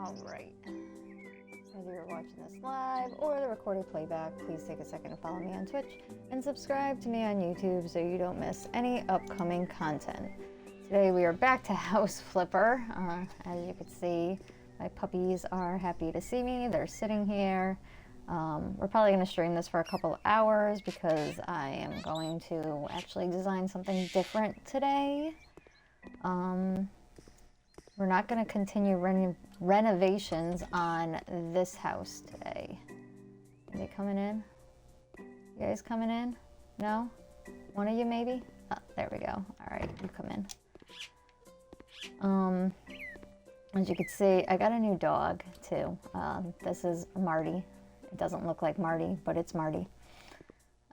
Alright, whether you're watching this live or the recorded playback, please take a second to follow me on Twitch and subscribe to me on YouTube so you don't miss any upcoming content. Today we are back to House Flipper. As you can see, my puppies are happy to see me. They're sitting here. We're probably going to stream this for a couple hours because I am going to actually design something different today. We're not going to continue renovations on this house today. Are they coming in? You guys coming in? No? One of you maybe? Oh, there we go. Alright, you come in. As you can see, I got a new dog too. This is Marty. It doesn't look like Marty, but it's Marty.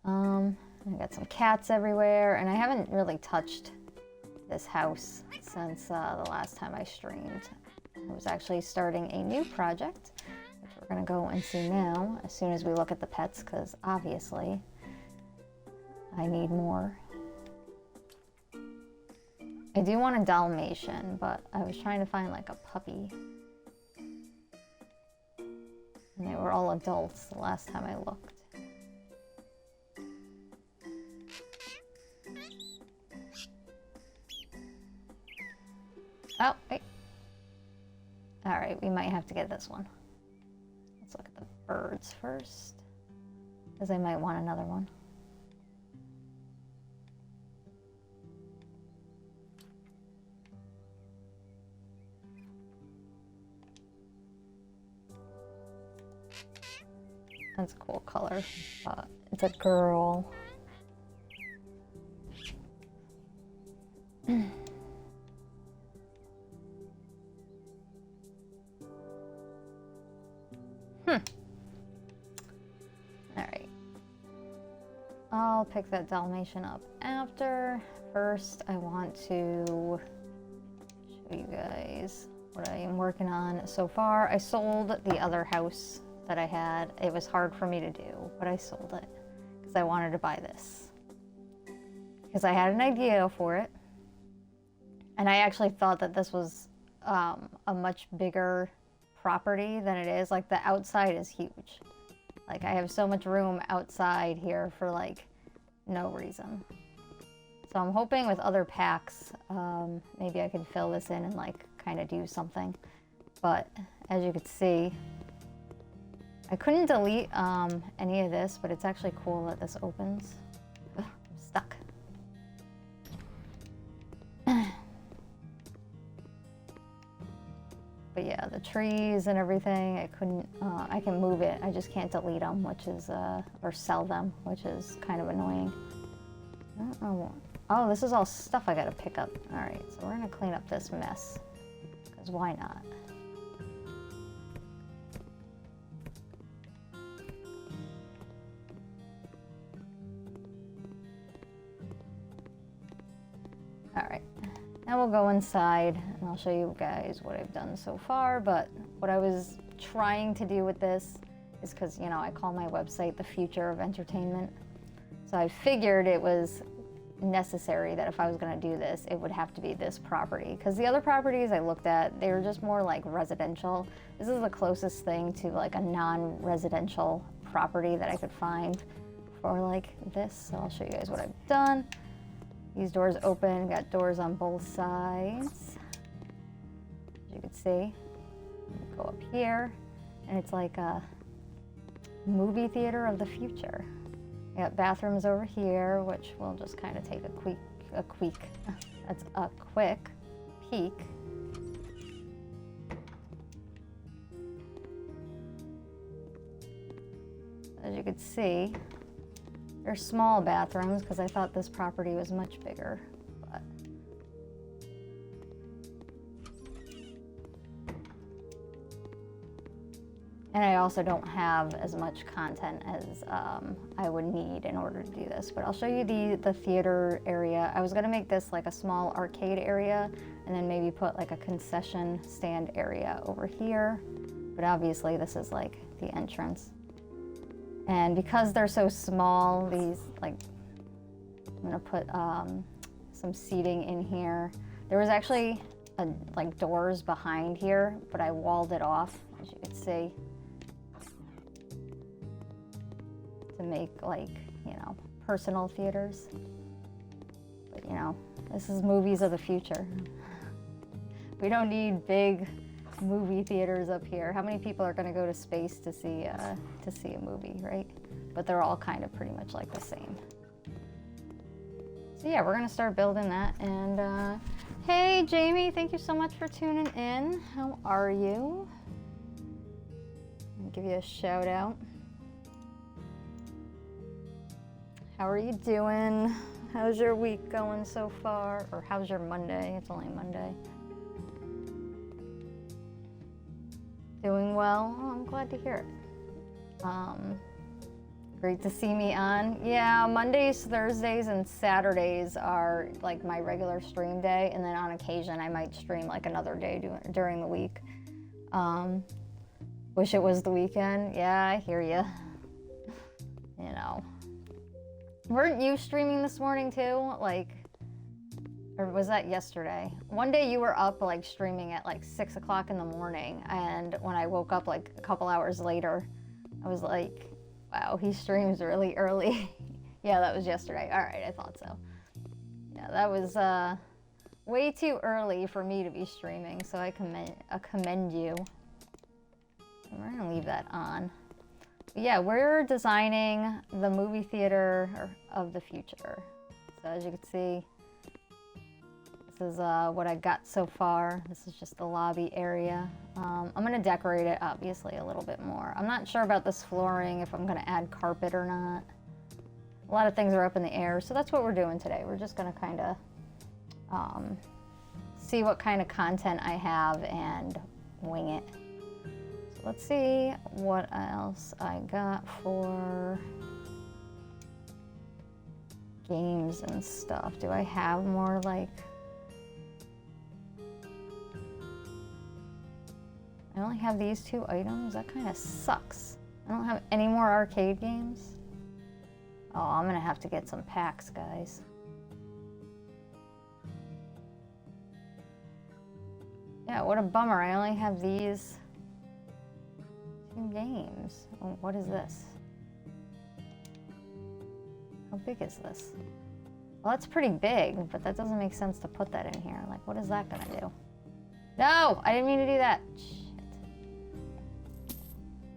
I got some cats everywhere, and I haven't really touched this house since the last time I streamed. I was actually starting a new project, which we're gonna go and see now as soon as we look at the pets, because obviously I need more. I do want a Dalmatian, but I was trying to find like a puppy. And they were all adults the last time I looked. Oh, wait. Alright, we might have to get this one. Let's look at the birds first, because I might want another one. That's a cool color, but it's a girl. Alright. I'll pick that Dalmatian up after. First, I want to show you guys what I am working on so far. I sold the other house that I had. It was hard for me to do, but I sold it because I wanted to buy this. Because I had an idea for it. And I actually thought that this was a much bigger property than it is. Like, the outside is huge. Like, I have so much room outside here for like no reason. So I'm hoping with other packs, maybe I can fill this in and like kind of do something. But as you can see, I couldn't delete any of this, but it's actually cool that this opens. Ugh, I'm stuck. But yeah, the trees and everything, I couldn't, I can move it. I just can't delete them, which is, or sell them, which is kind of annoying. I don't know. Oh, this is all stuff I gotta pick up. All right, so we're gonna clean up this mess, because why not? All right. Now we'll go inside and I'll show you guys what I've done so far. But what I was trying to do with this is because, you know, I call my website The Future of Entertainment. So I figured it was necessary that if I was going to do this, it would have to be this property. Because the other properties I looked at, they were just more like residential. This is the closest thing to like a non-residential property that I could find for like this. So I'll show you guys what I've done. These doors open, got doors on both sides. As you can see, go up here, and it's like a movie theater of the future. We got bathrooms over here, which we'll just kind of take a quick peek. As you can see, they're small bathrooms because I thought this property was much bigger, but and I also don't have as much content as I would need in order to do this. But I'll show you the theater area. I was gonna make this like a small arcade area and then maybe put like a concession stand area over here. But obviously this is like the entrance. And because they're so small, these, like, I'm gonna put some seating in here. There was actually like doors behind here, but I walled it off, as you can see, to make like, you know, personal theaters. But you know, this is movies of the future. We don't need big movie theaters up here. How many people are going to go to space to see a movie, right? But they're all kind of pretty much like the same. So yeah, we're going to start building that. And hey, Jamie, thank you so much for tuning in. How are you? I'll give you a shout out. How are you doing? How's your week going so far? Or how's your Monday? It's only Monday. Doing well? Oh, I'm glad to hear it. Great to see me on. Yeah, Mondays, Thursdays, and Saturdays are like my regular stream day, and then on occasion I might stream like another day during the week. Wish it was the weekend. Yeah, I hear you. You know. Weren't you streaming this morning too? Like, or was that yesterday? One day you were up like streaming at like 6 o'clock in the morning, and when I woke up like a couple hours later, I was like, wow, he streams really early. Yeah, that was yesterday. All right, I thought so. Yeah, that was way too early for me to be streaming, so I commend you. And we're gonna leave that on. But yeah, we're designing the movie theater of the future. So as you can see, this is what I got so far. This is just the lobby area. I'm gonna decorate it obviously a little bit more. I'm not sure about this flooring, if I'm gonna add carpet or not. A lot of things are up in the air, so that's what we're doing today. We're just gonna kind of see what kind of content I have and wing it. So let's see what else I got for games and stuff. Do I have more like... I only have these 2 items? That kind of sucks. I don't have any more arcade games. Oh, I'm gonna have to get some packs, guys. Yeah, what a bummer. I only have these 2 games. Oh, what is this? How big is this? Well, that's pretty big, but that doesn't make sense to put that in here. Like, what is that gonna do? No! I didn't mean to do that.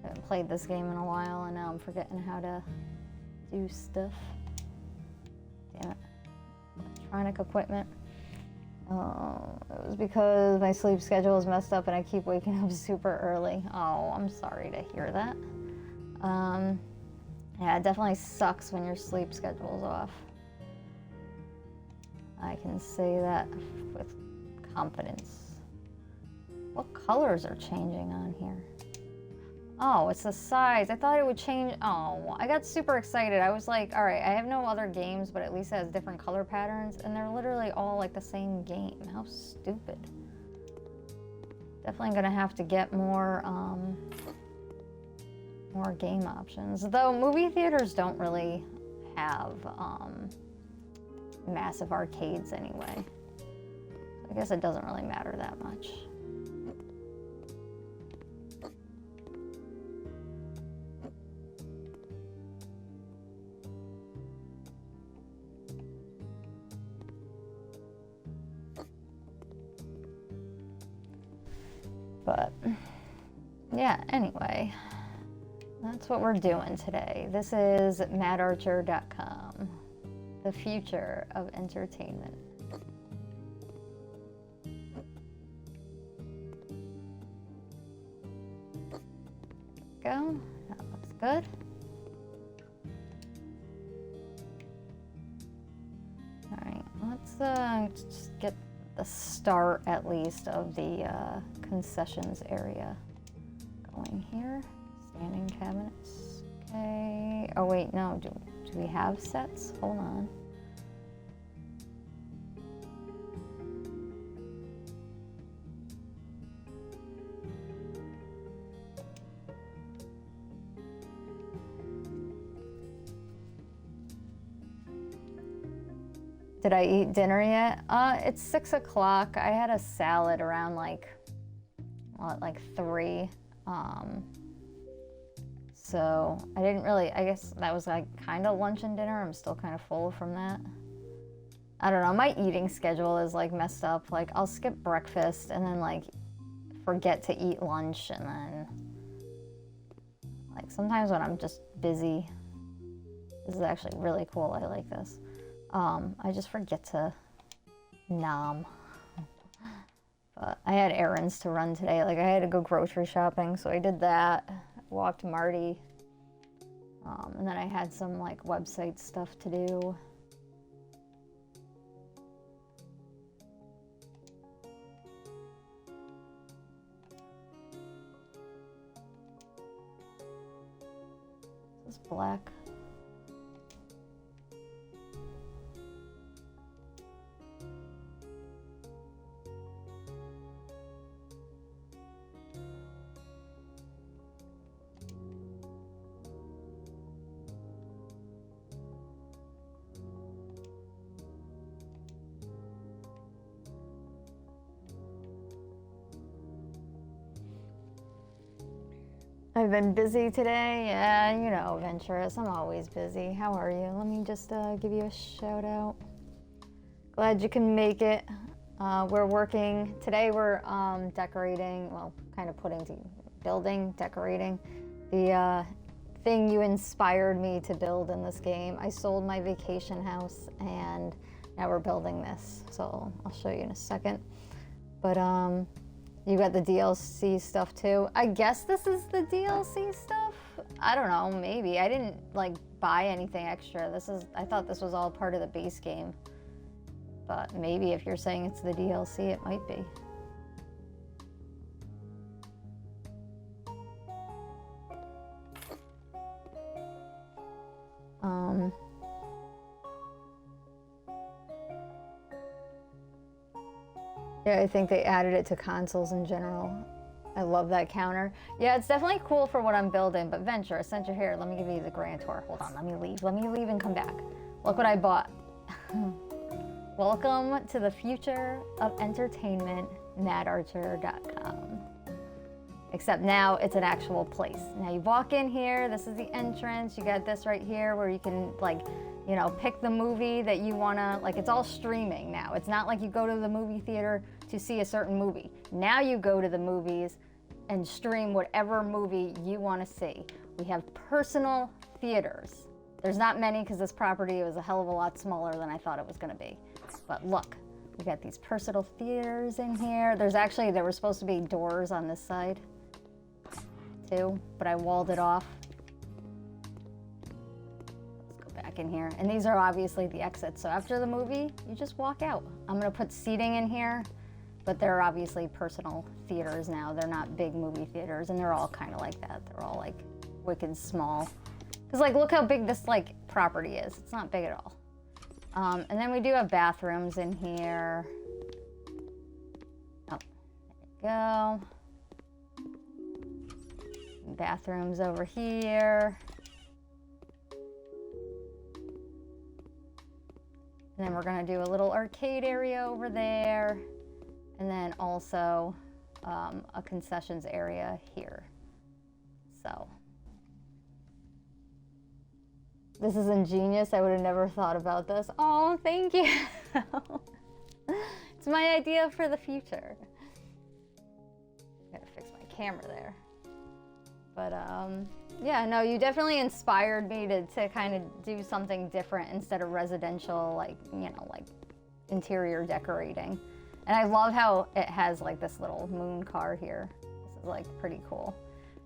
I haven't played this game in a while, and now I'm forgetting how to do stuff. Damn it. Electronic equipment. Oh, it was because my sleep schedule is messed up and I keep waking up super early. Oh, I'm sorry to hear that. Yeah, it definitely sucks when your sleep schedule's off. I can say that with confidence. What colors are changing on here? Oh, it's the size. I thought it would change. Oh, I got super excited. I was like, all right, I have no other games, but at least it has different color patterns, and they're literally all like the same game. How stupid. Definitely gonna have to get more game options. Though movie theaters don't really have massive arcades anyway. I guess it doesn't really matter that much. But yeah, anyway, that's what we're doing today. This is mattarcher.com, the future of entertainment. Go. That looks good. All right, let's just get the start at least of the concessions area going here. Standing cabinets. Okay. Oh wait, no. Do we have sets? Hold on. Did I eat dinner yet? It's 6 o'clock. I had a salad around like 3. So I didn't really, I guess that was like kind of lunch and dinner. I'm still kind of full from that. I don't know, my eating schedule is like messed up. Like I'll skip breakfast and then like forget to eat lunch, and then like sometimes when I'm just busy, this is actually really cool, I like this. I just forget to nom. But I had errands to run today. Like I had to go grocery shopping, so I did that. Walked Marty. And then I had some like website stuff to do. This is black. I've been busy today. Yeah, you know, Venturous, I'm always busy. How are you? Let me just give you a shout out. Glad you can make it. We're working, today we're decorating, well, kind of decorating the thing you inspired me to build in this game. I sold my vacation house and now we're building this. So I'll show you in a second. But you got the DLC stuff too. I guess this is the DLC stuff? I don't know, maybe. I didn't like buy anything extra. I thought this was all part of the base game. But maybe if you're saying it's the DLC, it might be. Yeah, I think they added it to consoles in general. I love that counter. Yeah, it's definitely cool for what I'm building, but Venture, since you're here, let me give you the grand tour. Hold on, let me leave and come back. Look what I bought. Welcome to the future of entertainment, maddarcher.com. Except now it's an actual place. Now you walk in here, this is the entrance, you got this right here where you can like, you know, pick the movie that you wanna, like it's all streaming now. It's not like you go to the movie theater to see a certain movie. Now you go to the movies and stream whatever movie you wanna see. We have personal theaters. There's not many because this property was a hell of a lot smaller than I thought it was gonna be. But look, we got these personal theaters in here. There were supposed to be doors on this side too, but I walled it off. In here, and these are obviously the exits, so after the movie you just walk out. I'm gonna put seating in here, but they're obviously personal theaters now. They're not big movie theaters, and they're all kind of like that. They're all like wicked small, because like look how big this like property is. It's not big at all. And then we do have bathrooms in here. Oh, there you go. Bathrooms over here. And then we're gonna do a little arcade area over there. And then also a concessions area here. So. This is ingenious. I would have never thought about this. Oh, thank you. It's my idea for the future. Gotta fix my camera there. But yeah, no, you definitely inspired me to kind of do something different instead of residential, like, you know, like interior decorating. And I love how it has like this little moon car here. This is like pretty cool.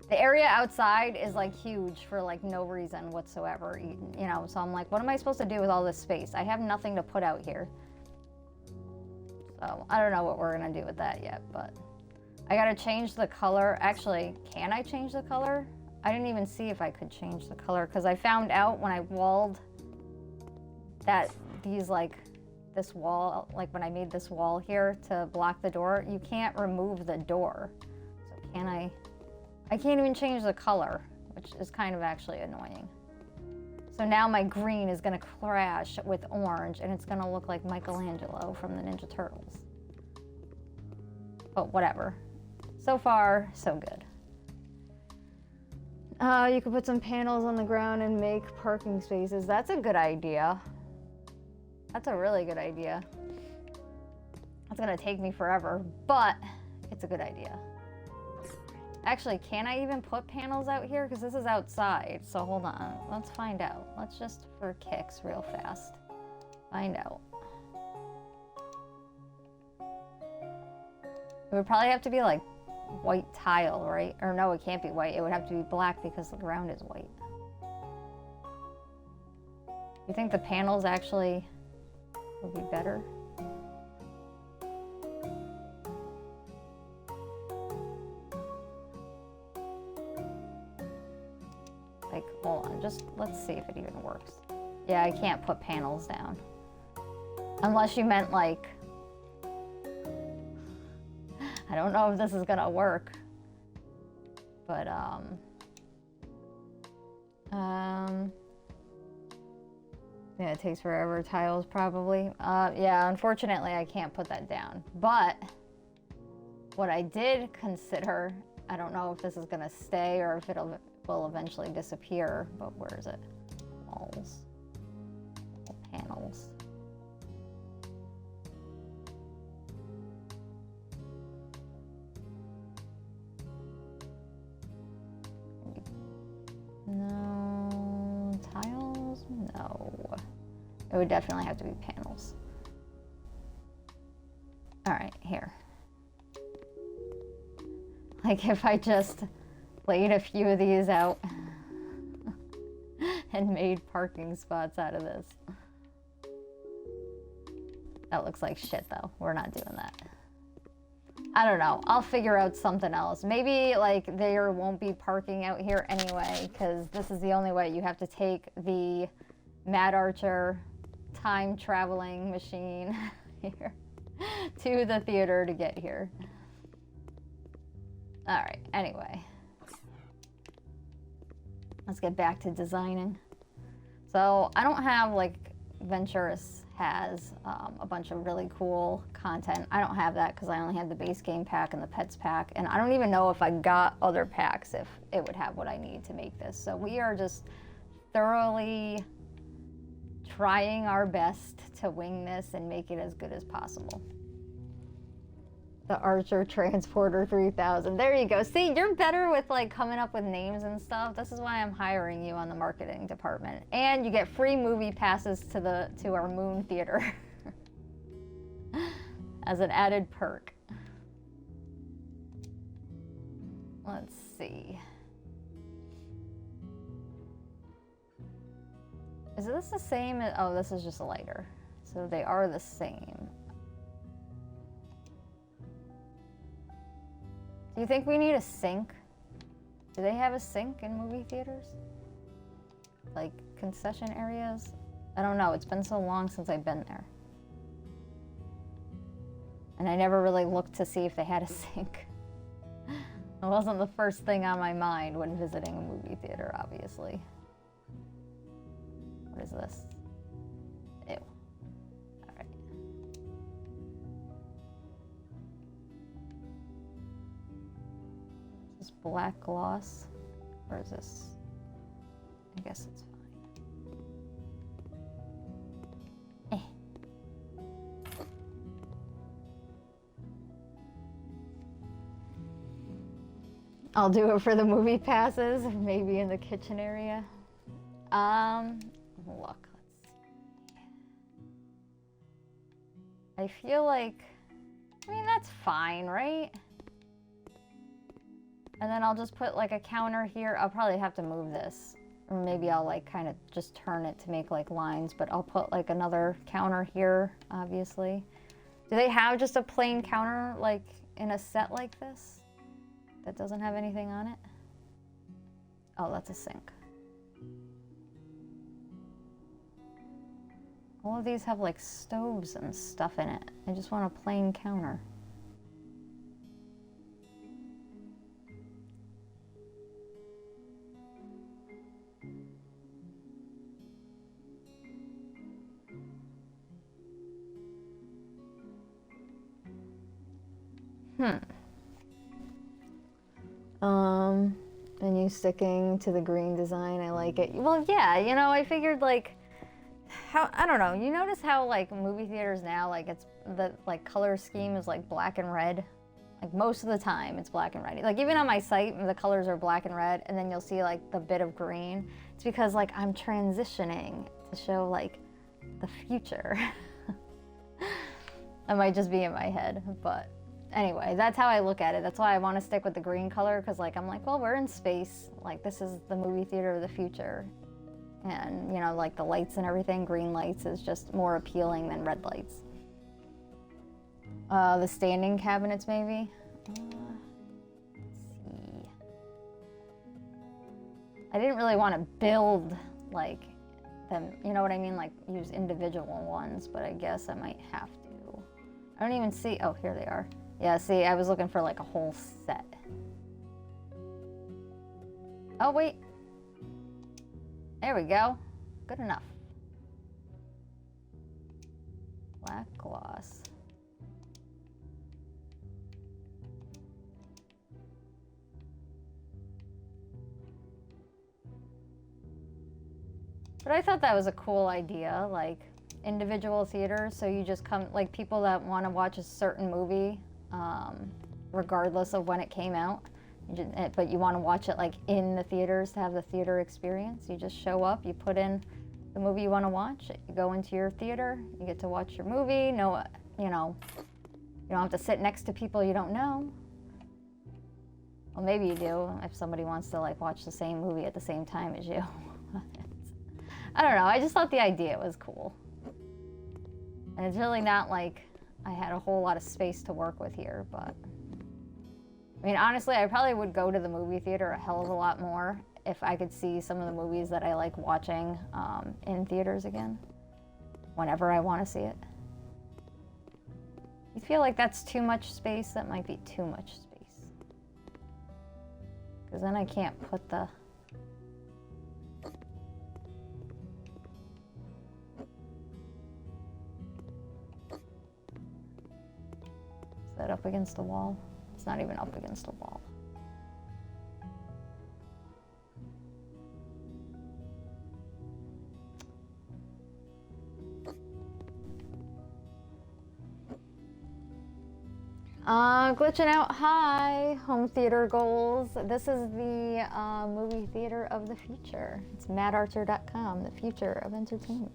The area outside is like huge for like no reason whatsoever, you know, so I'm like, what am I supposed to do with all this space? I have nothing to put out here. So I don't know what we're gonna do with that yet, but I gotta change the color. Actually, can I change the color? I didn't even see if I could change the color because I found out when I walled that this wall, like when I made this wall here to block the door, you can't remove the door. So can I can't even change the color, which is kind of actually annoying. So now my green is gonna crash with orange and it's gonna look like Michelangelo from the Ninja Turtles. But whatever. So far, so good. You could put some panels on the ground and make parking spaces. That's a good idea. That's a really good idea. It's gonna take me forever, but it's a good idea. Actually, can I even put panels out here? Because this is outside, so hold on. Let's find out. Let's just, for kicks, real fast, find out. It would probably have to be like white tile, right? Or no, it can't be white. It would have to be black because the ground is white. You think the panels actually will be better? Like, hold on, just let's see if it even works. Yeah, I can't put panels down. Unless you meant like, I don't know if this is gonna work, but yeah, it takes forever. Tiles probably. Yeah, unfortunately I can't put that down. But what I did consider, I don't know if this is gonna stay or if will eventually disappear, but where is it? Walls, panels. No, tiles? No. It would definitely have to be panels. All right, here. Like if I just laid a few of these out and made parking spots out of this. That looks like shit though. We're not doing that. I don't know. I'll figure out something else. Maybe like there won't be parking out here anyway, because this is the only way. You have to take the Mad Archer time traveling machine here to the theater to get here. All right, anyway. Let's get back to designing. So I don't have like Venturus has a bunch of really cool content. I don't have that because I only had the base game pack and the pets pack, and I don't even know if I got other packs if it would have what I need to make this. So we are just thoroughly trying our best to wing this and make it as good as possible. The Archer Transporter 3000. There you go. See, you're better with like coming up with names and stuff. This is why I'm hiring you on the marketing department. And you get free movie passes to our Moon Theater as an added perk. Let's see. Is this the same? Oh, this is just a lighter. So they are the same. Do you think we need a sink? Do they have a sink in movie theaters? Like concession areas? I don't know. It's been so long since I've been there. And I never really looked to see if they had a sink. It wasn't the first thing on my mind when visiting a movie theater, obviously. What is this? Ew. All right. Is this black gloss? Or is this? I guess it's fine. I'll do it for the movie passes, maybe in the kitchen area. Look, let's see. I feel like, I mean, that's fine, right? And then I'll just put like a counter here. I'll probably have to move this. Or maybe I'll like kind of just turn it to make like lines, but I'll put like another counter here, obviously. Do they have just a plain counter like in a set like this that doesn't have anything on it? Oh, that's a sink. All of these have like stoves and stuff in it. I just want a plain counter. And you sticking to the green design, I like it. Well, yeah, you know, I figured like, I don't know, you notice how like movie theaters now, like it's, the like color scheme is like black and red? Like most of the time it's black and red. Like even on my site, the colors are black and red, and then you'll see like the bit of green. It's because like I'm transitioning to show like the future. That might just be in my head, but anyway, that's how I look at it. That's why I want to stick with the green color, because like I'm like, well, we're in space. Like this is the movie theater of the future. And you know, like the lights and everything, green lights is just more appealing than red lights. The standing cabinets maybe. Let's see. I didn't really want to build like them, you know what I mean? Like use individual ones, but I guess I might have to. I don't even see, oh, here they are. Yeah, see, I was looking for like a whole set. Oh, wait. There we go. Good enough. Black gloss. But I thought that was a cool idea, like individual theaters. So you just come, like people that want to watch a certain movie, regardless of when it came out, but you want to watch it like in the theaters to have the theater experience. You just show up, you put in the movie you want to watch, you go into your theater, you get to watch your movie. No, you know, you don't have to sit next to people you don't know. Well, maybe you do if somebody wants to like watch the same movie at the same time as you. I don't know, I just thought the idea was cool. And it's really not like I had a whole lot of space to work with here, but I mean, honestly, I probably would go to the movie theater a hell of a lot more if I could see some of the movies that I like watching in theaters again, whenever I want to see it. You feel like that's too much space? That might be too much space. Because then I can't put the... Is that up against the wall? It's not even up against the wall. Glitching out. Hi, home theater goals. This is the movie theater of the future. It's maddarcher.com, the future of entertainment.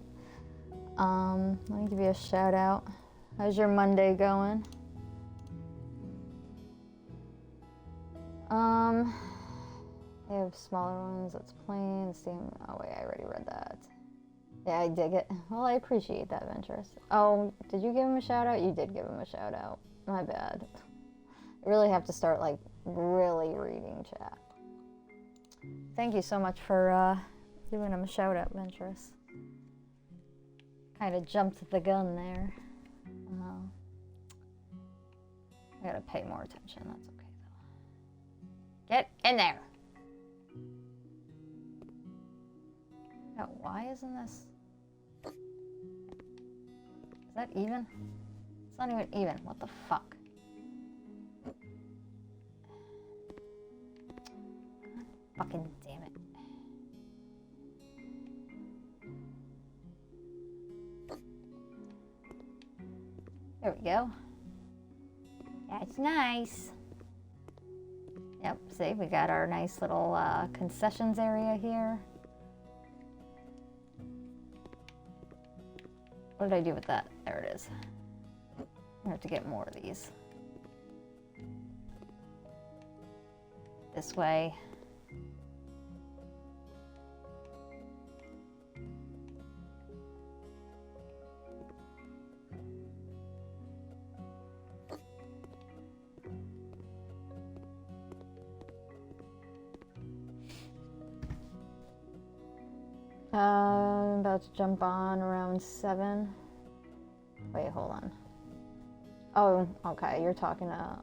Let me give you a shout out. How's your Monday going? They have smaller ones. That's plain. Same. Oh wait, I already read that. Yeah, I dig it. Well, I appreciate that, Venturous. Oh, did you give him a shout out? You did give him a shout out. My bad. I really have to start like really reading chat. Thank you so much for giving him a shout out, Venturous. Kind of jumped the gun there. I gotta pay more attention. That's okay though. Get in there. God, why isn't this? Is that even? It's not even even. What the fuck? God fucking damn it. There we go. That's nice. Yep, see, we got our nice little concessions area here. What did I do with that? There it is. I have to get more of these. This way. I'm about to jump on around 7. Wait, hold on. Oh, okay, you're talking to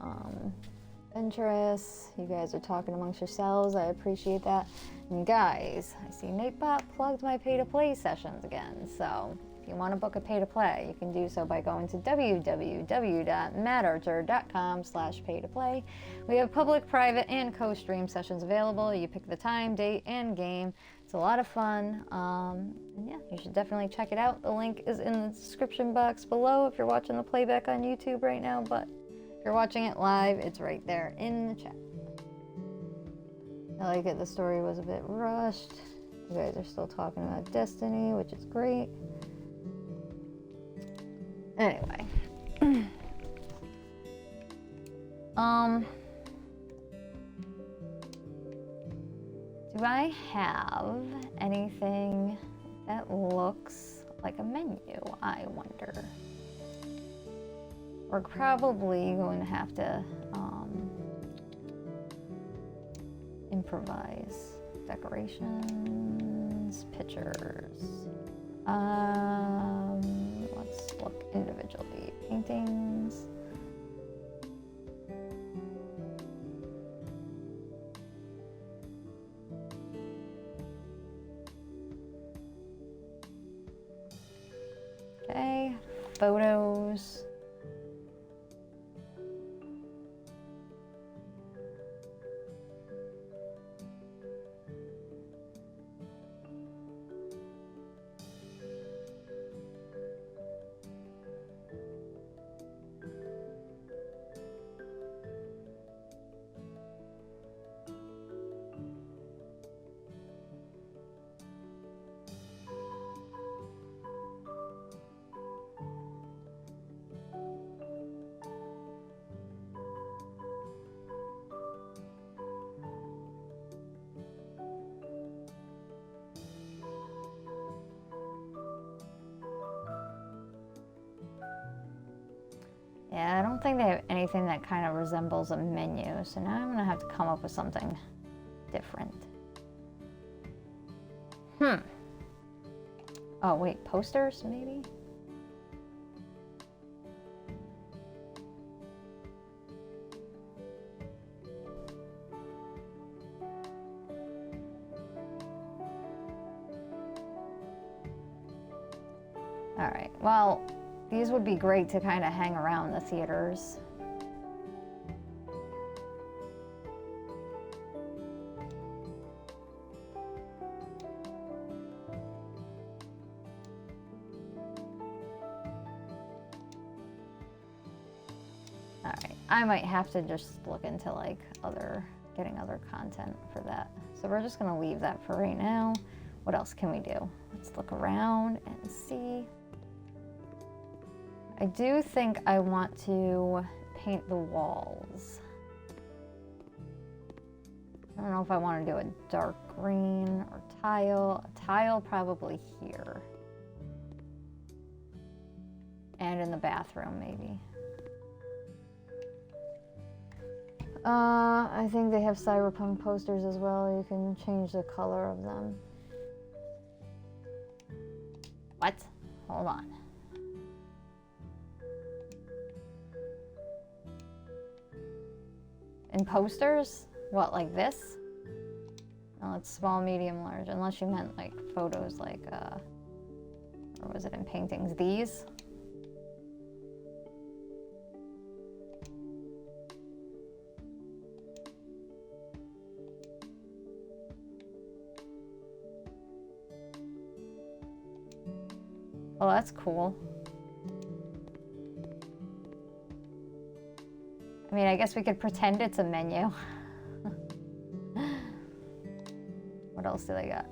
Venturous. You guys are talking amongst yourselves. I appreciate that. And guys, I see NateBot plugged my pay-to-play sessions again. So If you want to book a pay-to-play, you can do so by going to www.mattarcher.com/pay-to-play. We have public, private, and co-stream sessions available. You pick the time, date, and game. It's a lot of fun. And yeah, you should definitely check it out. The link is in the description box below if you're watching the playback on YouTube right now, but if you're watching it live, it's right there in the chat. I like it. The story was a bit rushed. You guys are still talking about Destiny, which is great. Anyway. Do I have anything that looks like a menu, I wonder? We're probably going to have to improvise. Decorations, pictures. Let's look individually. Paintings. Okay, photos. Yeah, I don't think they have anything that kind of resembles a menu, so now I'm gonna have to come up with something different. Oh wait, posters maybe? All right, well, these would be great to kind of hang around the theaters. All right, I might have to just look into like getting other content for that. So we're just gonna leave that for right now. What else can we do? Let's look around and see. I do think I want to paint the walls. I don't know if I want to do a dark green or tile. A tile probably here. And in the bathroom maybe. I think they have cyberpunk posters as well. You can change the color of them. What? Hold on. In posters? What, like this? No, it's small, medium, large. Unless you meant like photos like, or was it in paintings? These? Oh, that's cool. I mean, I guess we could pretend it's a menu. What else do they got?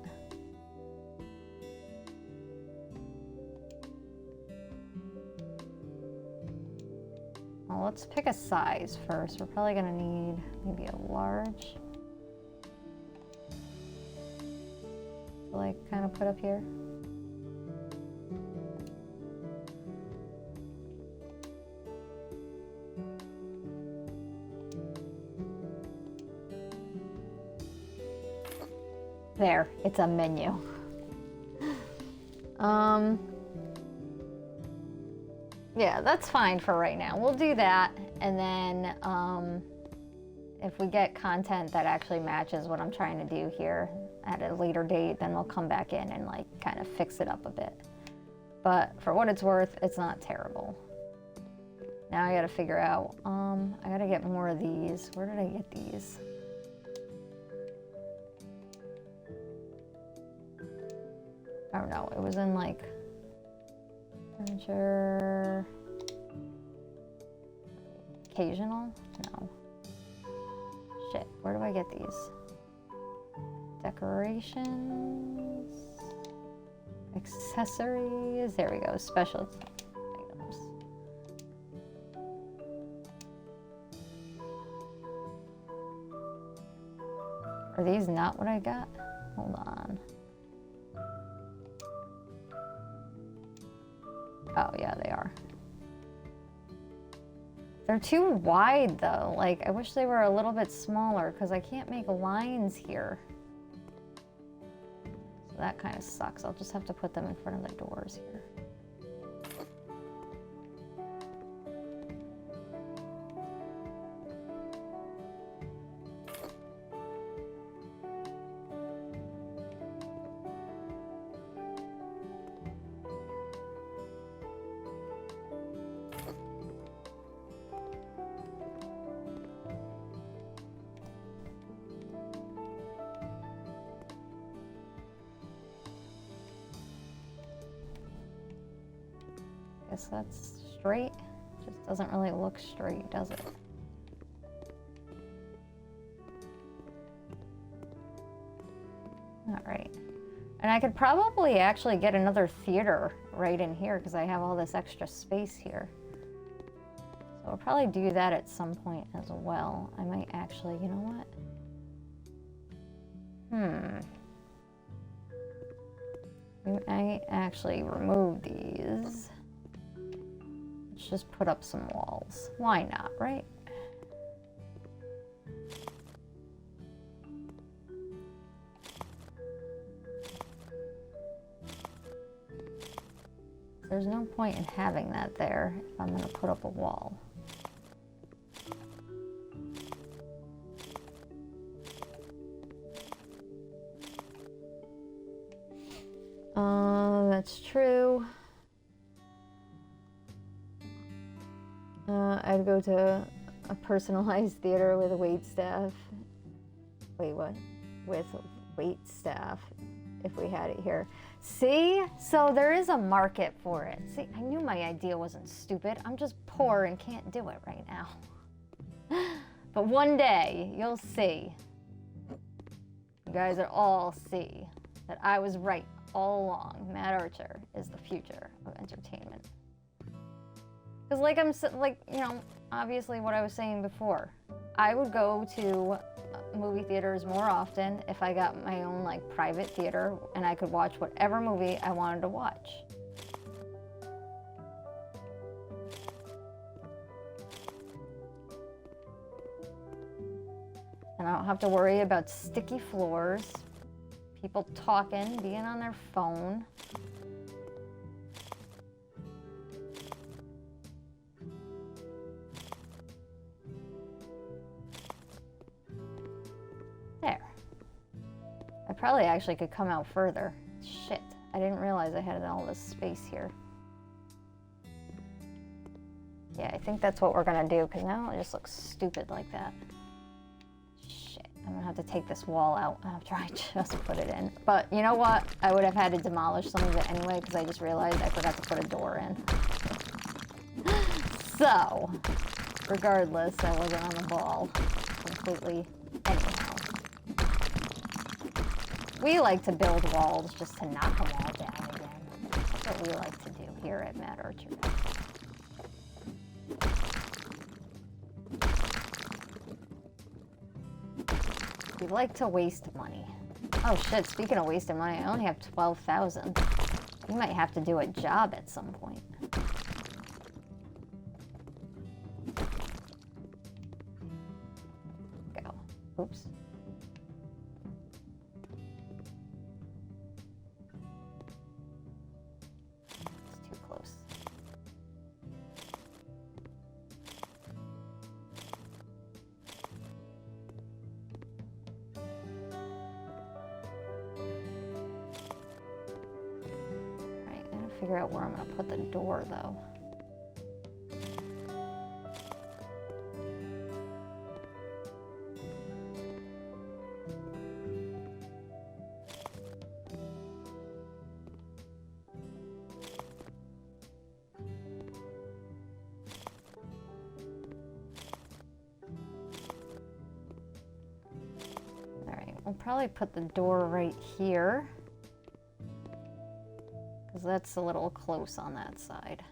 Well, let's pick a size first. We're probably gonna need maybe a large. So, like, kind of put up here. There, it's a menu. Yeah, that's fine for right now. We'll do that, and then if we get content that actually matches what I'm trying to do here at a later date, then we'll come back in and like kind of fix it up a bit. But for what it's worth, it's not terrible. Now I gotta figure out, I gotta get more of these. Where did I get these? I don't know, it was in like, furniture, occasional? No. Shit, where do I get these? Decorations, accessories, there we go, special items. Are these not what I got? Hold on. Oh yeah, they are. They're too wide though. Like, I wish they were a little bit smaller because I can't make lines here. So that kind of sucks. I'll just have to put them in front of the doors here. Guess that's straight. Just doesn't really look straight, does it? All right. And I could probably actually get another theater right in here because I have all this extra space here. So I'll probably do that at some point as well. I might actually, you know what? We might actually remove these. Let's just put up some walls. Why not, right? There's no point in having that there if I'm going to put up a wall. That's true. I'd go to a personalized theater with a wait staff. Wait, what? With wait staff, if we had it here. See? So there is a market for it. See, I knew my idea wasn't stupid. I'm just poor and can't do it right now. But one day, you'll see. You guys will all see that I was right all along. Mad Archer is the future of entertainment. Because you know, obviously what I was saying before, I would go to movie theaters more often if I got my own like private theater and I could watch whatever movie I wanted to watch. And I don't have to worry about sticky floors, people talking, being on their phone. There. I probably actually could come out further. Shit, I didn't realize I had all this space here. Yeah, I think that's what we're gonna do, because now it just looks stupid like that. Shit, I'm gonna have to take this wall out after I just put it in. But you know what? I would have had to demolish some of it anyway, because I just realized I forgot to put a door in. So, regardless, I wasn't on the ball completely anyhow. We like to build walls just to knock them all down again. That's what we like to do here at Mad Archer. We like to waste money. Oh shit, speaking of wasting money, I only have 12,000. You might have to do a job at some point. Go. Oops. It's too close. figure out where I'm gonna put the door though. We'll probably put the door right here, because that's a little close on that side.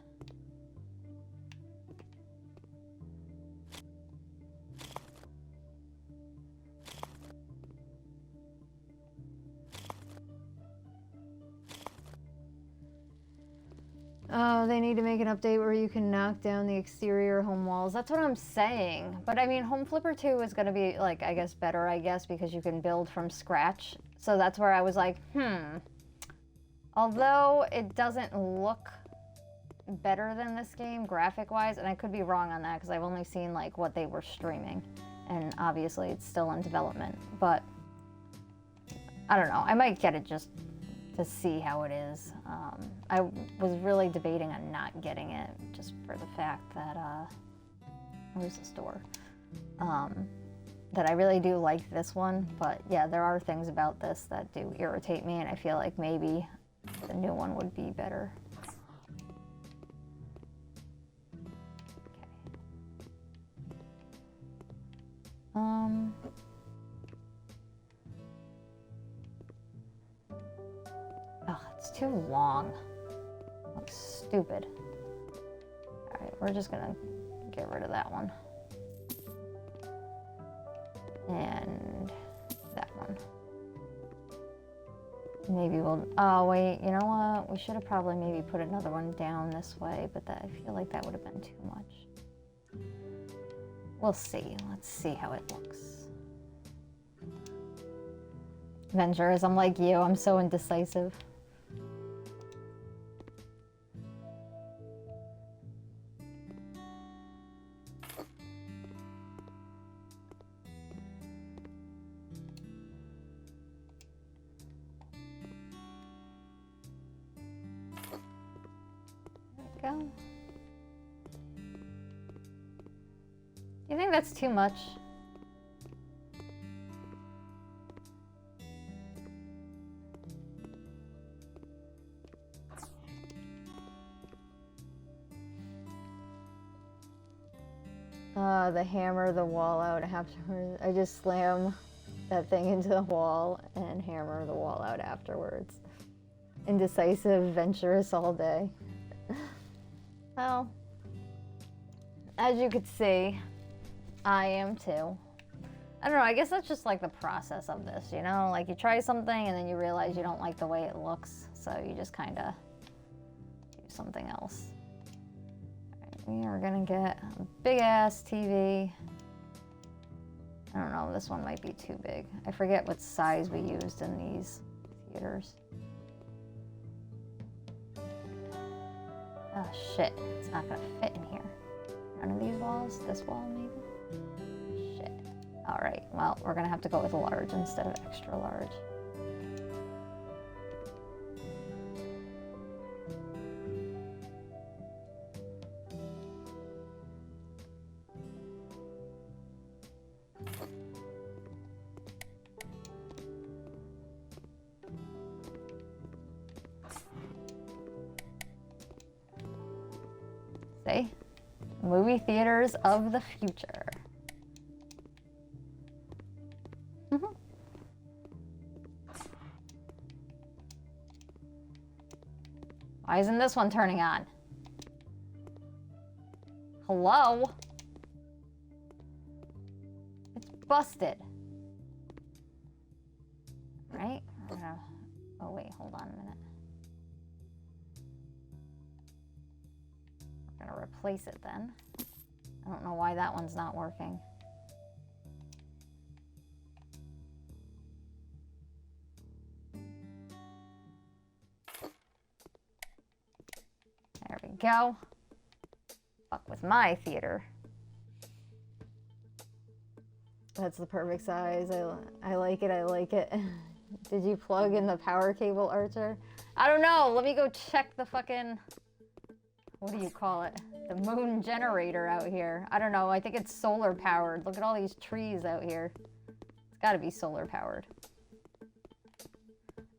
Oh, they need to make an update where you can knock down the exterior home walls. That's what I'm saying. But I mean, Home Flipper 2 is going to be, like, I guess better, because you can build from scratch. So that's where I was like, Although it doesn't look better than this game graphic-wise, and I could be wrong on that because I've only seen, like, what they were streaming. And obviously it's still in development. But I don't know. I might get it just to see how it is. I was really debating on not getting it just for the fact that, where's the store? That I really do like this one, but yeah, there are things about this that do irritate me, and I feel like maybe the new one would be better. Okay. Oh, it's too long. Looks stupid. Alright, we're just gonna get rid of that one. And that one. Maybe we'll, oh wait, you know what? We should have probably maybe put another one down this way, but that, I feel like that would have been too much. We'll see. Let's see how it looks. Ventures, I'm like you, I'm so indecisive. Go. You think that's too much? The hammer the wall out afterwards. I just slam that thing into the wall and hammer the wall out afterwards. Indecisive, venturous all day. Well, as you could see, I am too. I don't know, I guess that's just like the process of this, you know? Like you try something and then you realize you don't like the way it looks, so you just kind of do something else. All right, we are gonna get a big ass TV. I don't know, this one might be too big. I forget what size we used in these theaters. Oh shit, it's not gonna fit in here. None of these walls? This wall maybe? Shit. Alright, well, we're gonna have to go with a large instead of extra large. See? Movie theaters of the future. Why isn't this one turning on? Hello? It's busted. Right? Oh wait, hold on a minute. We're gonna replace it then. I don't know why that one's not working. There we go. Fuck with my theater. That's the perfect size. I like it, I like it. Did you plug in the power cable, Archer? I don't know. Let me go check the fucking... What do you call it? The moon generator out here. I don't know. I think it's solar powered. Look at all these trees out here. It's gotta be solar powered.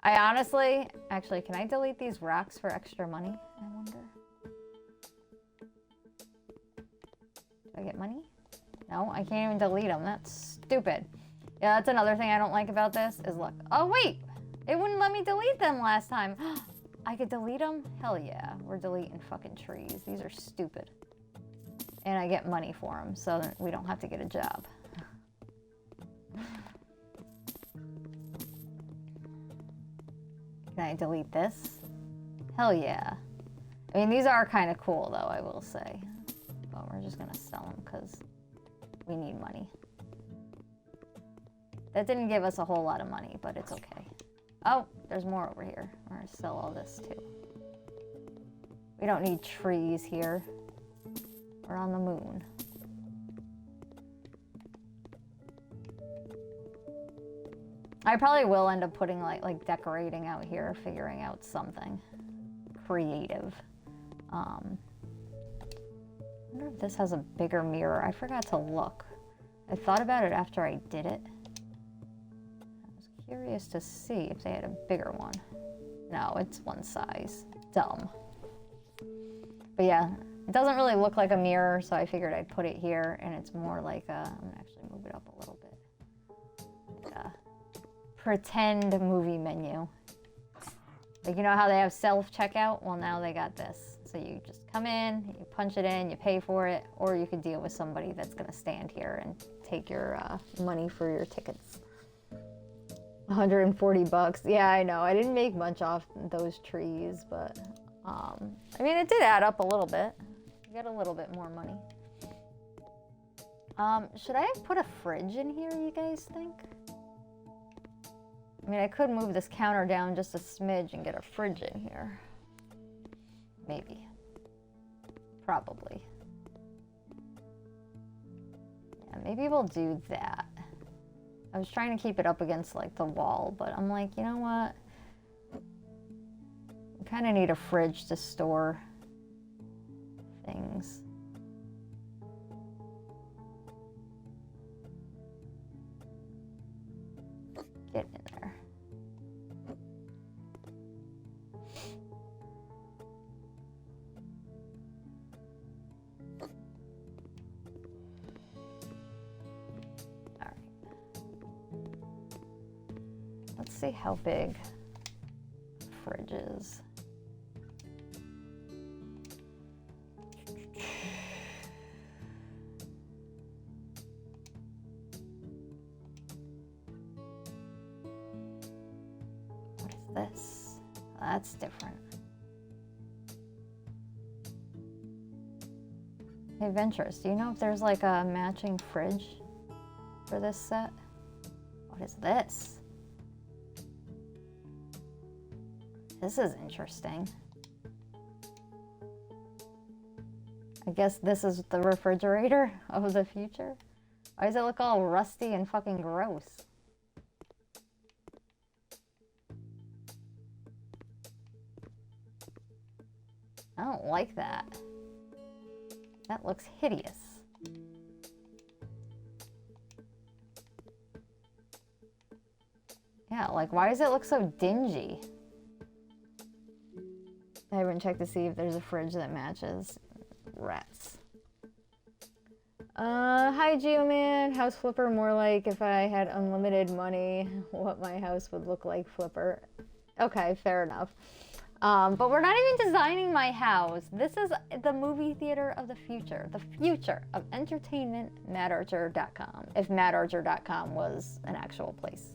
I honestly... Actually, can I delete these rocks for extra money? I wonder. Do I get money? No, I can't even delete them. That's stupid. Yeah, that's another thing I don't like about this is look. Oh, wait. It wouldn't let me delete them last time. I could delete them? Hell yeah. We're deleting fucking trees. These are stupid. And I get money for them, so that we don't have to get a job. Can I delete this? Hell yeah. I mean, these are kind of cool, though, I will say. But we're just going to sell them because we need money. That didn't give us a whole lot of money, but it's okay. Oh, there's more over here. We're going to sell all this, too. We don't need trees here. We're on the moon. I probably will end up putting, like decorating out here, figuring out something creative. I wonder if this has a bigger mirror. I forgot to look. I thought about it after I did it. Curious to see if they had a bigger one. No, it's one size. Dumb. But yeah, it doesn't really look like a mirror, so I figured I'd put it here, and it's more like a... I'm gonna actually move it up a little bit. Like a pretend movie menu. Like, you know how they have self-checkout? Well, now they got this. So you just come in, you punch it in, you pay for it, or you could deal with somebody that's gonna stand here and take your money for your tickets. 140 bucks. Yeah, I know. I didn't make much off those trees, but I mean, it did add up a little bit. You got a little bit more money. Should I have put a fridge in here, you guys think? I mean, I could move this counter down just a smidge and get a fridge in here. Maybe. Probably. Yeah, maybe we'll do that. I was trying to keep it up against, like, the wall, but I'm like, you know what? I kind of need a fridge to store things. Get in there. Let's see how big the fridge is. What is this? That's different. Hey, Venturous, do you know if there's like a matching fridge for this set? What is this? This is interesting. I guess this is the refrigerator of the future. Why does it look all rusty and fucking gross? I don't like that. That looks hideous. Yeah, like, why does it look so dingy? I haven't checked to see if there's a fridge that matches. Rats. Hi Geoman, House Flipper, more like if I had unlimited money, what my house would look like, Flipper. Okay, fair enough. But we're not even designing my house. This is the movie theater of the future of entertainment, mattarcher.com, if mattarcher.com was an actual place.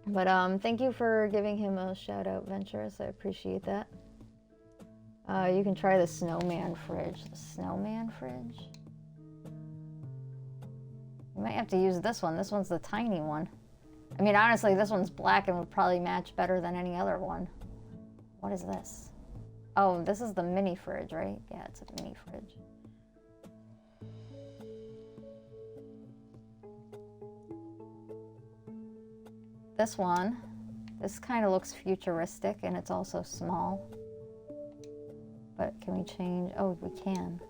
But thank you for giving him a shout out, Venturous. I appreciate that. You can try the snowman fridge. The snowman fridge? You might have to use this one. This one's the tiny one. I mean, honestly, this one's black and would probably match better than any other one. What is this? Oh, this is the mini fridge, right? Yeah, it's a mini fridge. This one This kind of looks futuristic and it's also small. But can we change? Oh, we can.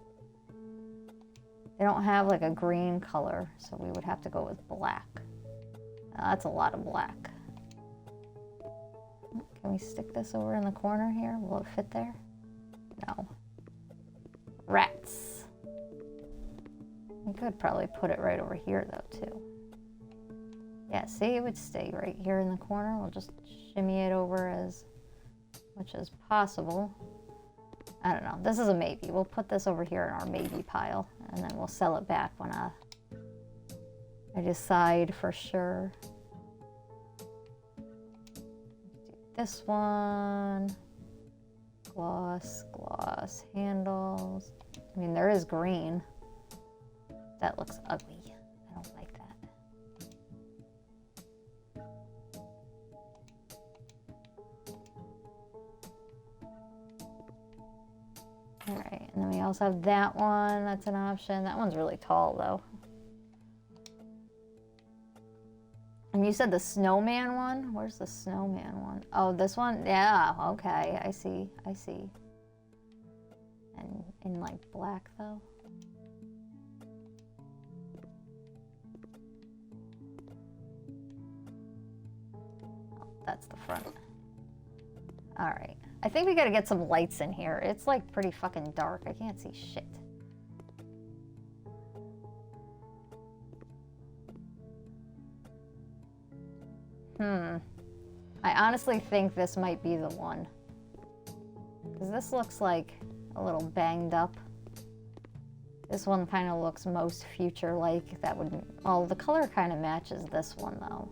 They don't have like a green color, so we would have to go with black. That's a lot of black. Can we stick this over in the corner here? Will it fit there? No. Rats. We could probably put it right over here though too. Yeah, see, it would stay right here in the corner. We'll just shimmy it over as much as possible. I don't know. This is a maybe. We'll put this over here in our maybe pile, and then we'll sell it back when I decide for sure. This one. Gloss, gloss, handles. I mean, there is green. That looks ugly. I don't like that. All right, and then we also have that one. That's an option. That one's really tall, though. And you said the snowman one? Where's the snowman one? Oh, this one? Yeah, okay. I see. I see. And in like black, though. Oh, that's the front. All right. I think we gotta get some lights in here. It's like pretty fucking dark. I can't see shit. I honestly think this might be the one. Because this looks like a little banged up. This one kind of looks most future-like. That would... Oh, the color kind of matches this one, though.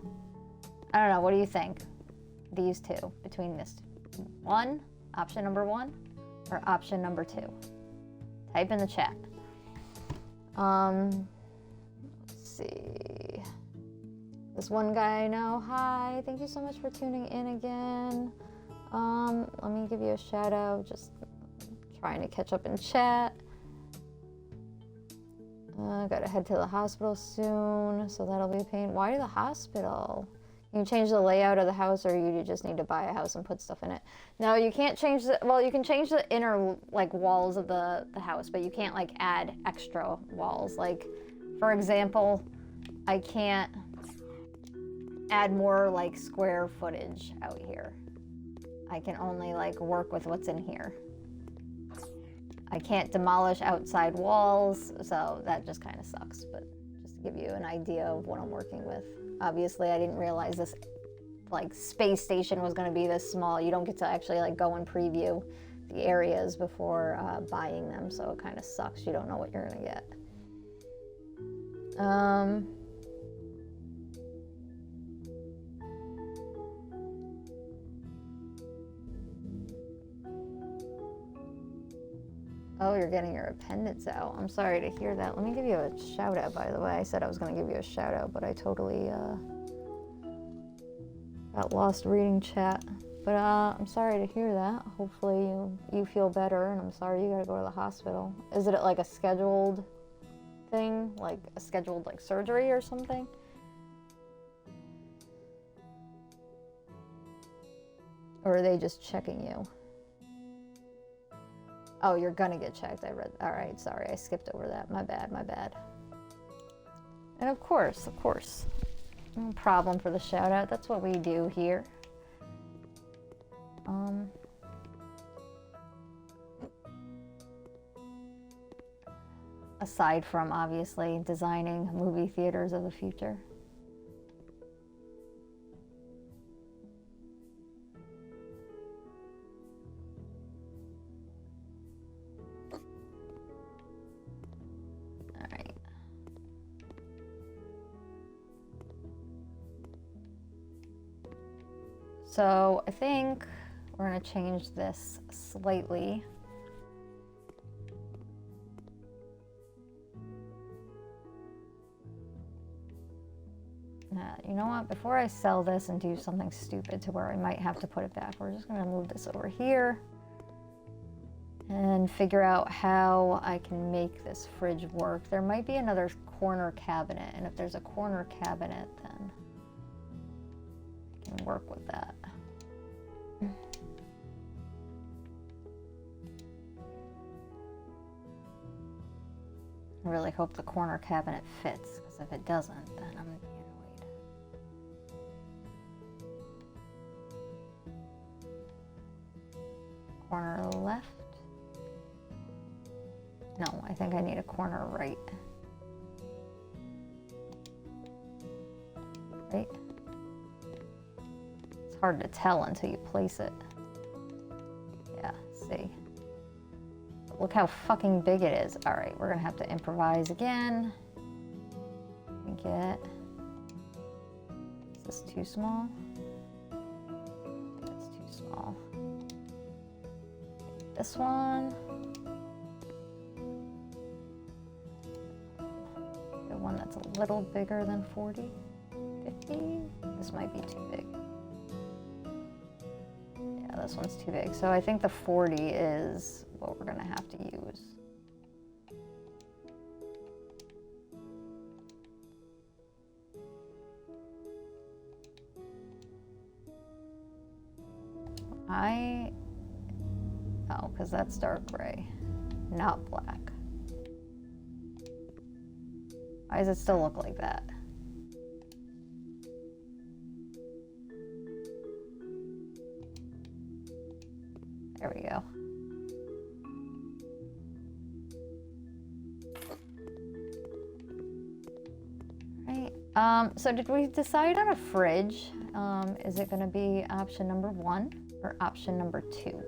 I don't know. What do you think? These two. Between this one, option number 1, or option number 2. Type in the chat. Let's see. This one guy I know, hi, thank you so much for tuning in again. Let me give you a shout out, just trying to catch up in chat. Gotta head to the hospital soon, so that'll be a pain. Why the hospital? You can change the layout of the house, or you just need to buy a house and put stuff in it. No, you can't change the, well, you can change the inner like walls of the house, but you can't like add extra walls. Like, for example, I can't add more like square footage out here. I can only like work with what's in here. I can't demolish outside walls, so that just kind of sucks, but just to give you an idea of what I'm working with. Obviously, I didn't realize this like space station was going to be this small. You don't get to actually like go and preview the areas before buying them, so it kind of sucks. You don't know what you're going to get. Oh, you're getting your appendix out. I'm sorry to hear that. Let me give you a shout out, by the way. I said I was going to give you a shout out, but I totally got lost reading chat. But I'm sorry to hear that. Hopefully you feel better, and I'm sorry you got to go to the hospital. Is it like a scheduled thing? Like a scheduled like surgery or something? Or are they just checking you? Oh, you're gonna get checked. I read. All right, sorry, I skipped over that. My bad, my bad. And of course, no problem for the shout out. That's what we do here. Aside from obviously designing movie theaters of the future. So I think we're going to change this slightly. You know what? Before I sell this and do something stupid to where I might have to put it back, we're just going to move this over here and figure out how I can make this fridge work. There might be another corner cabinet, and if there's a corner cabinet, then I can work with that. I really hope the corner cabinet fits, because if it doesn't, then I'm gonna be annoyed. Corner left. No, I think I need a corner right. Right? It's hard to tell until you place it. Yeah, see. Look how fucking big it is. All right, we're gonna have to improvise again. Is this too small? It's too small. This one. The one that's a little bigger than 40, 50. This might be too big. Yeah, this one's too big. So I think the 40 is what we're gonna have to use. Oh, because that's dark gray, not black. Why does it still look like that? There we go. Right. So did we decide on a fridge? Is it going to be option number 1 or option number 2?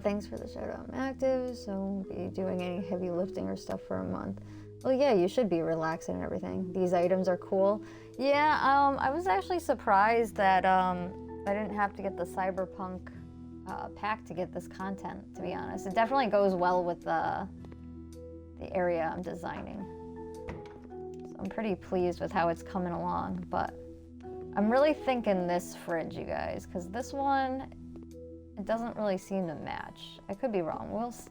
Thanks for the shout out. I'm active, so won't be doing any heavy lifting or stuff for a month. Well, yeah, you should be relaxing and everything. These items are cool. Yeah, I was actually surprised that I didn't have to get the Cyberpunk pack to get this content, to be honest. It definitely goes well with the area I'm designing. So I'm pretty pleased with how it's coming along, but I'm really thinking this fridge, you guys, because this one, it doesn't really seem to match. I could be wrong. Let's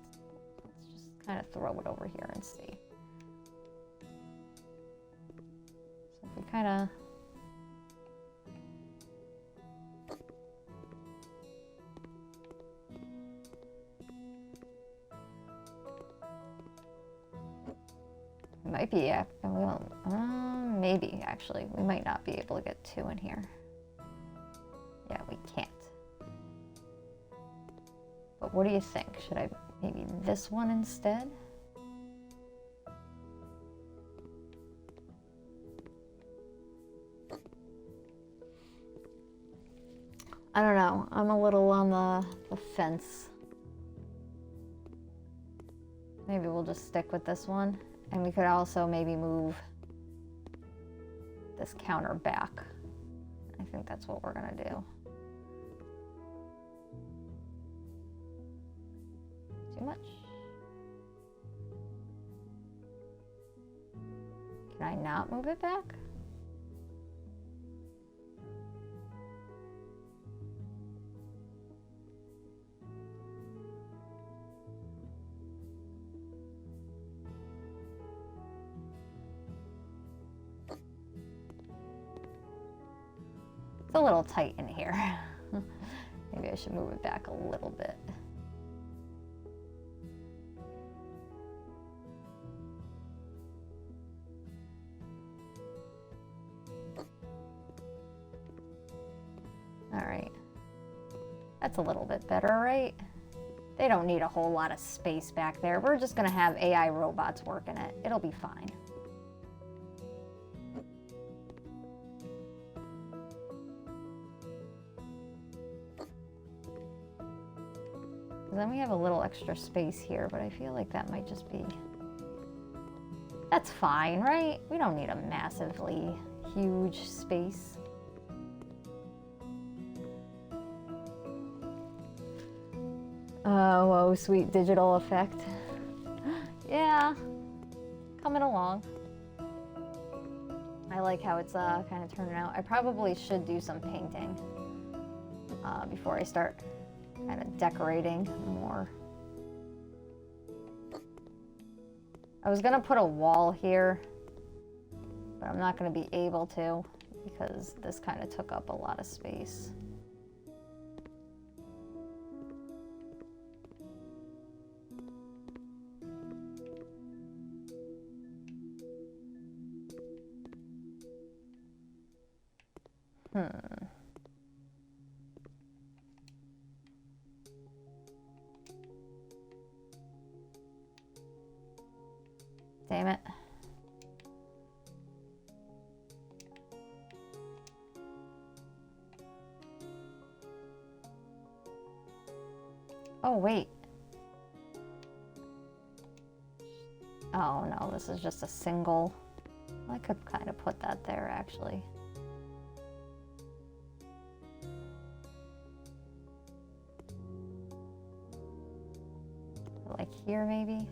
just kind of throw it over here and see. So if we kind of... Might be, maybe actually. We might not be able to get 2 in here. Yeah, we can't. But what do you think? Should I maybe this one instead? I don't know. I'm a little on the fence. Maybe we'll just stick with this one. And we could also maybe move this counter back. I think that's what we're gonna do. Too much? Can I not move it back? It's a little tight in here. Maybe I should move it back a little bit. All right. That's a little bit better, right? They don't need a whole lot of space back there. We're just gonna have AI robots working it. It'll be fine. Then we have a little extra space here, but I feel like that might just be... That's fine, right? We don't need a massively huge space. Oh, sweet digital effect. Yeah, coming along. I like how it's kind of turning out. I probably should do some painting before I start kind of decorating more. I was gonna put a wall here, but I'm not gonna be able to because this kind of took up a lot of space. Damn it. Oh, wait. Oh, no, this is just a single. I could kind of put that there, actually. Like here, maybe?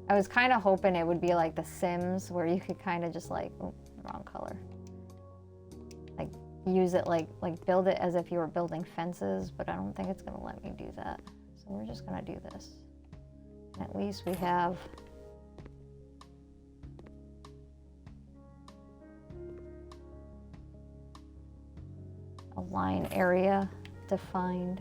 I was kind of hoping it would be like The Sims, where you could kind of just like, oh, wrong color. Like use it like build it as if you were building fences, but I don't think it's gonna let me do that. So we're just gonna do this. And at least we have a line area defined.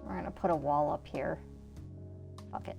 We're gonna put a wall up here. Fuck it.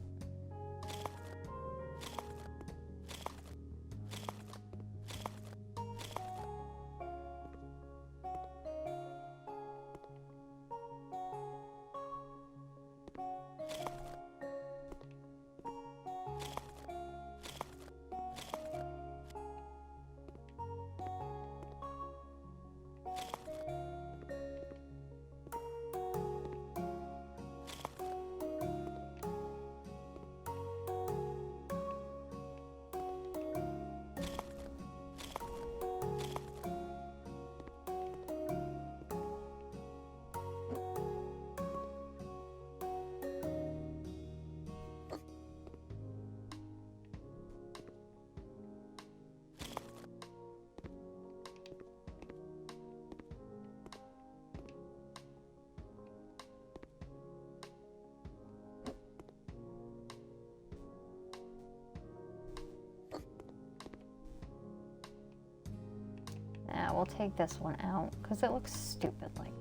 Yeah, we'll take this one out because it looks stupid like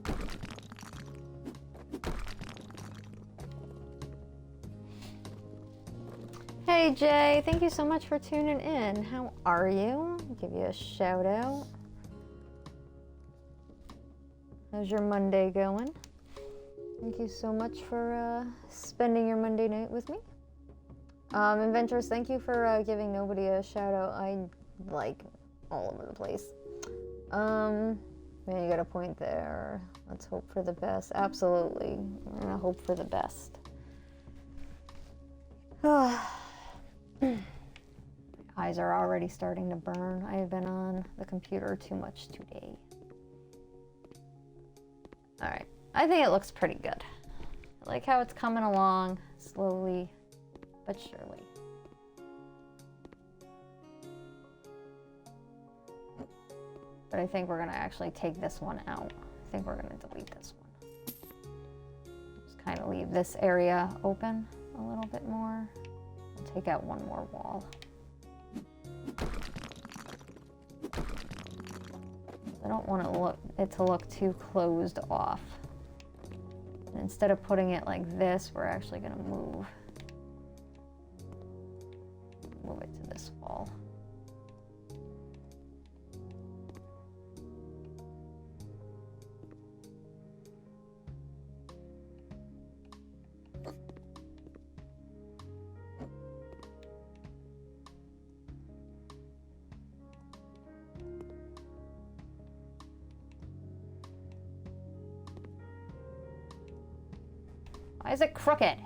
that. Hey Jay, thank you so much for tuning in. How are you? I'll give you a shout out. How's your Monday going? Thank you so much for spending your Monday night with me. Adventures, thank you for giving nobody a shout out. I like all over the place. Man, you got a point there. Let's hope for the best. Absolutely. We're gonna hope for the best. My eyes are already starting to burn. I have been on the computer too much today. Alright. I think it looks pretty good. I like how it's coming along slowly but surely. But I think we're gonna actually take this one out. I think we're gonna delete this one. Just kind of leave this area open a little bit more. We'll take out one more wall. I don't want it to look too closed off. And instead of putting it like this, we're actually gonna move it to this wall. Why is it crooked?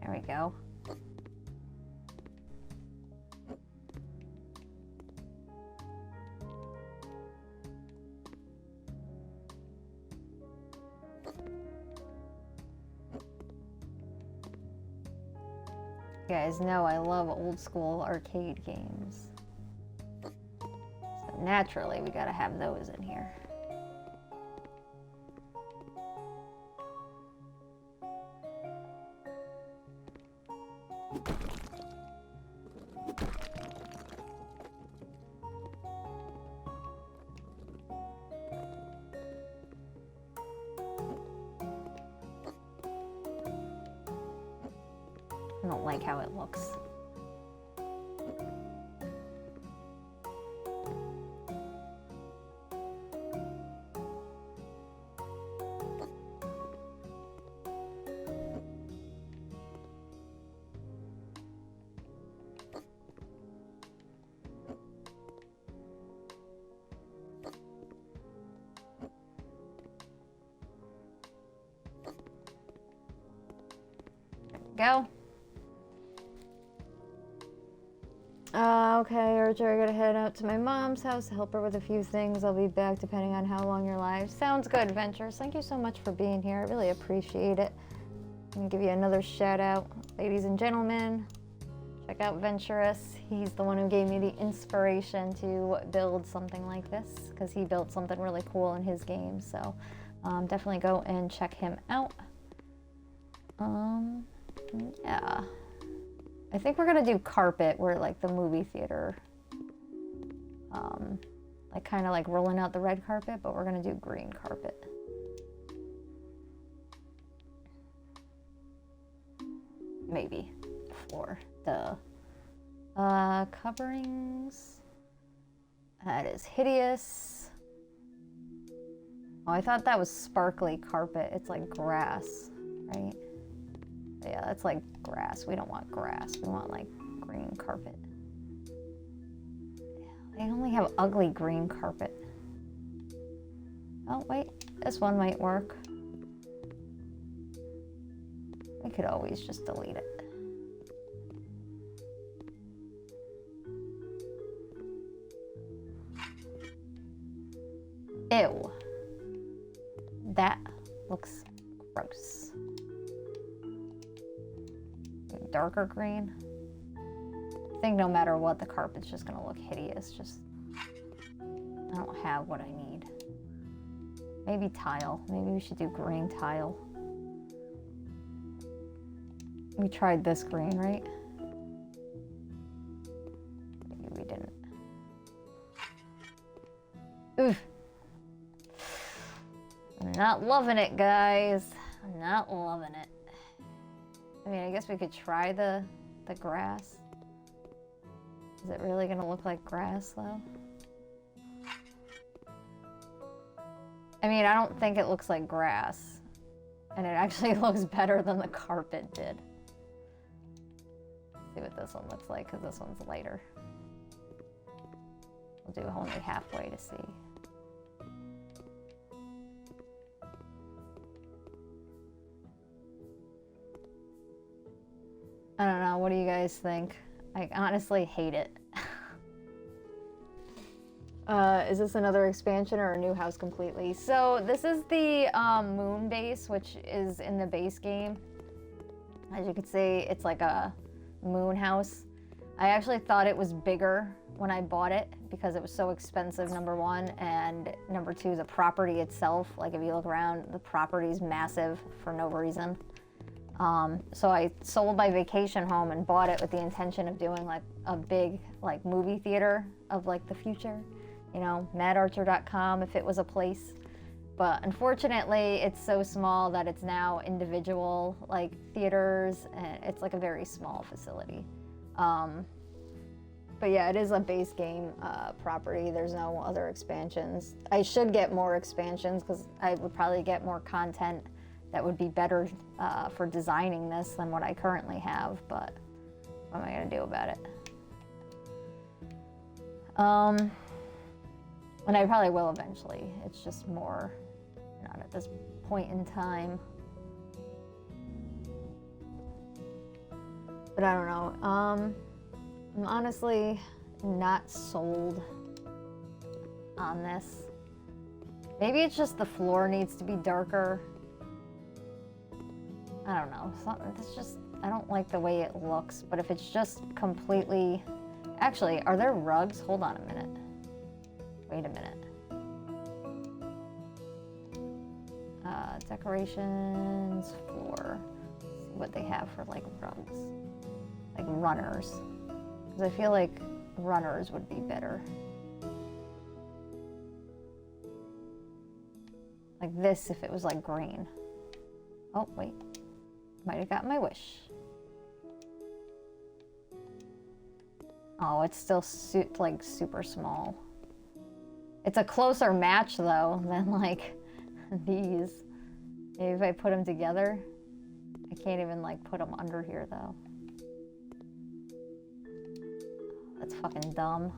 There we go. You guys know I love old school arcade games. So naturally, we gotta have those in here. don't like how it looks. Go. Okay, Archer, I gotta head out to my mom's house to help her with a few things. I'll be back depending on how long you're live. Sounds good, Ventures. Thank you so much for being here. I really appreciate it. I'm gonna give you another shout out. Ladies and gentlemen, check out Venturous. He's the one who gave me the inspiration to build something like this because he built something really cool in his game. So definitely go and check him out. Yeah. I think we're gonna do carpet where like the movie theater, like kind of like rolling out the red carpet, but we're gonna do green carpet. Maybe floor, duh. Coverings, that is hideous. Oh, I thought that was sparkly carpet. It's like grass, right? Yeah, that's like grass. We don't want grass. We want like green carpet. They only have ugly green carpet. Oh, wait. This one might work. We could always just delete it. Ew. That looks gross. Darker green. I think no matter what, the carpet's just gonna look hideous. Just, I don't have what I need. Maybe tile. Maybe we should do green tile. We tried this green, right? Maybe we didn't. Oof. I'm not loving it, guys. I'm not loving it. I mean, I guess we could try the grass. Is it really gonna look like grass, though? I mean, I don't think it looks like grass. And it actually looks better than the carpet did. Let's see what this one looks like, because this one's lighter. We'll do only halfway to see. I don't know, what do you guys think? I honestly hate it. Is this another expansion or a new house completely? So this is the moon base, which is in the base game. As you can see, it's like a moon house. I actually thought it was bigger when I bought it because it was so expensive, number one, and number two, the property itself. Like if you look around, the property's massive for no reason. So I sold my vacation home and bought it with the intention of doing like a big like movie theater of like the future, you know, maddarcher.com if it was a place. But unfortunately, it's so small that it's now individual like theaters, and it's like a very small facility. But yeah, it is a base game property. There's no other expansions. I should get more expansions because I would probably get more content that would be better for designing this than what I currently have, but what am I gonna do about it? And I probably will eventually. It's just more not at this point in time. But I don't know. I'm honestly not sold on this. Maybe it's just the floor needs to be darker. I don't know. It's just, I don't like the way it looks, but if it's just completely... Actually, are there rugs? Hold on a minute. Wait a minute. Decorations, floor. Let's see what they have for like rugs. Like runners. Because I feel like runners would be better. Like this if it was like green. Oh, wait. Might have got my wish. Oh, it's still like super small. It's a closer match though than like these. Maybe if I put them together. I can't even like put them under here though. That's fucking dumb.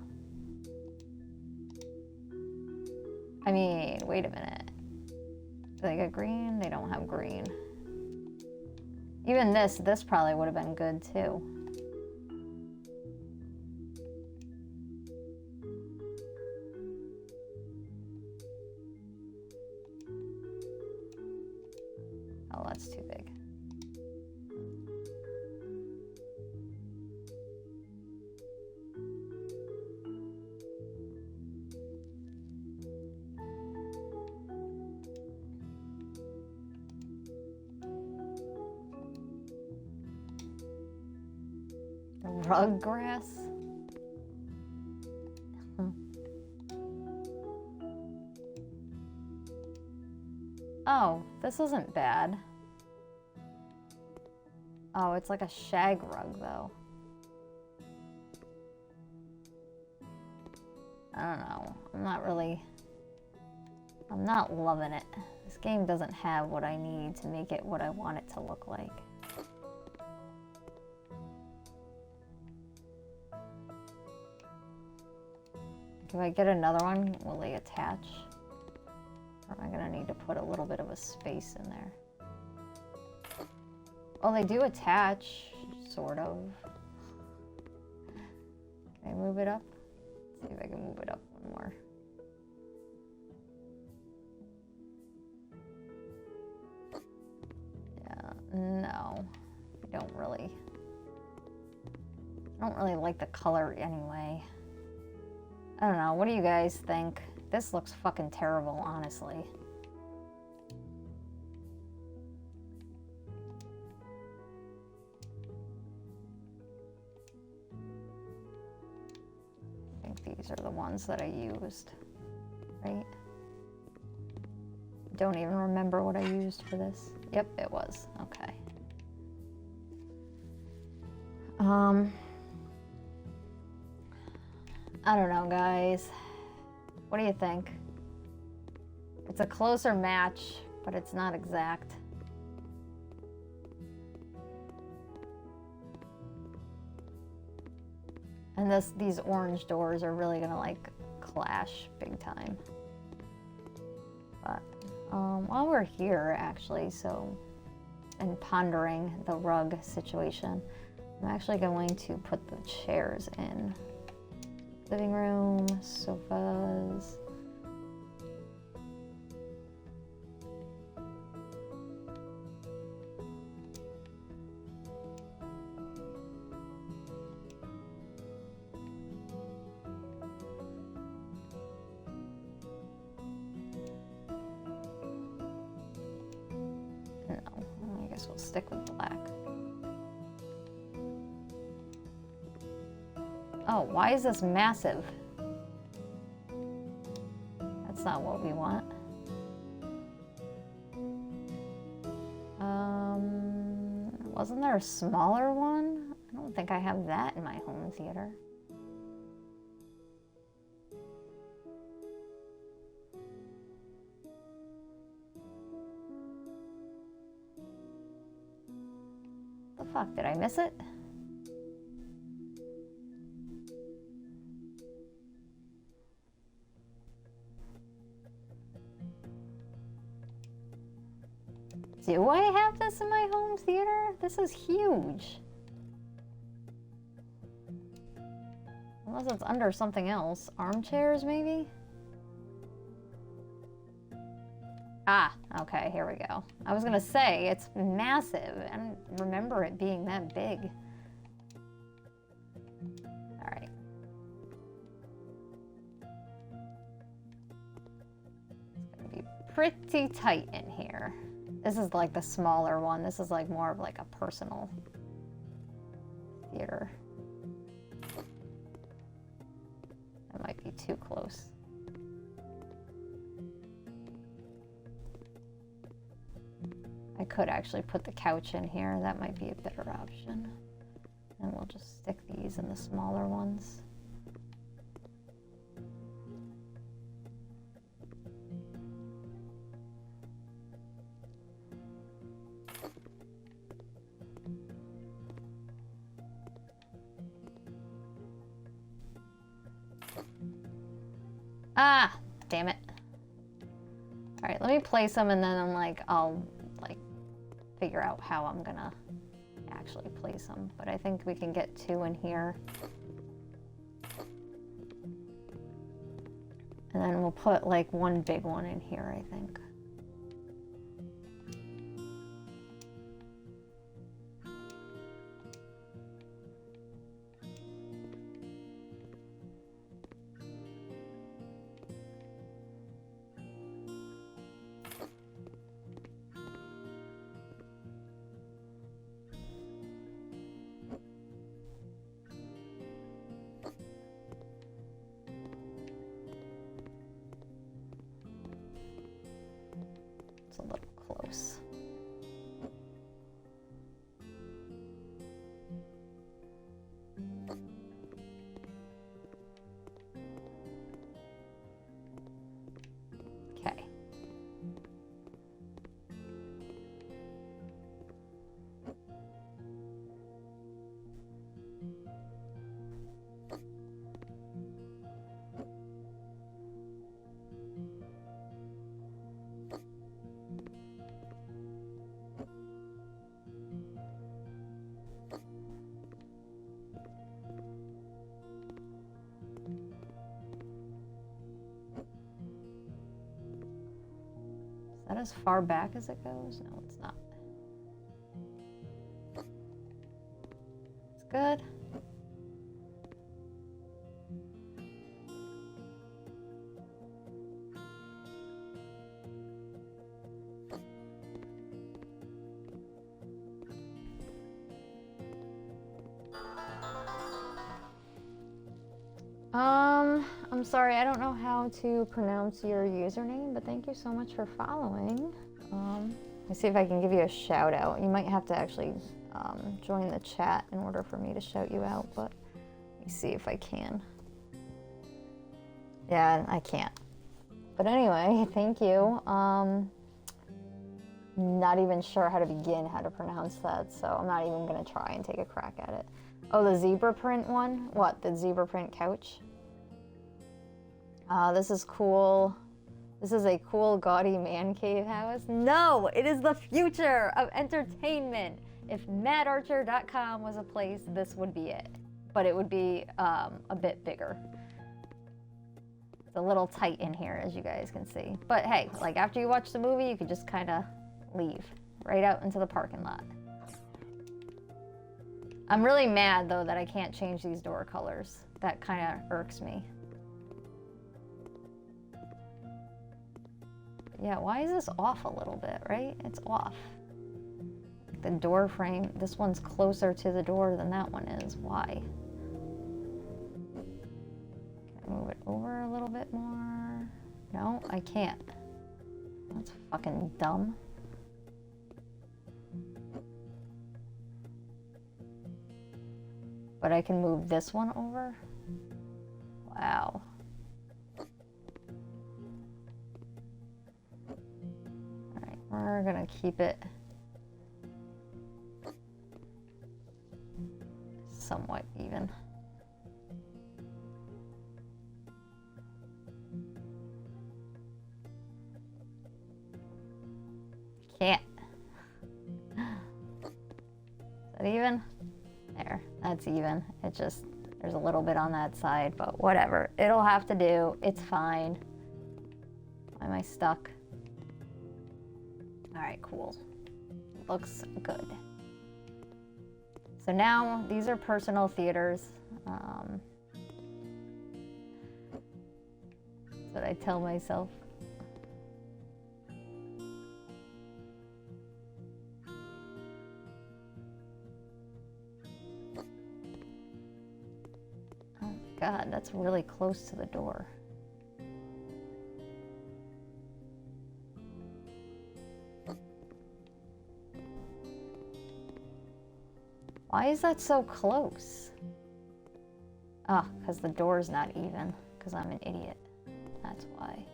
I mean, wait a minute. Do they get green? They don't have green. Even this probably would have been good too. Oh, that's too big. Rug grass? Oh, this isn't bad. Oh, it's like a shag rug though. I don't know. I'm not loving it. This game doesn't have what I need to make it what I want it to look like. Do I get another one? Will they attach? Or am I gonna need to put a little bit of a space in there? Well, they do attach, sort of. Can I move it up? Let's see if I can move it up one more. Yeah, no. I don't really like the color anyway. I don't know. What do you guys think? This looks fucking terrible, honestly. I think these are the ones that I used, right? Don't even remember what I used for this. Yep, it was. Okay. I don't know, guys. What do you think? It's a closer match, but it's not exact. And these orange doors are really gonna like clash big time. But while we're here, actually, and pondering the rug situation, I'm actually going to put the chairs in. Living room, sofas. No, I guess we'll stick with black. Oh, why is this massive? That's not what we want. Wasn't there a smaller one? I don't think I have that in my home theater. The fuck, did I miss it? Do I have this in my home theater? This is huge. Unless it's under something else. Armchairs, maybe? Ah, okay, here we go. I was gonna say, it's massive. I don't remember it being that big. All right. It's gonna be pretty tight in here. This is like the smaller one. This is like more of like a personal theater. That might be too close. I could actually put the couch in here. That might be a better option. And we'll just stick these in the smaller ones. Ah, damn it. All right, let me place them and then I'll figure out how I'm gonna actually place them. But I think we can get 2 in here. And then we'll put like 1 big one in here, I think. It's a little close. Okay. Is that as far back as it goes? No, it's not. It's good. I'm sorry, I don't know how to pronounce your username, but thank you so much for following. Let me see if I can give you a shout out. You might have to actually join the chat in order for me to shout you out, but let me see if I can. Yeah, I can't. But anyway, thank you. Not even sure how to begin how to pronounce that, so I'm not even gonna try and take a crack at it. Oh, the zebra print one? What, the zebra print couch? This is cool. This is a cool, gaudy man cave house. No, it is the future of entertainment. If maddarcher.com was a place, this would be it. But it would be a bit bigger. It's a little tight in here, as you guys can see. But hey, like after you watch the movie, you could just kind of leave right out into the parking lot. I'm really mad, though, that I can't change these door colors. That kind of irks me. Yeah, why is this off a little bit, right? It's off. The door frame, this one's closer to the door than that one is. Why? Can I move it over a little bit more? No, I can't. That's fucking dumb. But I can move this one over? Wow. Alright, we're gonna keep it somewhat even. Can't. Is that even? There, that's even. It just, there's a little bit on that side, but whatever. It'll have to do. It's fine. Why am I stuck? All right, cool. Looks good. So now these are personal theaters. That's what I tell myself. God, that's really close to the door. Why is that so close? Ah, because the door's not even. Because I'm an idiot. That's why.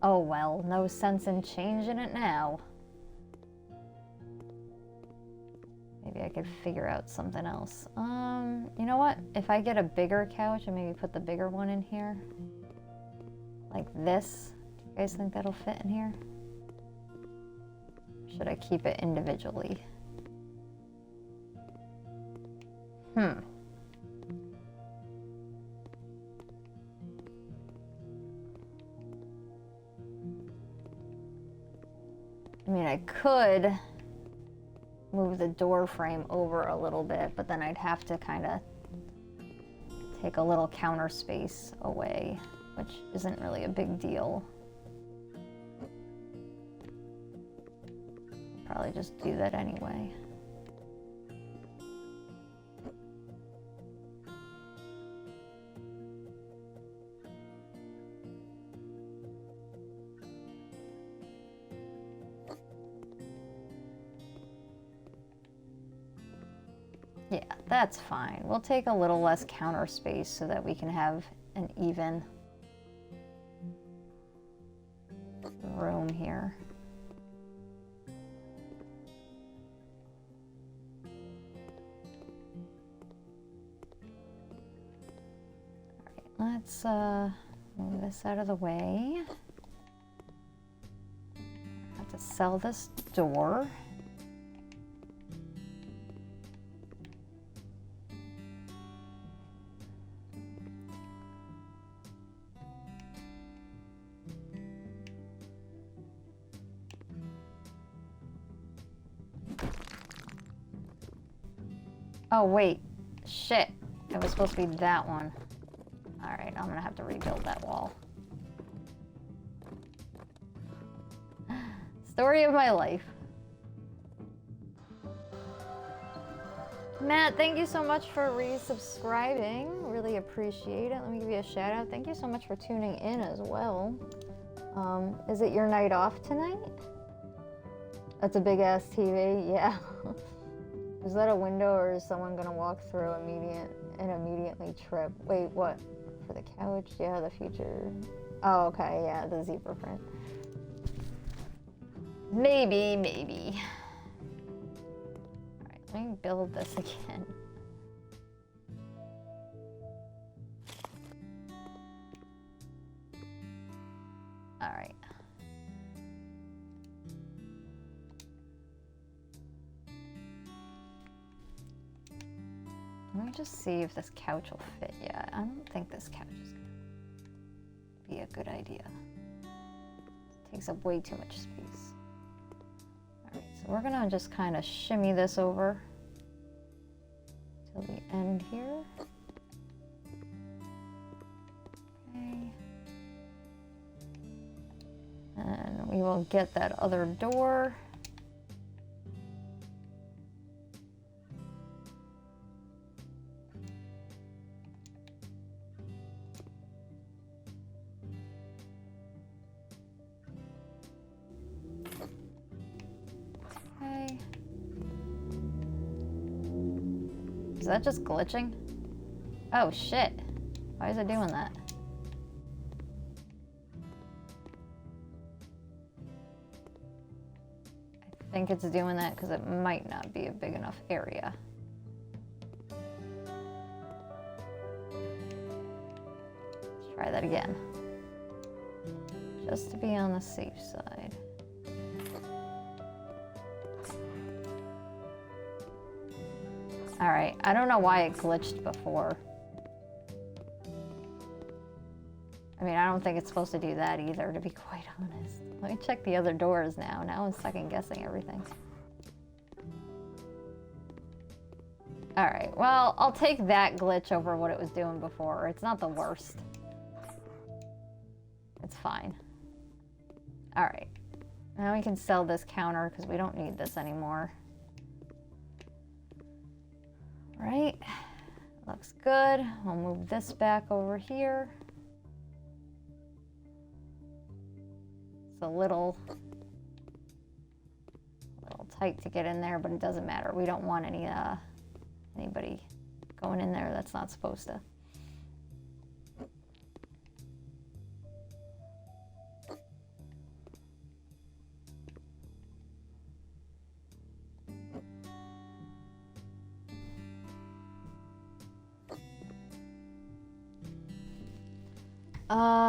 Oh well, no sense in changing it now. Maybe I could figure out something else. You know what? If I get a bigger couch and maybe put the bigger one in here. Like this. Do you guys think that'll fit in here? Should I keep it individually? I mean, I could move the door frame over a little bit, but then I'd have to kind of take a little counter space away, which isn't really a big deal. Probably just do that anyway. Yeah, that's fine. We'll take a little less counter space so that we can have an even room here. All right, let's move this out of the way. I have to sell this door. Oh, wait. Shit. It was supposed to be that one. Alright, I'm gonna have to rebuild that wall. Story of my life. Matt, thank you so much for resubscribing. Really appreciate it. Let me give you a shout out. Thank you so much for tuning in as well. Is it your night off tonight? That's a big ass TV, yeah. Is that a window or is someone gonna walk through and immediately trip? Wait, what? For the couch? Yeah, the future. Oh, okay, yeah, the zebra print. Maybe. Alright, let me build this again. Alright. Let me just see if this couch will fit. Yeah, I don't think this couch is gonna be a good idea. It takes up way too much space. Alright, so we're gonna just kind of shimmy this over till the end here. Okay. And we will get that other door. Is that just glitching? Oh shit. Why is it doing that? I think it's doing that because it might not be a big enough area. Let's try that again. Just to be on the safe side. Alright, I don't know why it glitched before. I mean, I don't think it's supposed to do that either, to be quite honest. Let me check the other doors now. Now I'm second guessing everything. Alright, well, I'll take that glitch over what it was doing before. It's not the worst. It's fine. Alright. Now we can sell this counter because we don't need this anymore. Right, looks good. We'll move this back over here. It's a little tight to get in there, but it doesn't matter. We don't want anybody going in there that's not supposed to.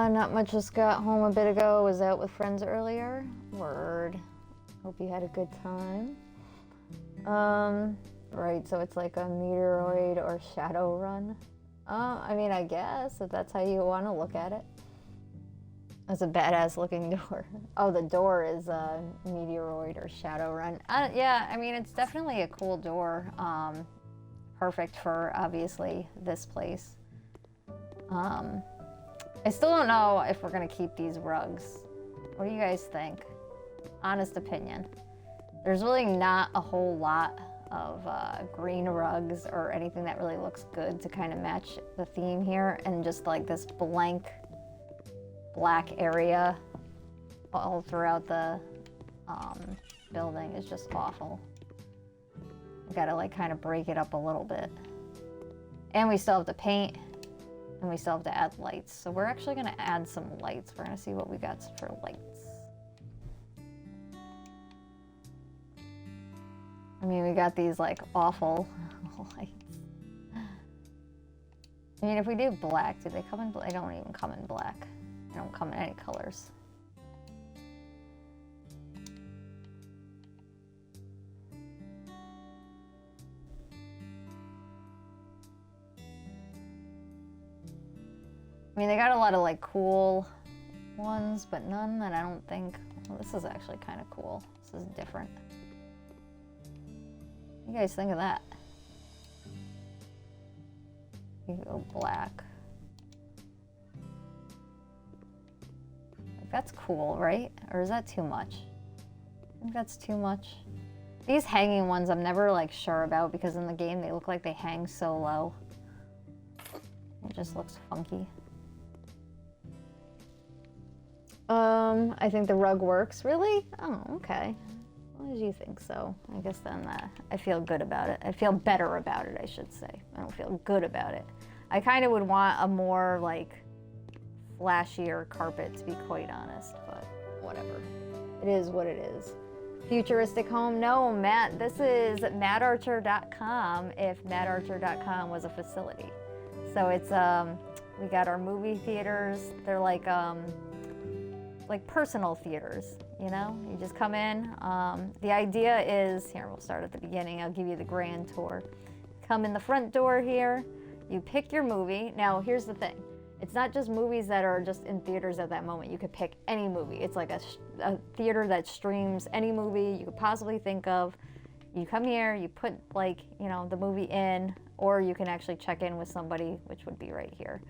Not much. Just got home a bit ago. Was out with friends earlier. Word. Hope you had a good time. Right, so it's like a meteoroid or shadow run. I mean, I guess, if that's how you want to look at it. That's a badass looking door. Oh, the door is a meteoroid or shadow run. Yeah, I mean, it's definitely a cool door. Perfect for, obviously, this place. I still don't know if we're gonna keep these rugs. What do you guys think? Honest opinion. There's really not a whole lot of green rugs or anything that really looks good to kind of match the theme here, and just like this blank black area all throughout the building is just awful. I gotta like kind of break it up a little bit. And we still have to paint, and we still have to add lights. So we're actually gonna add some lights. We're gonna see what we got for lights. I mean, we got these like awful lights. I mean, if we do black, do they come in black? They don't even come in black. They don't come in any colors. I mean, they got a lot of like cool ones, but none that I don't think. Well, this is actually kind of cool. This is different. What do you guys think of that? You go black. Like, that's cool, right? Or is that too much? I think that's too much. These hanging ones I'm never like sure about, because in the game they look like they hang so low. It just looks funky. I think the rug works. Really? Oh, okay. As long as you think so. I guess then I feel good about it. I feel better about it, I should say. I don't feel good about it. I kind of would want a more like flashier carpet, to be quite honest, but whatever. It is what it is. Futuristic home? No, Matt, this is mattarcher.com if mattarcher.com was a facility. So it's, we got our movie theaters. They're like personal theaters, you know? You just come in. The idea is, here, we'll start at the beginning. I'll give you the grand tour. Come in the front door here. You pick your movie. Now, here's the thing. It's not just movies that are just in theaters at that moment. You could pick any movie. It's like a theater that streams any movie you could possibly think of. You come here, you put like, you know, the movie in, or you can actually check in with somebody, which would be right here.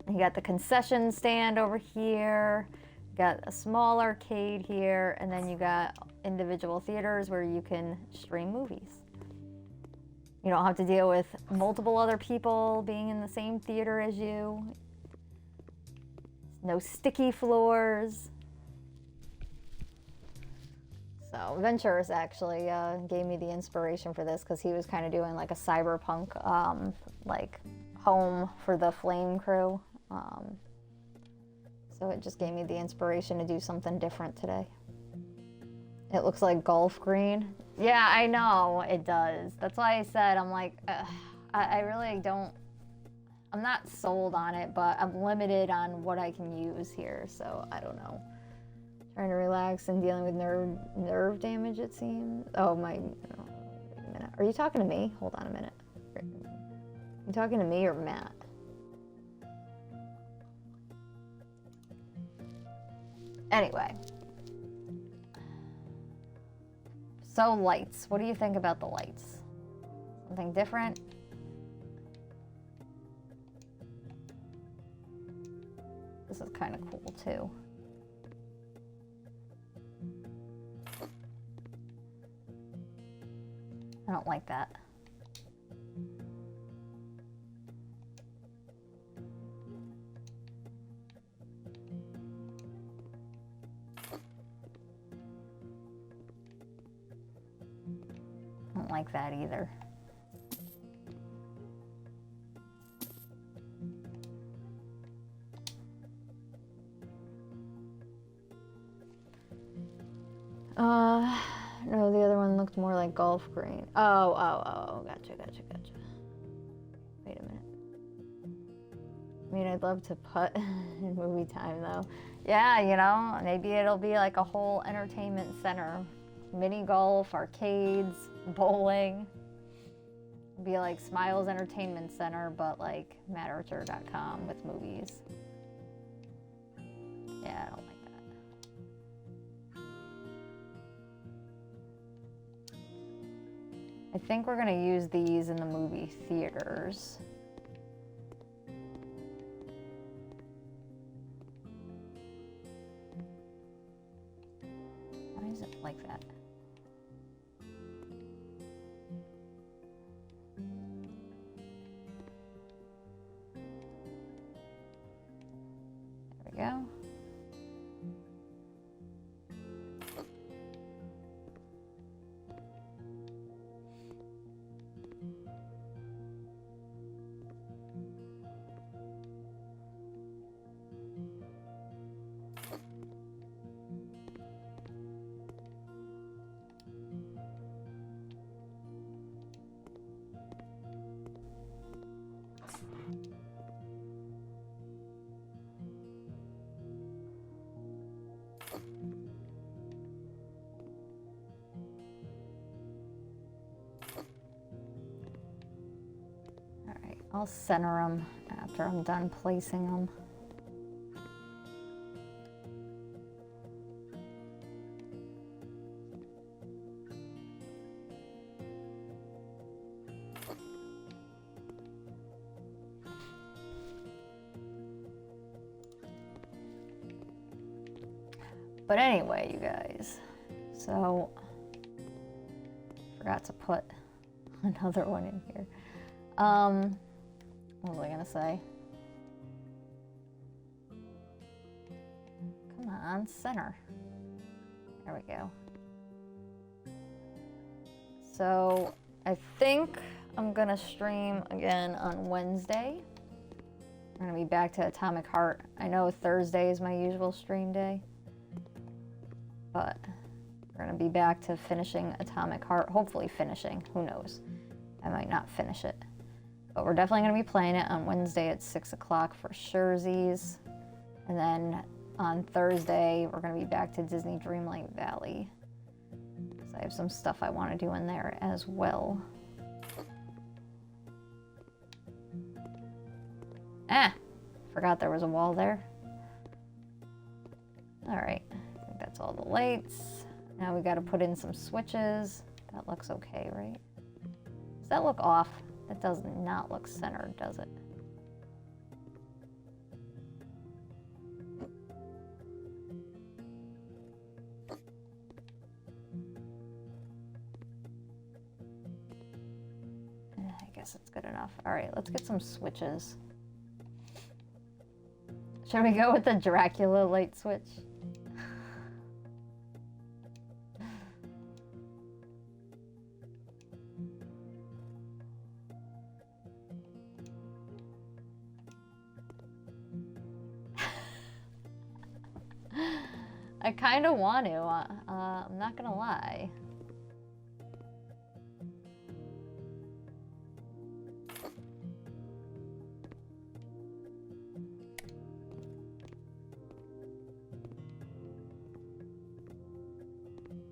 You got the concession stand over here, you got a small arcade here, and then you got individual theaters where you can stream movies. You don't have to deal with multiple other people being in the same theater as you. No sticky floors. So Venturus actually gave me the inspiration for this, because he was kind of doing like a cyberpunk like home for the Flame Crew. So it just gave me the inspiration to do something different today. It looks like golf green. Yeah, I know it does. That's why I said, I'm like, I really don't, I'm not sold on it, but I'm limited on what I can use here, so I don't know. Trying to relax and dealing with nerve damage, it seems. Oh my, wait a minute. Are you talking to me? Hold on a minute. You talking to me or Matt? Anyway. So lights, what do you think about the lights? Something different? This is kind of cool too. I don't like that. like that either. No, the other one looked more like golf green. Oh, gotcha. Wait a minute. I mean, I'd love to putt in movie time, though. Yeah, you know, maybe it'll be like a whole entertainment center. Mini golf, arcades, bowling. It'll be like Smiles Entertainment Center, but like MattArcher.com with movies. Yeah, I don't like that. I think we're gonna use these in the movie theaters. Why is it like that? There we go. I'll center them after I'm done placing them. But anyway, you guys, so forgot to put another one in here. What was I gonna say? Come on, center. There we go. So I think I'm gonna stream again on Wednesday. I'm gonna be back to Atomic Heart. I know Thursday is my usual stream day, but we're gonna be back to finishing Atomic Heart. Hopefully finishing, who knows? I might not finish it. But we're definitely going to be playing it on Wednesday at 6 o'clock for surezies. And then on Thursday, we're going to be back to Disney Dreamlight Valley. Because I have some stuff I want to do in there as well. Forgot there was a wall there. All right, I think that's all the lights. Now we got to put in some switches. That looks okay, right? Does that look off? That does not look centered, does it? I guess it's good enough. All right, let's get some switches. Should we go with the Dracula light switch? I kind of want to, I'm not gonna lie.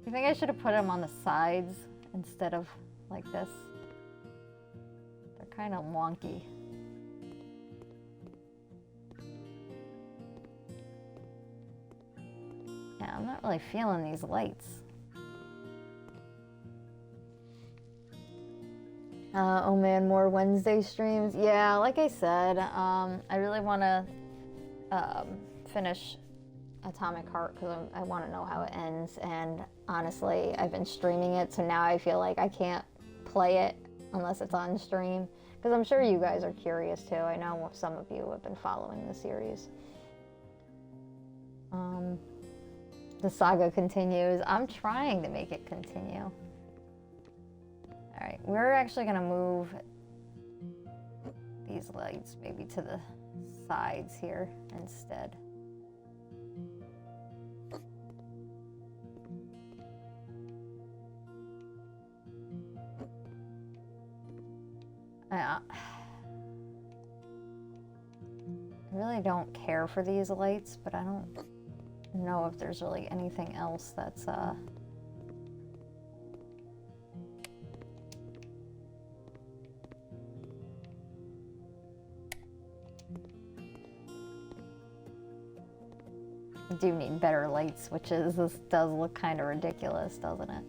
You think I should have put them on the sides instead of like this? They're kind of wonky. Yeah, I'm not really feeling these lights. Oh man, more Wednesday streams. Yeah, like I said, I really want to finish Atomic Heart because I want to know how it ends. And honestly, I've been streaming it, so now I feel like I can't play it unless it's on stream. Because I'm sure you guys are curious too. I know some of you have been following the series. The saga continues. I'm trying to make it continue. All we're actually gonna move these lights maybe to the sides here instead. I really don't care for these lights, but I don't know if there's really anything else that's do need better light switches. This does look kind of ridiculous, doesn't it?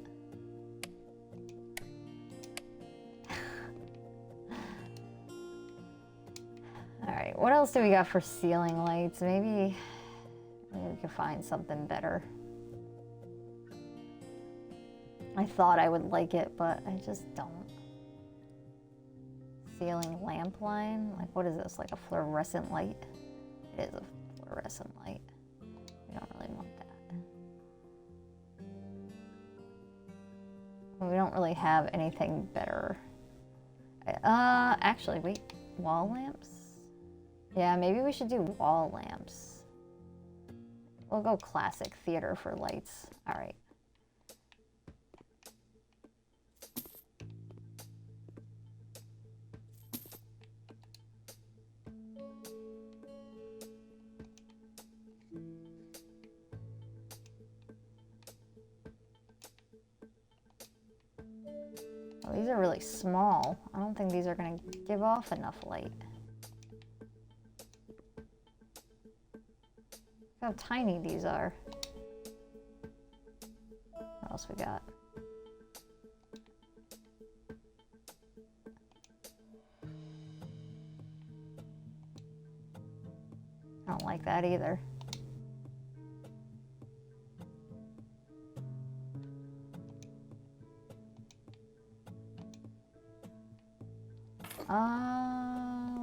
Alright, what else do we got for ceiling lights? Maybe we could find something better. I thought I would like it, but I just don't. Ceiling lamp line? Like, what is this? Like a fluorescent light? It is a fluorescent light. We don't really want that. We don't really have anything better. Actually, wait. Wall lamps? Yeah, maybe we should do wall lamps. We'll go classic theater for lights. All right. Oh, these are really small. I don't think these are going to give off enough light. Look how tiny these are. What else we got? I don't like that either.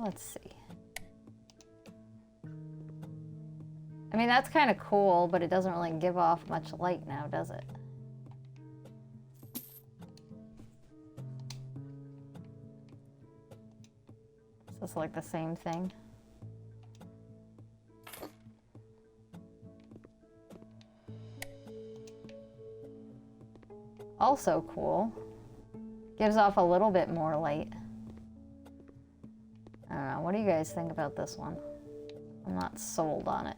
Let's see. I mean, that's kind of cool, but it doesn't really give off much light now, does it? Is this like the same thing? Also cool. Gives off a little bit more light. I don't know. What do you guys think about this one? I'm not sold on it.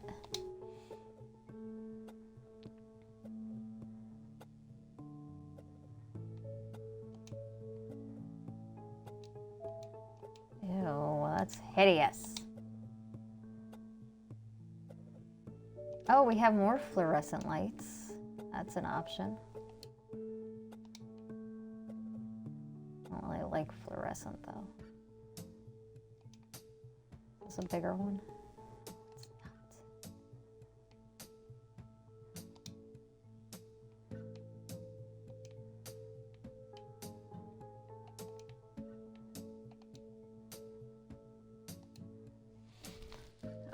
Ew, that's hideous. Oh, we have more fluorescent lights. That's an option. I don't really like fluorescent though. Is this a bigger one? It's not.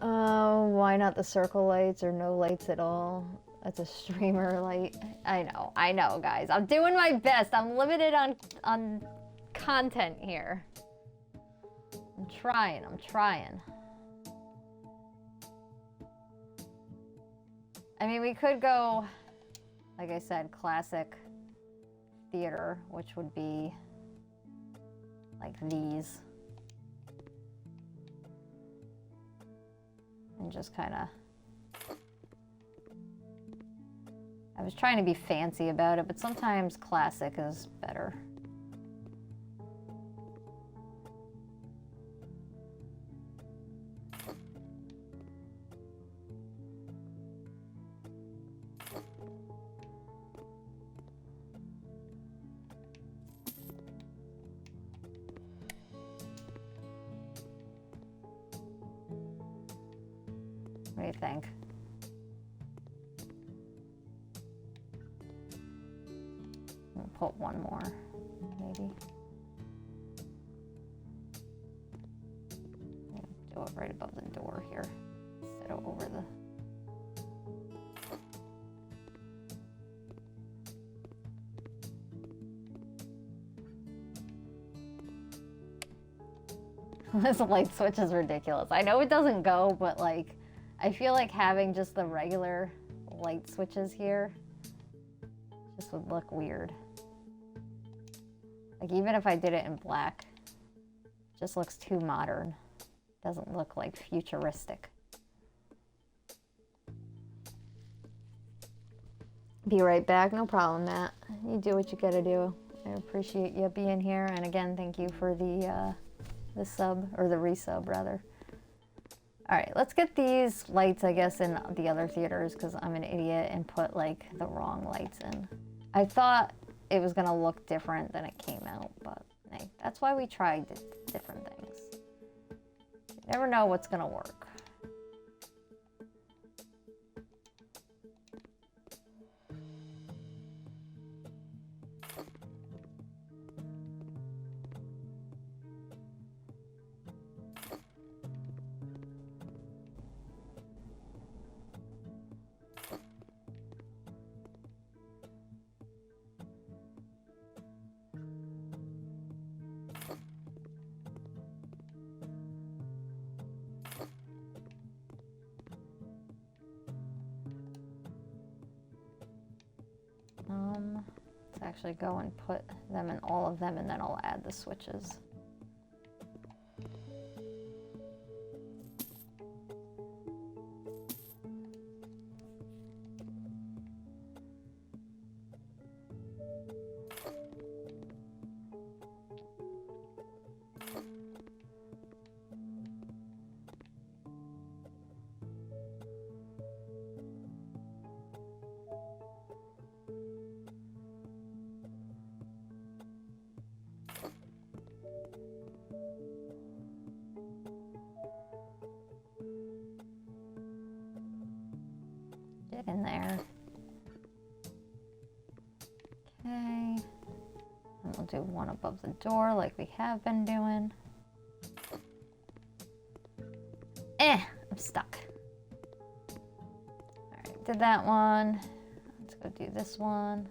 Oh, why not the circle lights or no lights at all? That's a streamer light. I know, guys. I'm doing my best. I'm limited on content here. I'm trying. I mean, we could go, like I said, classic theater, which would be like these. And just kind of... I was trying to be fancy about it, but sometimes classic is better. What do you think? I'll put one more, maybe. Do it right above the door here, instead of over the... This light switch is ridiculous. I know it doesn't go, but like, I feel like having just the regular light switches here just would look weird. Like, even if I did it in black, it just looks too modern. Doesn't look like futuristic. Be right back. No problem, Matt. You do what you gotta do. I appreciate you being here. And again, thank you for the sub, or the resub, rather. All right, let's get these lights, I guess, in the other theaters, because I'm an idiot and put, like, the wrong lights in. I thought it was gonna look different than it came out, but hey, that's why we tried different things. You never know what's gonna work. Let's actually go and put them in all of them, and then I'll add the switches. Get in there. Okay. And we'll do one above the door like we have been doing. I'm stuck. Alright, did that one. Let's go do this one.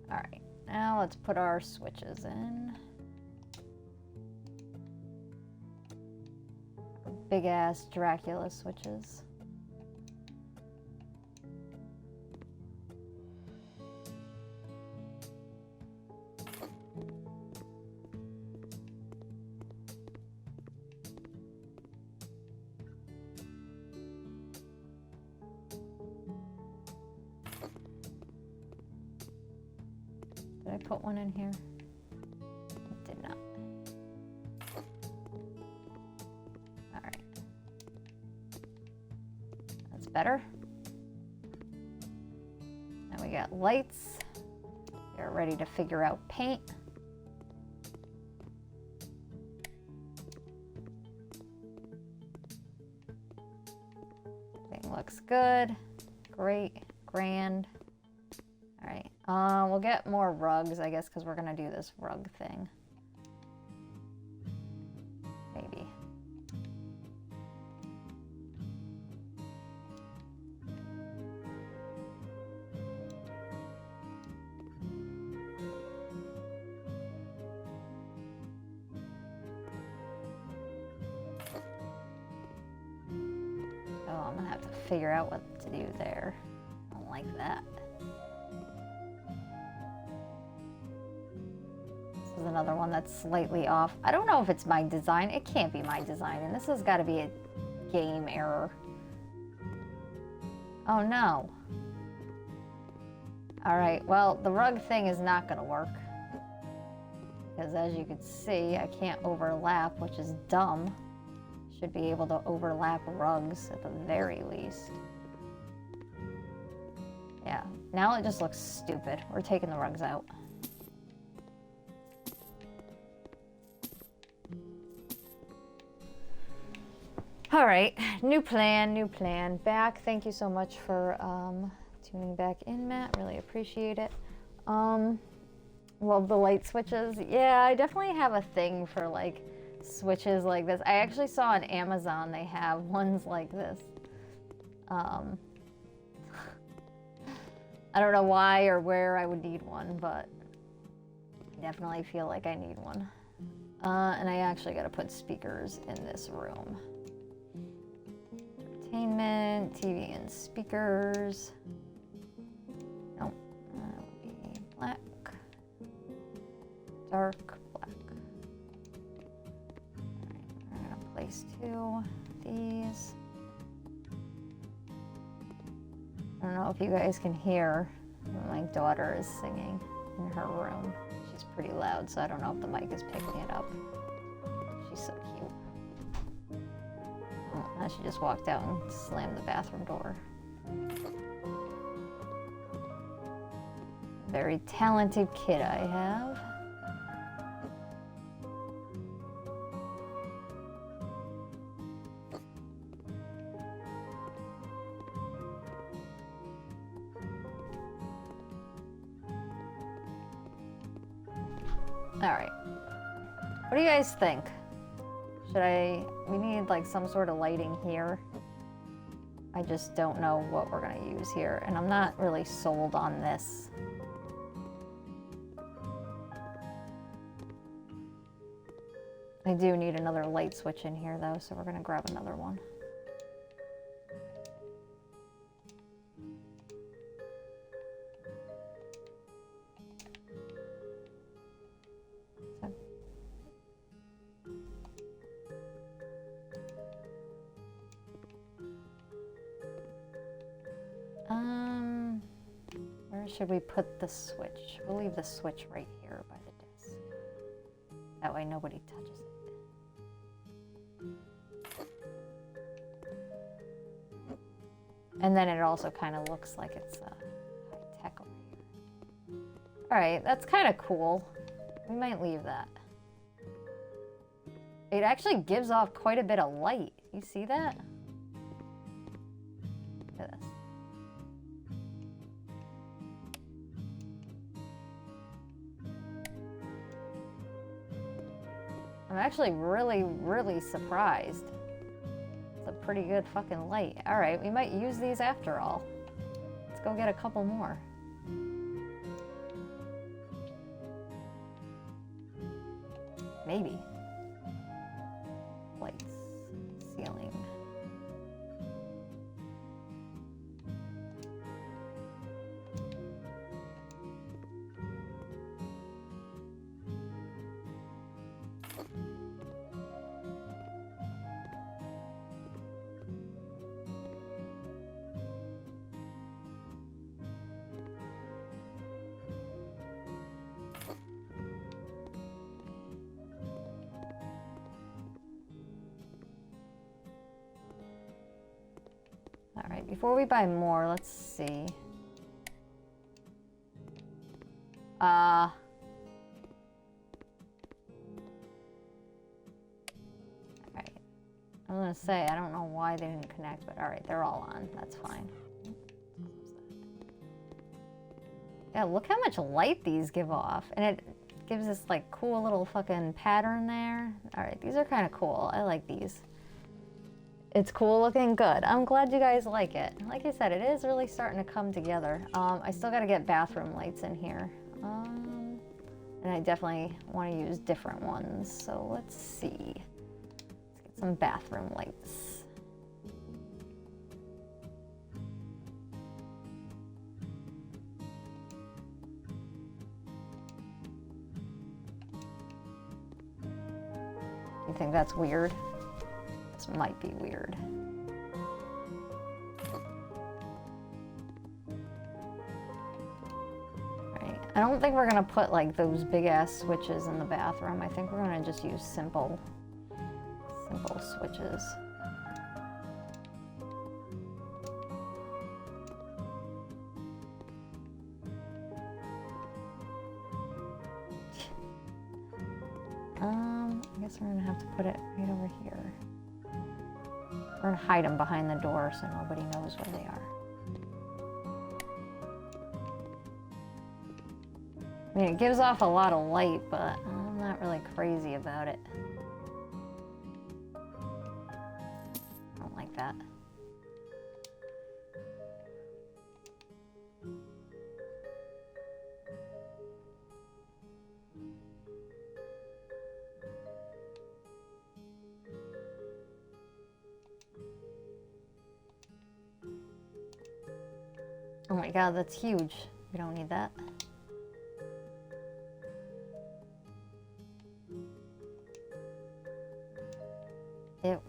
Alright, now let's put our switches in. Big ass Dracula switches. Did I put one in here? I did not. All right. That's better. Now we got lights. We're ready to figure out paint. Everything looks good. Great. Grand. All right. We'll get more rugs, I guess, because we're gonna do this rug thing. Maybe. Oh, I'm gonna have to figure out what to do there. I don't like that. This is another one that's slightly off. I don't know if it's my design. It can't be my design, and this has got to be a game error. Oh no. All right, well, the rug thing is not gonna work. Because as you can see, I can't overlap, which is dumb. Should be able to overlap rugs at the very least. Yeah, now it just looks stupid. We're taking the rugs out. All right, new plan. Back, thank you so much for tuning back in, Matt. Really appreciate it. Love the light switches. Yeah, I definitely have a thing for like switches like this. I actually saw on Amazon they have ones like this. I don't know why or where I would need one, but I definitely feel like I need one. And I actually got to put speakers in this room. Entertainment, TV and speakers. Nope, that would be black. Dark black. Alright, we're gonna place 2 of these. I don't know if you guys can hear, my daughter is singing in her room. She's pretty loud, so I don't know if the mic is picking it up. She's so cute. Oh, now she just walked out and slammed the bathroom door. Very talented kid I have. All right, what do you guys think? We need like some sort of lighting here. I just don't know what we're gonna use here, and I'm not really sold on this. I do need another light switch in here though, so we're gonna grab another one. Where should we put the switch? We'll leave the switch right here by the desk. That way nobody touches it. And then it also kind of looks like it's high tech over here. All right, that's kind of cool. We might leave that. It actually gives off quite a bit of light. You see that? Look at this. I'm actually really surprised. It's a pretty good fucking light. All right, we might use these after all. Let's go get a couple more. Maybe. Lights, ceiling. All right, before we buy more, let's see. All right. I was gonna say, I don't know why they didn't connect, but all right, they're all on. That's fine. Yeah, look how much light these give off. And it gives this like cool little fucking pattern there. All right, these are kind of cool. I like these. It's cool looking, good. I'm glad you guys like it. Like I said, it is really starting to come together. I still gotta get bathroom lights in here. And I definitely wanna use different ones. So let's see. Let's get some bathroom lights. You think that's weird? This might be weird. Right. I don't think we're gonna put like those big ass switches in the bathroom. I think we're gonna just use simple Simple switches. I guess we're gonna have to put it right over here. We're gonna hide them behind the door so nobody knows where they are. I mean, it gives off a lot of light, but I'm not really crazy about it. I don't like that. Oh my god, that's huge. We don't need that. Ew.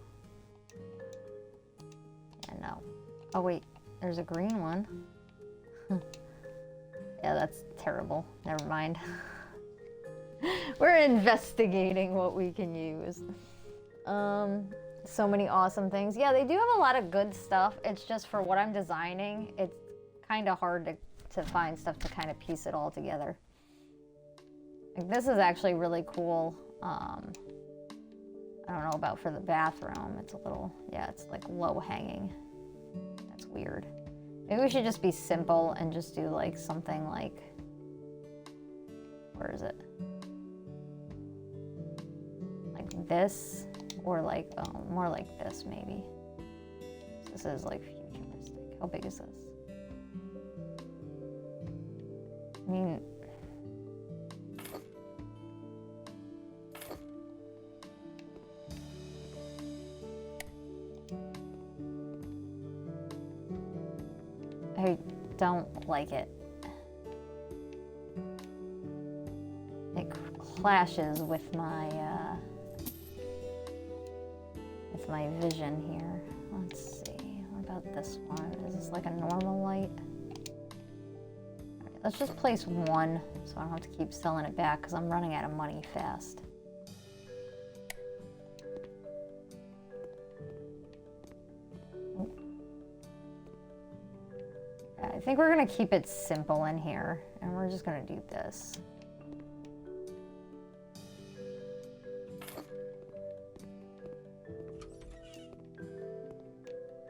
Yeah, no. Oh wait, there's a green one. Yeah, that's terrible. Never mind. We're investigating what we can use. So many awesome things. Yeah, they do have a lot of good stuff. It's just for what I'm designing, it's kind of hard to find stuff to kind of piece it all together. Like, this is actually really cool. I don't know about for the bathroom. It's a little, yeah, it's like low hanging. That's weird. Maybe we should just be simple and just do like something like, where is it? Like this, or like, oh, more like this maybe. This is like futuristic. How big is this? I mean, I don't like it. It clashes with my vision here. Let's see. What about this one? Is this like a normal light? Let's just place one so I don't have to keep selling it back because I'm running out of money fast. Yeah, I think we're going to keep it simple in here, and we're just going to do this.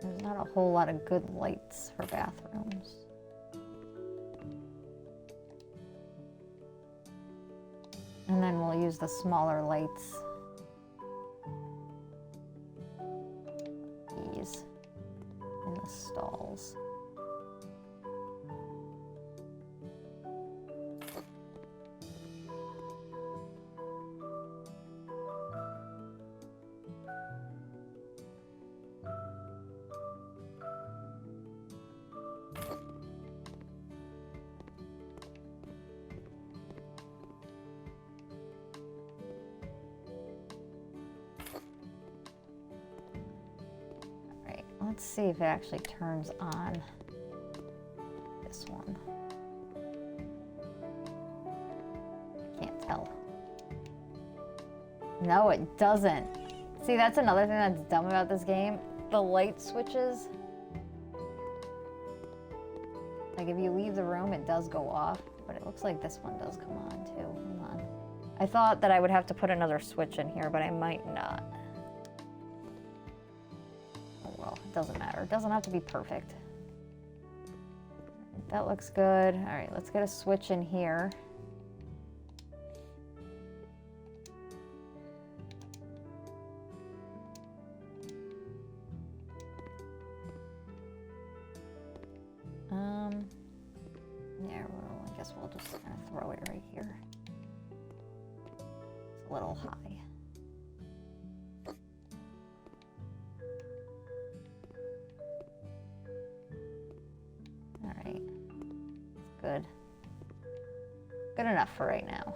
There's not a whole lot of good lights for bathrooms. And then we'll use the smaller lights. These in the stalls. Let's see if it actually turns on this one. Can't tell. No, it doesn't. See, that's another thing that's dumb about this game. The light switches. Like if you leave the room, it does go off, but it looks like this one does come on too. Hold on. I thought that I would have to put another switch in here, but I might not. Doesn't matter. It doesn't have to be perfect. That looks good. All right, let's get a switch in here. Yeah, well, I guess we'll just kind of throw it right here. It's a little high. Good. Good enough for right now.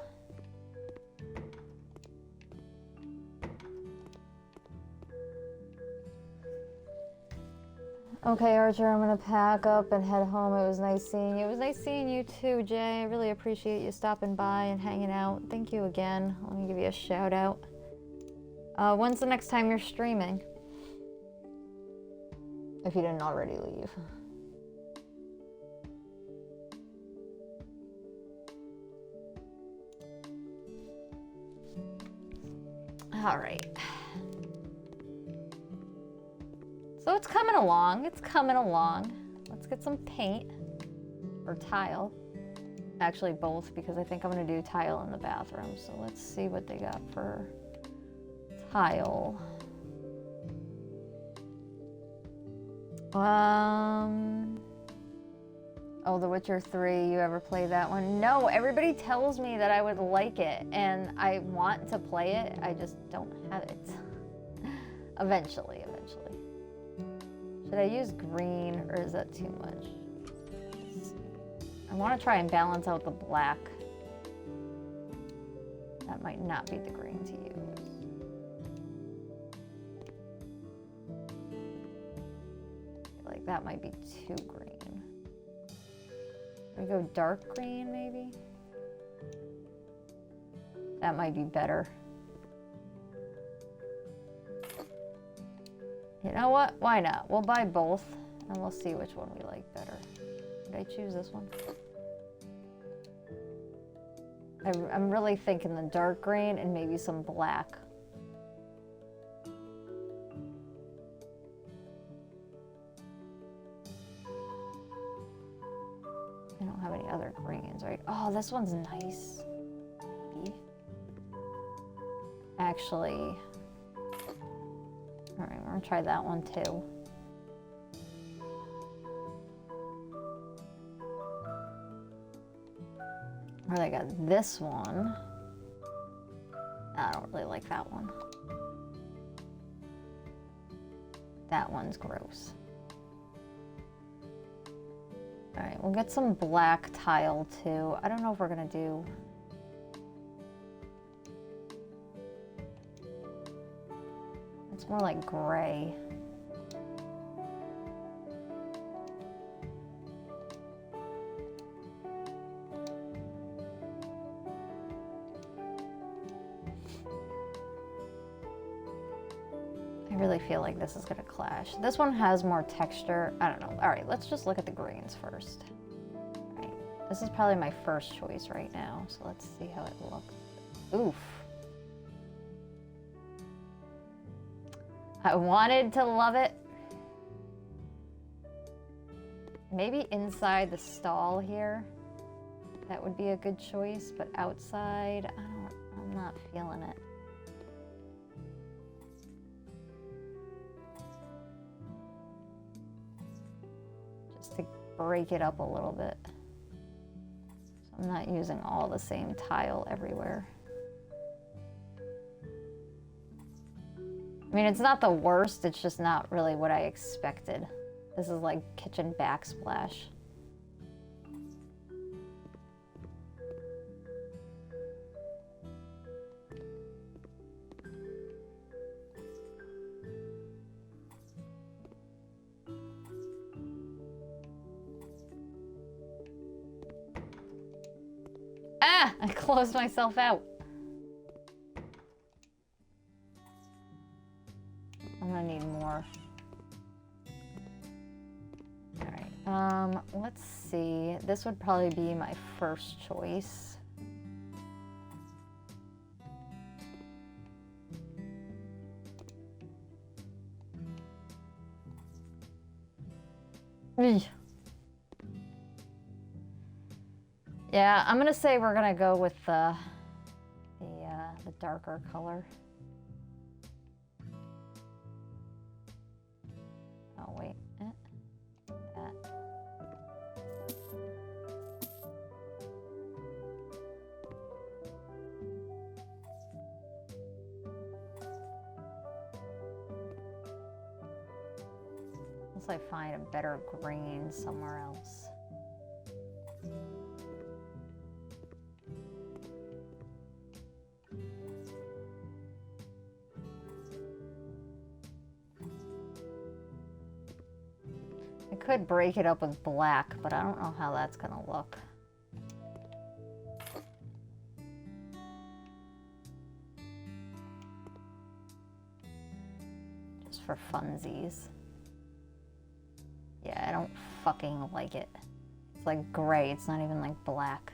Okay, Archer, I'm gonna pack up and head home. It was nice seeing you. It was nice seeing you too, Jay. I really appreciate you stopping by and hanging out. Thank you again. Let me give you a shout out. When's the next time you're streaming? If you didn't already leave. All right. So it's coming along. It's coming along. Let's get some paint or tile. Actually, both, because I think I'm going to do tile in the bathroom. So let's see what they got for tile. Oh, The Witcher 3, you ever play that one? No, everybody tells me that I would like it, and I want to play it, I just don't have it. Eventually. Should I use green, or is that too much? I want to try and balance out the black. That might not be the green to use. Like that might be too green. We go dark green, maybe? That might be better. You know what? Why not? We'll buy both, and we'll see which one we like better. Did I choose this one? I'm really thinking the dark green and maybe some black. I don't have any other greens, right? Oh, this one's nice. Actually, all right, we're gonna try that one too. Or they got this one. I don't really like that one. That one's gross. All right, we'll get some black tile too. I don't know if we're gonna do... It's more like gray. I really feel like this is gonna clash. This one has more texture. I don't know. All right, let's just look at the greens first. All right, this is probably my first choice right now, so let's see how it looks. Oof. I wanted to love it. Maybe inside the stall here, that would be a good choice, but outside, I'm not feeling it. Just to break it up a little bit. So I'm not using all the same tile everywhere. I mean, it's not the worst, it's just not really what I expected. This is like kitchen backsplash. Ah! I closed myself out. I'm gonna need more. All right, let's see. This would probably be my first choice. Yeah, I'm gonna say we're gonna go with the darker color. Oh wait, that. Unless I find a better green somewhere else. I could break it up with black, but I don't know how that's gonna look. for funsies. Yeah, I don't fucking like it. It's like gray, it's not even like black.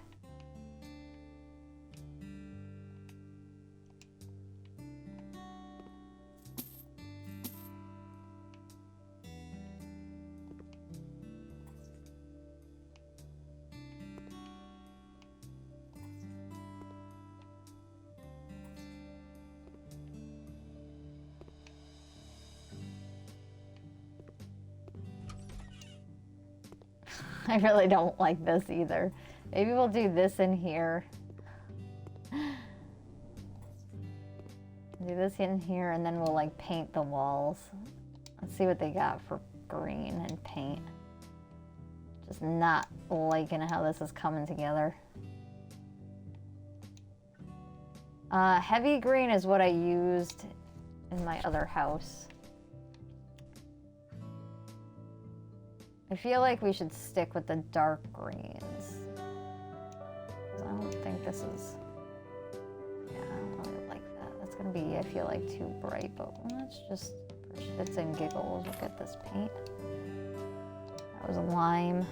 I really don't like this either. Maybe we'll do this in here. Do this in here and then we'll like paint the walls. Let's see what they got for green and paint. Just not liking how this is coming together. Heavy green is what I used in my other house. I feel like we should stick with the dark greens. I don't think this is... Yeah, I don't really like that. That's gonna be, I feel like, too bright, but let's just, for shits and giggles, look at this paint. That was a lime.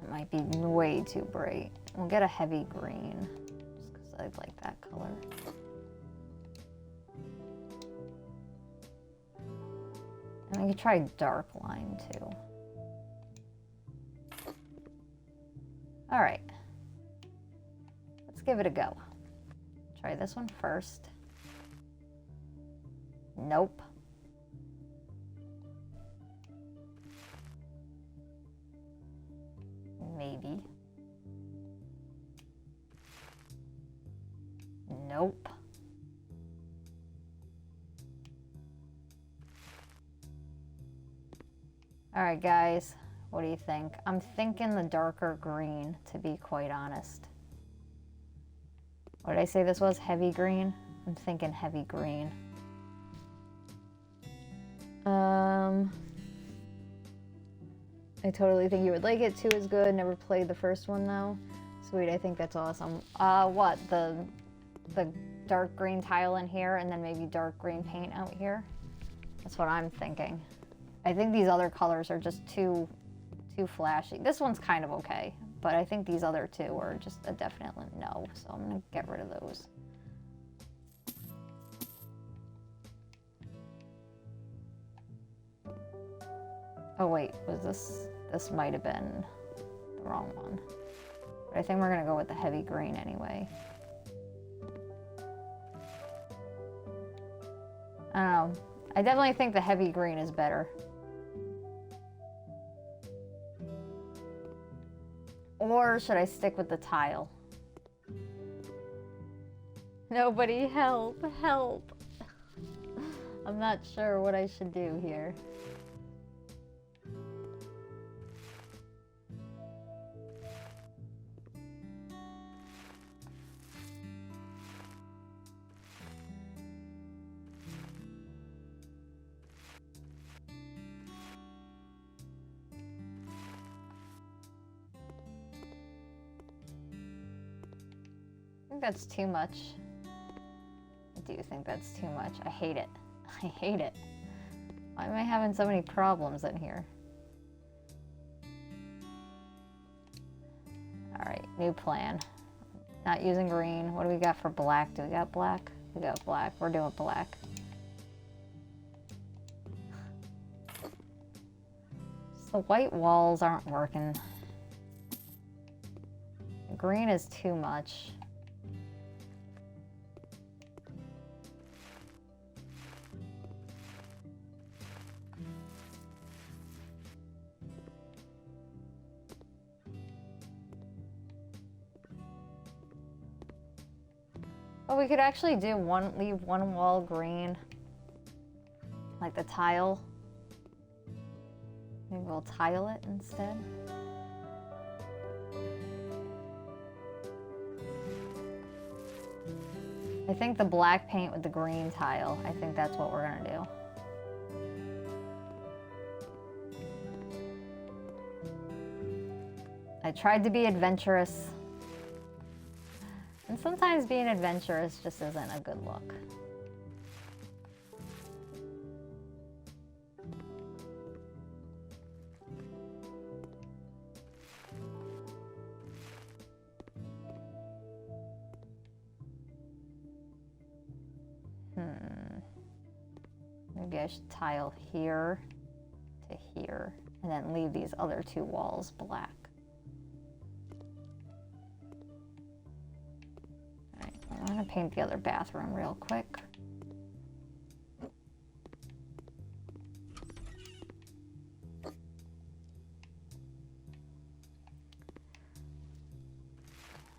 It might be way too bright. We'll get a heavy green. I like that color. And we could try dark lime too. All right. Let's give it a go. Try this one first. Nope. Maybe. Nope. All right, guys, what do you think? I'm thinking the darker green, to be quite honest. What did I say this was? Heavy green? I'm thinking heavy green. I totally think you would like it. 2 is good. Never played the first one, though. Sweet, I think that's awesome. What? The dark green tile in here and then maybe dark green paint out here. That's what I'm thinking. I think these other colors are just too flashy. This one's kind of okay, but I think these other two are just a definite no, so I'm gonna get rid of those. Oh wait, was this might have been the wrong one. But I think we're gonna go with the heavy green anyway. I don't know. I definitely think the heavy green is better. Or should I stick with the tile? Nobody help, help. I'm not sure what I should do here. I think that's too much. I do think that's too much. I hate it. I hate it. Why am I having so many problems in here? All right, new plan. Not using green. What do we got for black? Do we got black? We got black. We're doing black. The white walls aren't working. The green is too much. Oh, we could actually do leave one wall green, like the tile. Maybe we'll tile it instead. I think the black paint with the green tile, I think that's what we're gonna do. I tried to be adventurous. And sometimes being adventurous just isn't a good look. Maybe I should tile here to here and then leave these other two walls black. All right, I'm gonna paint the other bathroom real quick.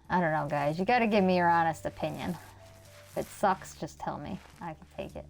I don't know, guys. You gotta give me your honest opinion. If it sucks, just tell me. I can take it.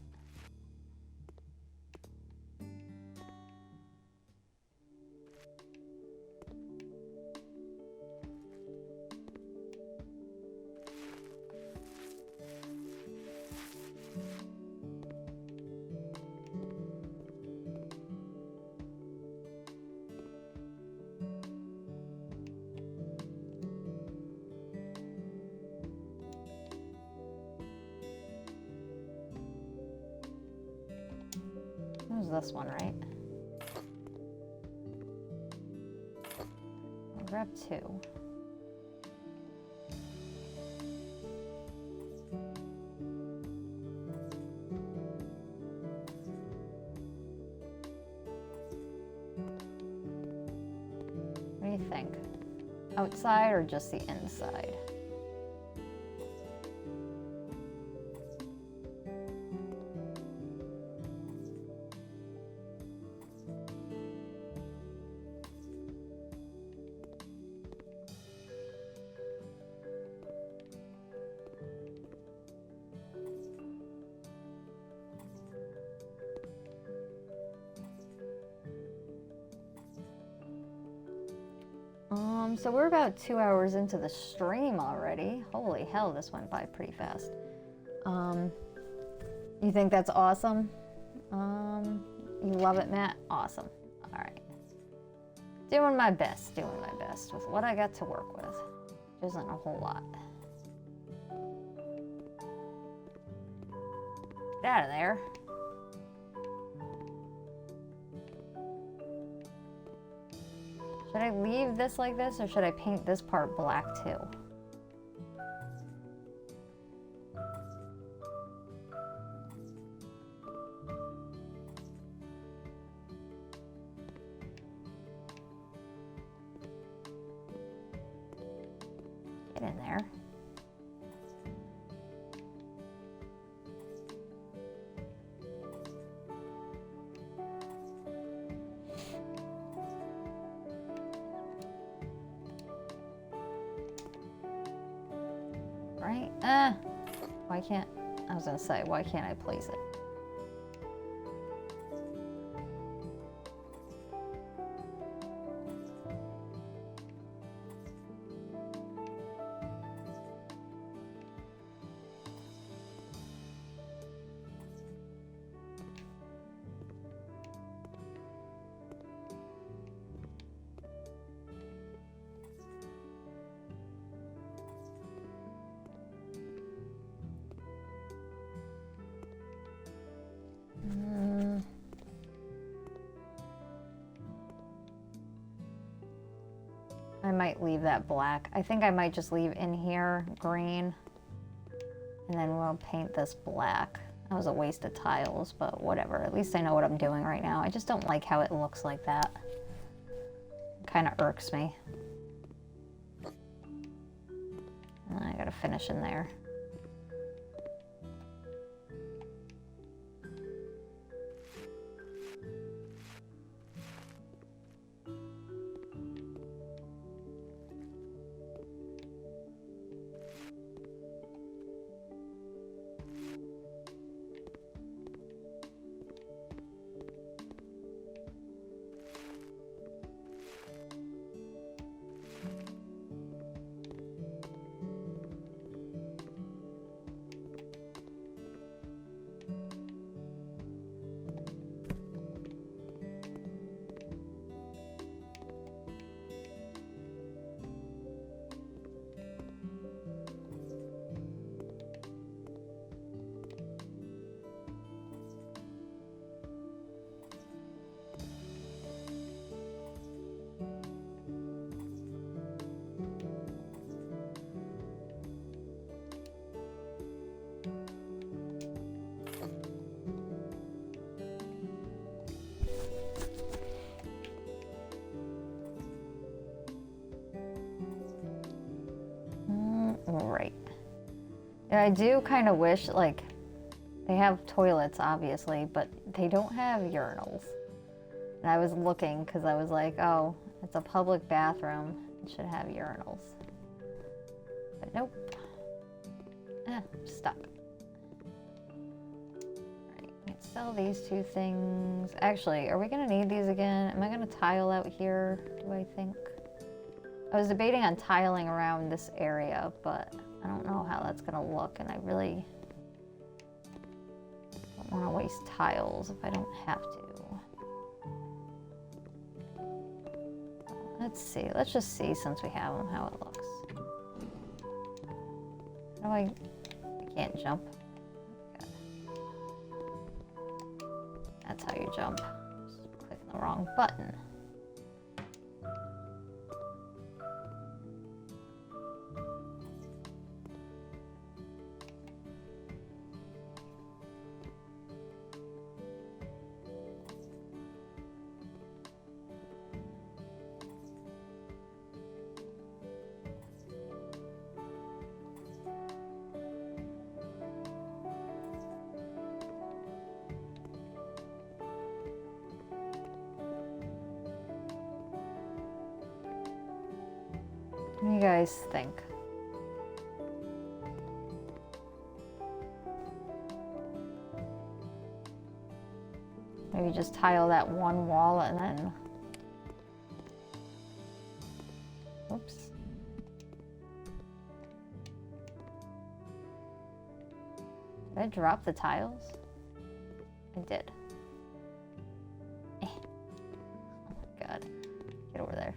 It was this one, right? I'll grab two. What do you think? Outside or just the inside? So we're about 2 hours into the stream already. Holy hell, this went by pretty fast. You think that's awesome? You love it, Matt? Awesome. All right. Doing my best with what I got to work with. Which isn't a whole lot. Get out of there. Should I leave this like this, or should I paint this part black too? Get in there. Right? Why can't, I was gonna say, why can't I place it? I might leave that black. I think I might just leave in here green, and then we'll paint this black. That was a waste of tiles, but whatever. At least I know what I'm doing right now. I just don't like how it looks like that. It kind of irks me. I gotta finish in there. And I do kind of wish, like, they have toilets, obviously, but they don't have urinals. And I was looking because I was like, oh, it's a public bathroom. It should have urinals. But nope. Stuck. Alright, let's sell these two things. Actually, are we going to need these again? Am I going to tile out here, do I think? I was debating on tiling around this area, but I don't know how that's going to look, and I really don't want to waste tiles if I don't have to. Let's see. Let's just see, since we have them, how it looks. How do I can't jump. Good. That's how you jump. Just clicking the wrong button. What do you guys think? Maybe just tile that one wall and then... Oops. Did I drop the tiles? I did. Oh my god. Get over there.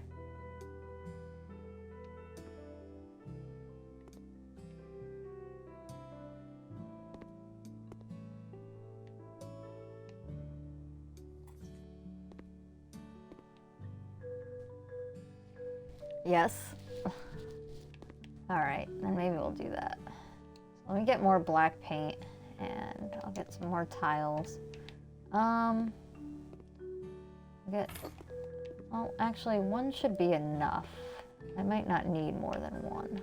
Yes. Alright, then maybe we'll do that. So let me get more black paint and I'll get some more tiles. Well, actually, one should be enough. I might not need more than one.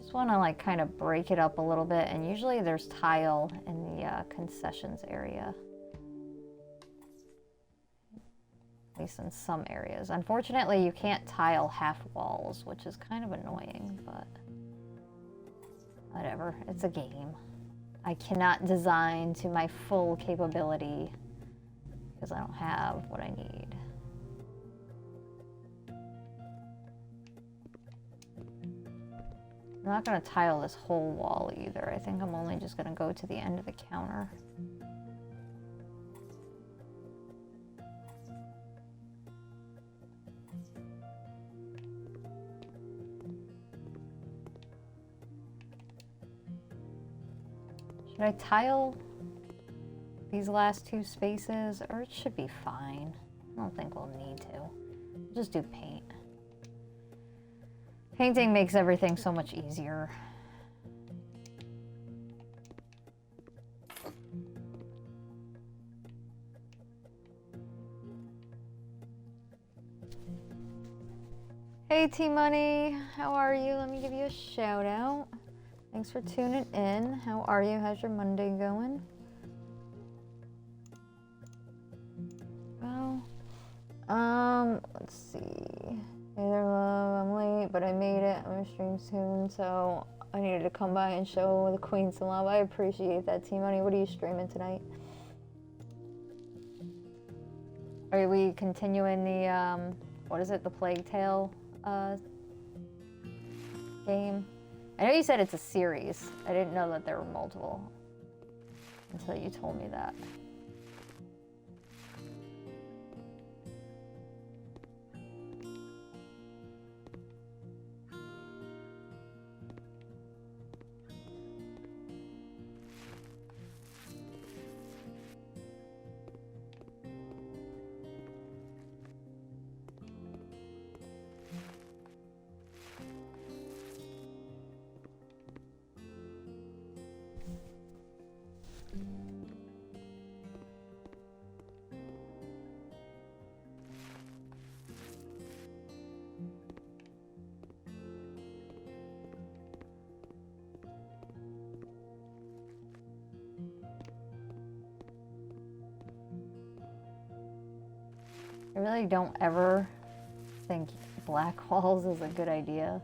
Just want to like kind of break it up a little bit, and usually there's tile in the concessions area. At least in some areas. Unfortunately, you can't tile half walls, which is kind of annoying, but whatever, it's a game. I cannot design to my full capability because I don't have what I need. I'm not going to tile this whole wall either. I think I'm only just going to go to the end of the counter. Should I tile these last two spaces, or it should be fine? I don't think we'll need to. We'll just do paint. Painting makes everything so much easier. Hey T-Money, how are you? Let me give you a shout out. Thanks for tuning in. How are you? How's your Monday going? Well, let's see. Hey there, love. I'm late, but I made it. I'm gonna stream soon, so I needed to come by and show the queen some love. I appreciate that, T-Money. What are you streaming tonight? Are we continuing the, what is it, the Plague Tale, game? I know you said it's a series. I didn't know that there were multiple until you told me that. I really don't ever think black walls is a good idea.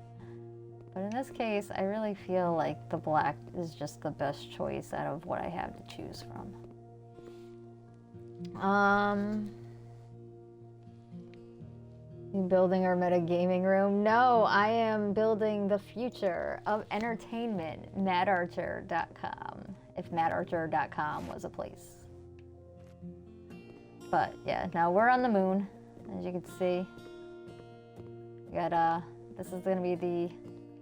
But in this case, I really feel like the black is just the best choice out of what I have to choose from. You building our metagaming room? No, I am building the future of entertainment, mattarcher.com. If mattarcher.com was a place. But yeah, now we're on the moon, as you can see. We got this is gonna be the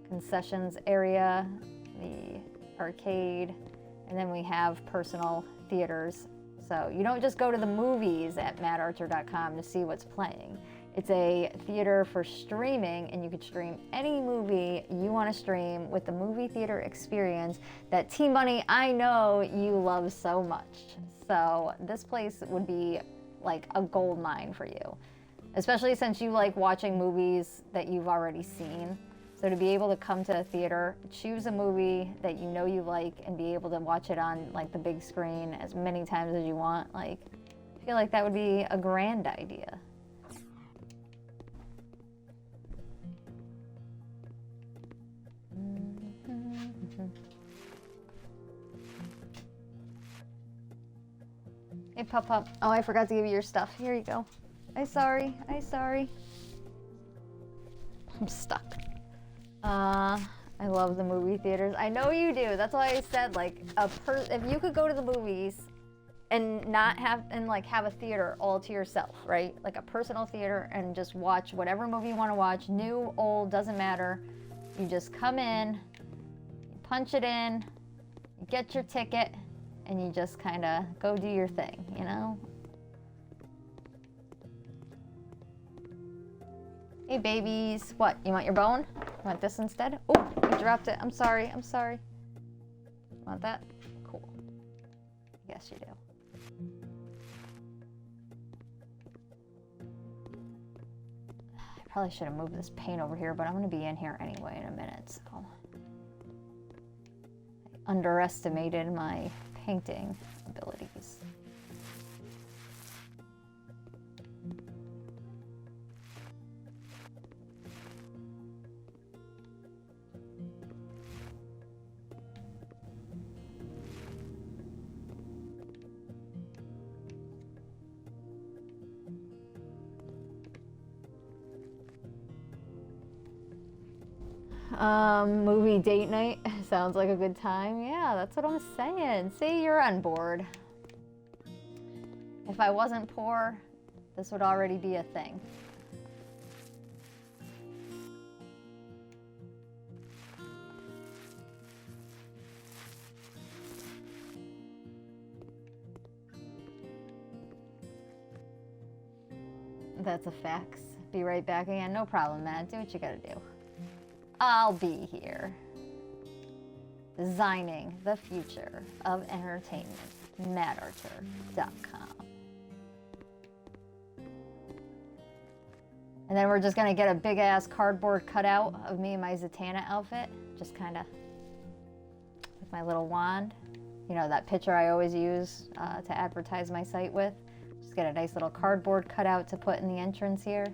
concessions area, the arcade, and then we have personal theaters. So you don't just go to the movies at mattarcher.com to see what's playing. It's a theater for streaming, and you can stream any movie you want to stream with the movie theater experience that T-Money, I know you love so much. So this place would be like a gold mine for you, especially since you like watching movies that you've already seen. So to be able to come to a theater, choose a movie that you know you like, and be able to watch it on like the big screen as many times as you want, like, I feel like that would be a grand idea. Hey, Pup. Oh, I forgot to give you your stuff. Here you go. I'm sorry. I'm stuck. I love the movie theaters. I know you do. That's why I said, like, if you could go to the movies and not have a theater all to yourself, right? Like a personal theater, and just watch whatever movie you want to watch, new, old, doesn't matter. You just come in, you punch it in, you get your ticket, and you just kind of go do your thing, you know? Hey, babies. What, you want your bone? You want this instead? Oh, you dropped it. I'm sorry. You want that? Cool. Yes, you do. I probably should have moved this paint over here, but I'm going to be in here anyway in a minute, so. I underestimated my painting abilities. Movie date night sounds like a good time. Yeah, that's what I'm saying. See, you're on board. If I wasn't poor, this would already be a thing. That's a fax. Be right back again. No problem, man. Do what you gotta do. I'll be here. Designing the future of entertainment. mattarcher.com. And then we're just gonna get a big ass cardboard cutout of me in my Zatanna outfit. Just kinda with my little wand. You know, that picture I always use to advertise my site with. Just get a nice little cardboard cutout to put in the entrance here.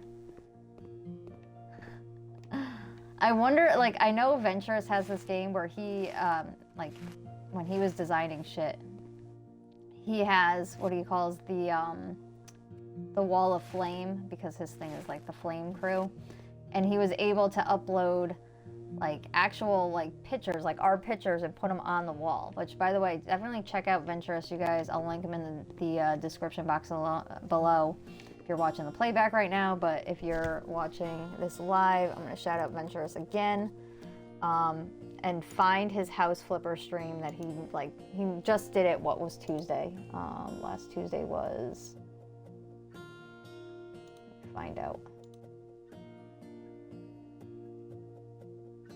I wonder, like, I know Venturous has this game where he, like, when he was designing shit, he has what he calls the wall of flame, because his thing is like the flame crew, and he was able to upload like actual like pictures, like our pictures, and put them on the wall. Which, by the way, definitely check out Venturous, you guys. I'll link him in the description box below. If you're watching the playback right now, but if you're watching this live, I'm going to shout out Venturous again, and find his house flipper stream that he just did it. What was Tuesday? Last Tuesday was, find out.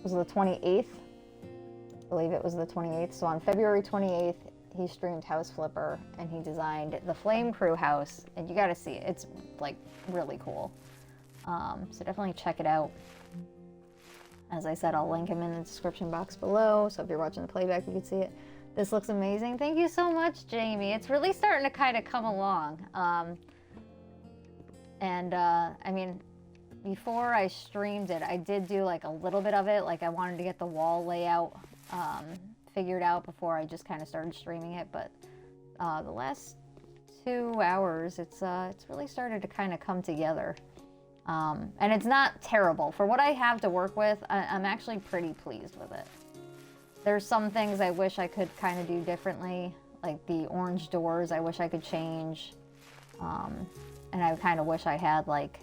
Was the 28th? I believe it was the 28th. So on February 28th, he streamed House Flipper, and he designed the Flame Crew house, and you gotta see it. It's like really cool. So definitely check it out. As I said, I'll link him in the description box below, so if you're watching the playback, you can see it. This looks amazing. Thank you so much, Jamie. It's really starting to kind of come along. And I mean, before I streamed it, I did do like a little bit of it. Like I wanted to get the wall layout figured out before I just kind of started streaming it. But the last 2 hours, it's really started to kind of come together. And it's not terrible. For what I have to work with, I'm actually pretty pleased with it. There's some things I wish I could kind of do differently, like the orange doors I wish I could change. And I kind of wish I had like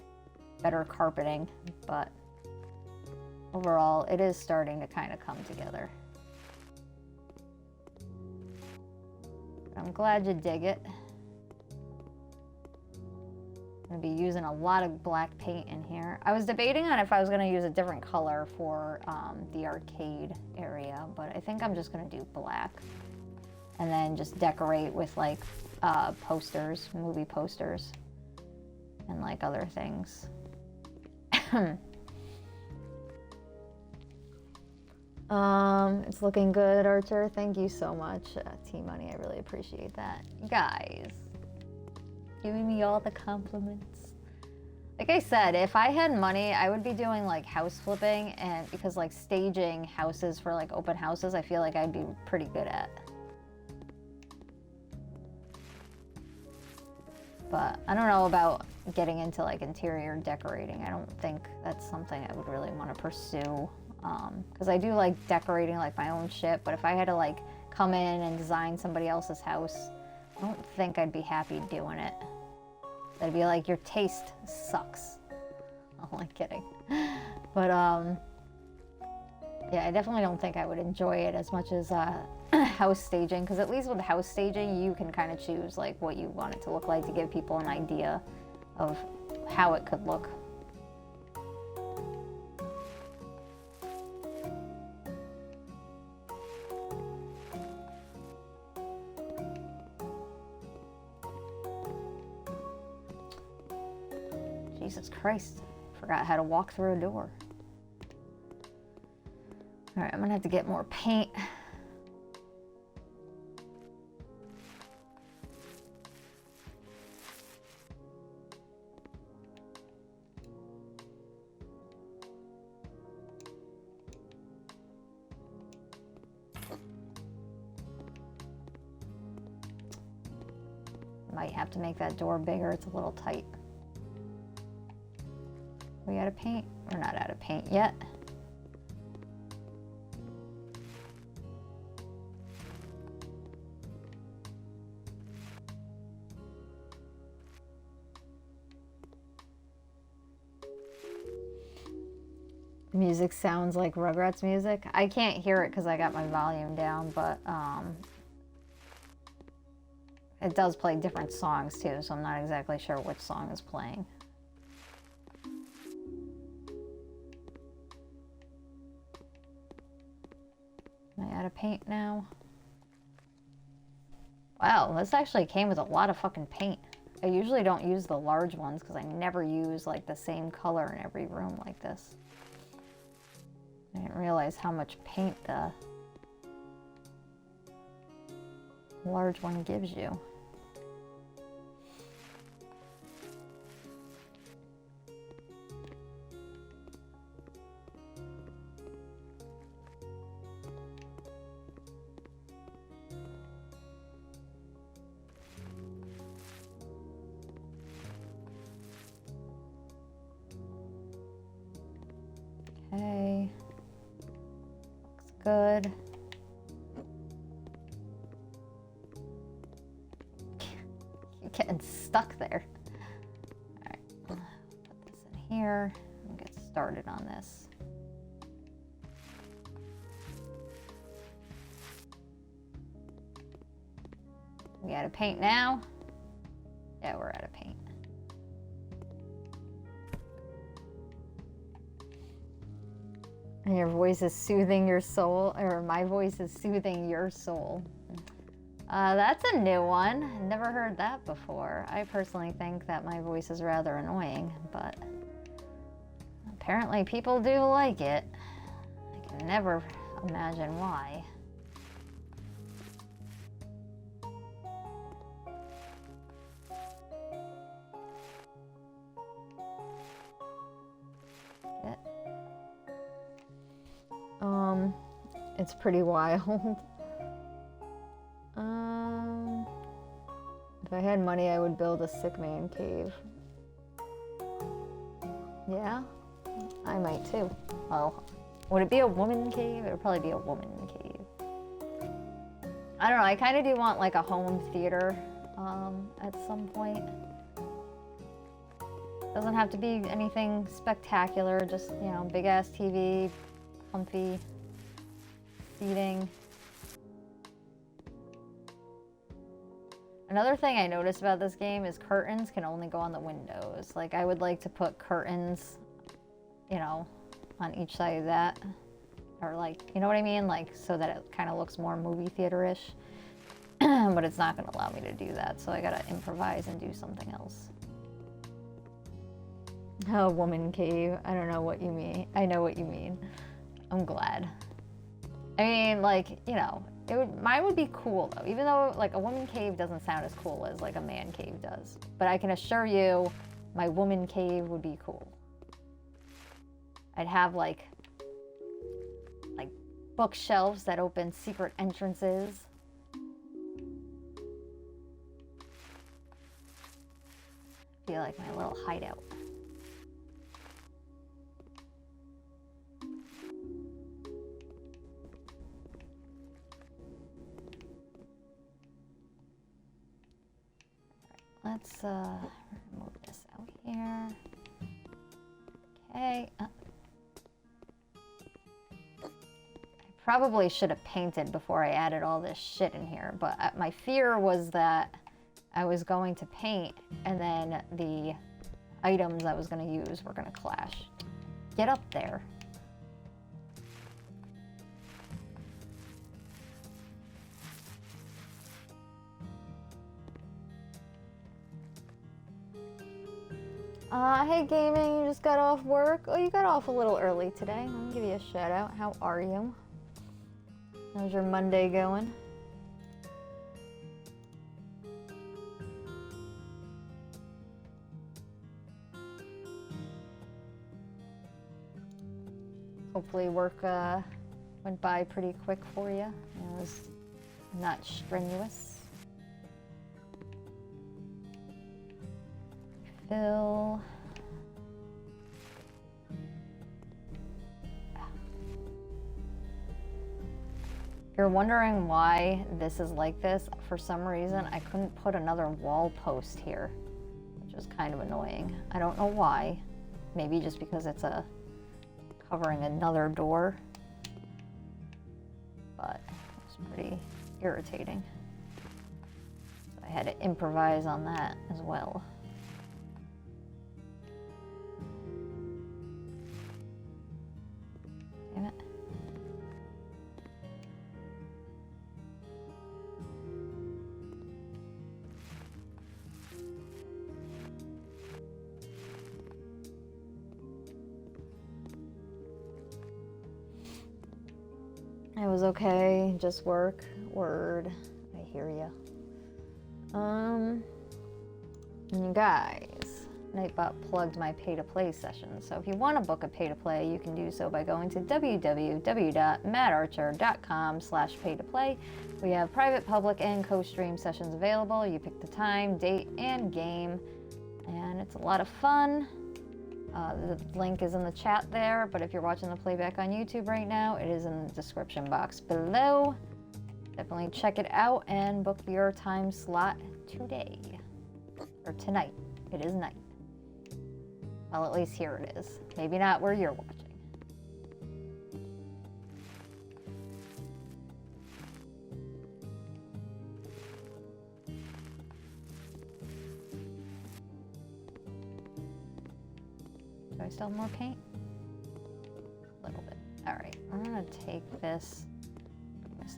better carpeting, but overall it is starting to kind of come together. I'm glad you dig it. I'm gonna be using a lot of black paint in here. I was debating on if I was gonna use a different color for the arcade area, but I think I'm just gonna do black. And then just decorate with like posters, movie posters, and like other things. It's looking good, Archer. Thank you so much, T-Money. I really appreciate that. Guys, giving me all the compliments. Like I said, if I had money, I would be doing like house flipping, and because like staging houses for like open houses, I feel like I'd be pretty good at. But I don't know about getting into like interior decorating. I don't think that's something I would really want to pursue. Because I do like decorating like my own shit, but if I had to like come in and design somebody else's house, I don't think I'd be happy doing it. I'd be like, your taste sucks. I'm only kidding. But yeah, I definitely don't think I would enjoy it as much as house staging, because at least with house staging, you can kind of choose like what you want it to look like to give people an idea of how it could look. Jesus Christ, forgot how to walk through a door. All right, I'm gonna have to get more paint. Might have to make that door bigger, it's a little tight. We out of paint? We're not out of paint yet. Music sounds like Rugrats music. I can't hear it because I got my volume down, but it does play different songs too, so I'm not exactly sure which song is playing. Am I out of paint now? Wow, this actually came with a lot of fucking paint. I usually don't use the large ones because I never use like the same color in every room like this. I didn't realize how much paint the large one gives you. Okay, looks good. You're getting stuck there. All right, put this in here and get started on this. We out of paint now? Yeah, we're out of paint. And your voice is soothing your soul, or my voice is soothing your soul. That's a new one. Never heard that before. I personally think that my voice is rather annoying, but apparently people do like it. I can never imagine why. It's pretty wild. If I had money, I would build a sick man cave. Yeah, I might too. Well, would it be a woman cave? It would probably be a woman cave. I don't know, I kind of do want like a home theater at some point. Doesn't have to be anything spectacular, just, you know, big ass TV, comfy seating. Another thing I noticed about this game is curtains can only go on the windows. Like, I would like to put curtains, you know, on each side of that. Or like, you know what I mean? Like, so that it kind of looks more movie theater-ish. But it's not going to allow me to do that, so I gotta improvise and do something else. Oh, woman cave. I don't know what you mean. I know what you mean. I'm glad. I mean, like, you know, mine would be cool though, even though like a woman cave doesn't sound as cool as like a man cave does. But I can assure you, my woman cave would be cool. I'd have like bookshelves that open secret entrances. Be like my little hideout. Let's remove this out here. Okay. I probably should have painted before I added all this shit in here, but my fear was that I was going to paint and then the items I was going to use were going to clash. Get up there. Hey gaming, you just got off work? Oh, you got off a little early today. Let me give you a shout out. How are you? How's your Monday going? Hopefully work went by pretty quick for you. It was not strenuous. Fill. If you're wondering why this is like this, for some reason I couldn't put another wall post here, which is kind of annoying. I don't know why. Maybe just because it's covering another door, but it's pretty irritating. So I had to improvise on that as well. Damn it. It was okay, just work. Word. I hear ya. You guys, Nightbot plugged my pay-to-play session. So if you want to book a pay-to-play, you can do so by going to www.mattarcher.com/pay-to-play. We have private, public, and co-stream sessions available. You pick the time, date, and game, and it's a lot of fun. The link is in the chat there, but if you're watching the playback on YouTube right now, it is in the description box below. Definitely check it out and book your time slot today. Or tonight. It is night. Well, at least here it is. Maybe not where you're watching. Do I still have more paint? A little bit. All right, I'm gonna take this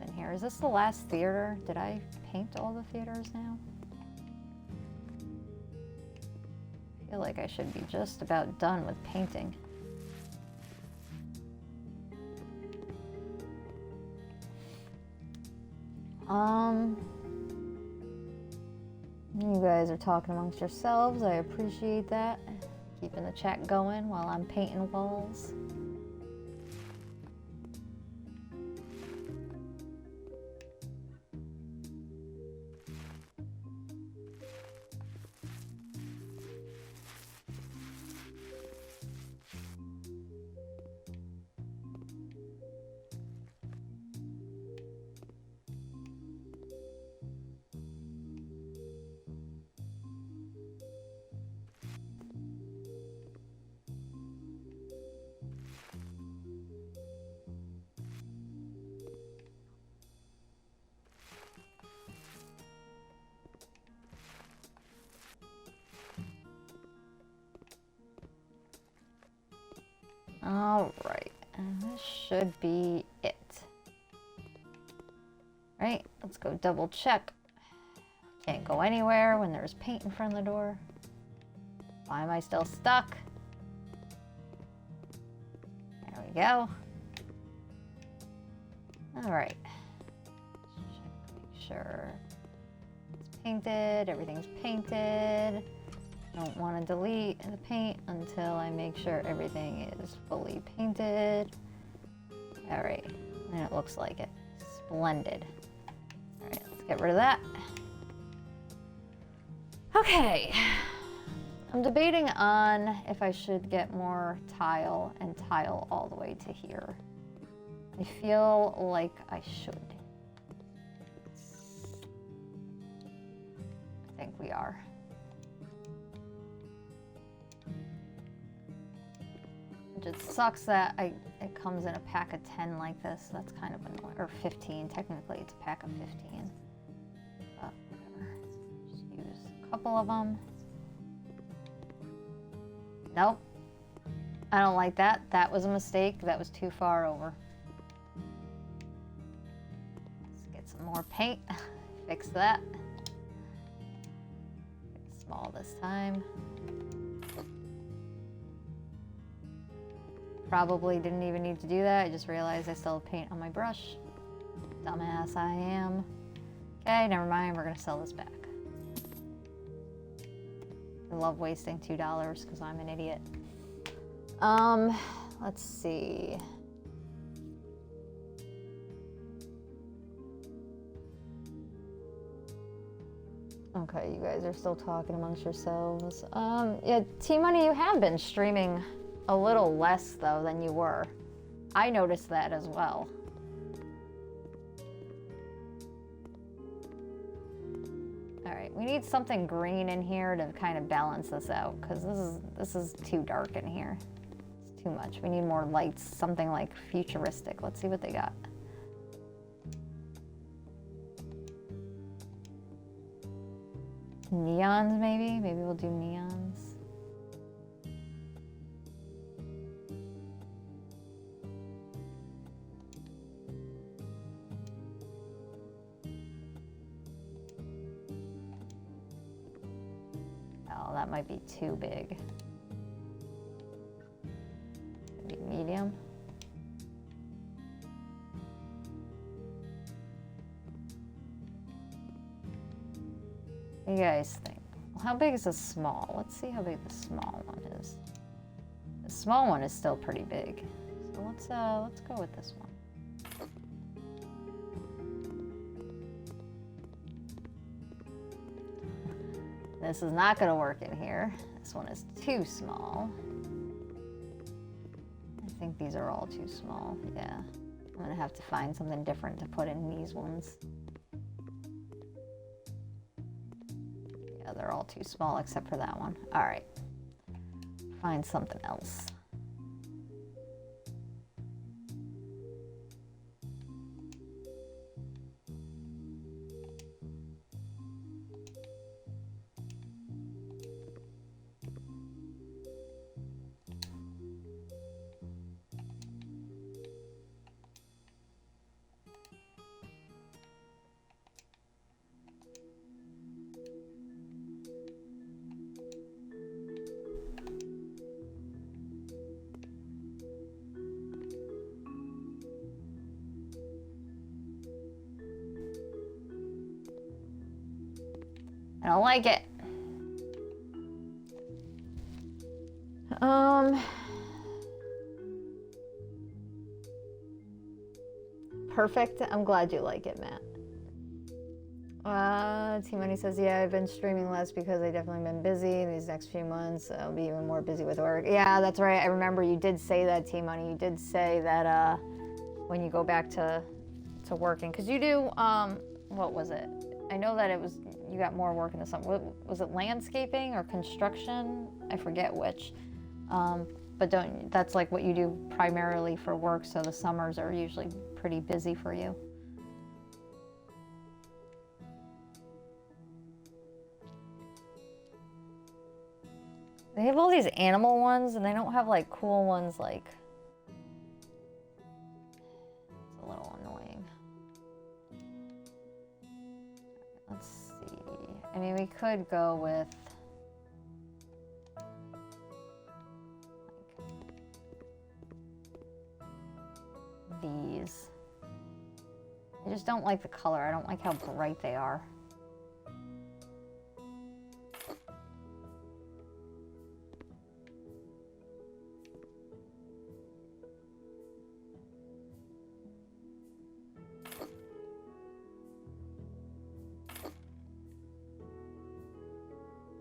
in here. Is this the last theater? Did I paint all the theaters now? I feel like I should be just about done with painting. You guys are talking amongst yourselves. I appreciate that. Keeping the chat going while I'm painting walls. All right, and this should be it. Right, let's go double check. Can't go anywhere when there's paint in front of the door. Why am I still stuck? There we go. All right. Make sure it's painted, everything's painted. Don't want to delete the paint until I make sure everything is fully painted. All right, and it looks like it. Splendid. All right, let's get rid of that. Okay, I'm debating on if I should get more tile and tile all the way to here. I feel like I should. I think we are. It just sucks that it comes in a pack of 10 like this. That's kind of annoying. Or 15, technically it's a pack of 15. But whatever. Just use a couple of them. Nope. I don't like that. That was a mistake. That was too far over. Let's get some more paint. Fix that. It's small this time. Probably didn't even need to do that. I just realized I still have paint on my brush. Dumbass I am. Okay, never mind. We're gonna sell this back. I love wasting $2 because I'm an idiot. Let's see. Okay, you guys are still talking amongst yourselves. Yeah, T-Money, you have been streaming a little less though than you were. I noticed that as well. All right, we need something green in here to kind of balance this out because this is too dark in here. It's too much. We need more lights, something like futuristic. Let's see what they got. Neons, maybe? Maybe we'll do neons. Oh, that might be too big. Maybe medium. What do you guys think? Well, how big is a small? Let's see how big the small one is. The small one is still pretty big. So let's go with this one. This is not going to work in here. This one is too small. I think these are all too small. Yeah. I'm going to have to find something different to put in these ones. Yeah, they're all too small except for that one. All right. Find something else. I don't like it. Perfect. I'm glad you like it, Matt. T-Money says, yeah, I've been streaming less because I've definitely been busy these next few months. I'll be even more busy with work. Yeah, that's right. I remember you did say that, T-Money. You did say that when you go back to working, because you do, what was it? I know that it was, you got more work in the summer. Was it landscaping or construction? I forget which. But that's like what you do primarily for work, so the summers are usually pretty busy for you. They have all these animal ones, and they don't have like cool ones like I mean, we could go with like these. I just don't like the color. I don't like how bright they are.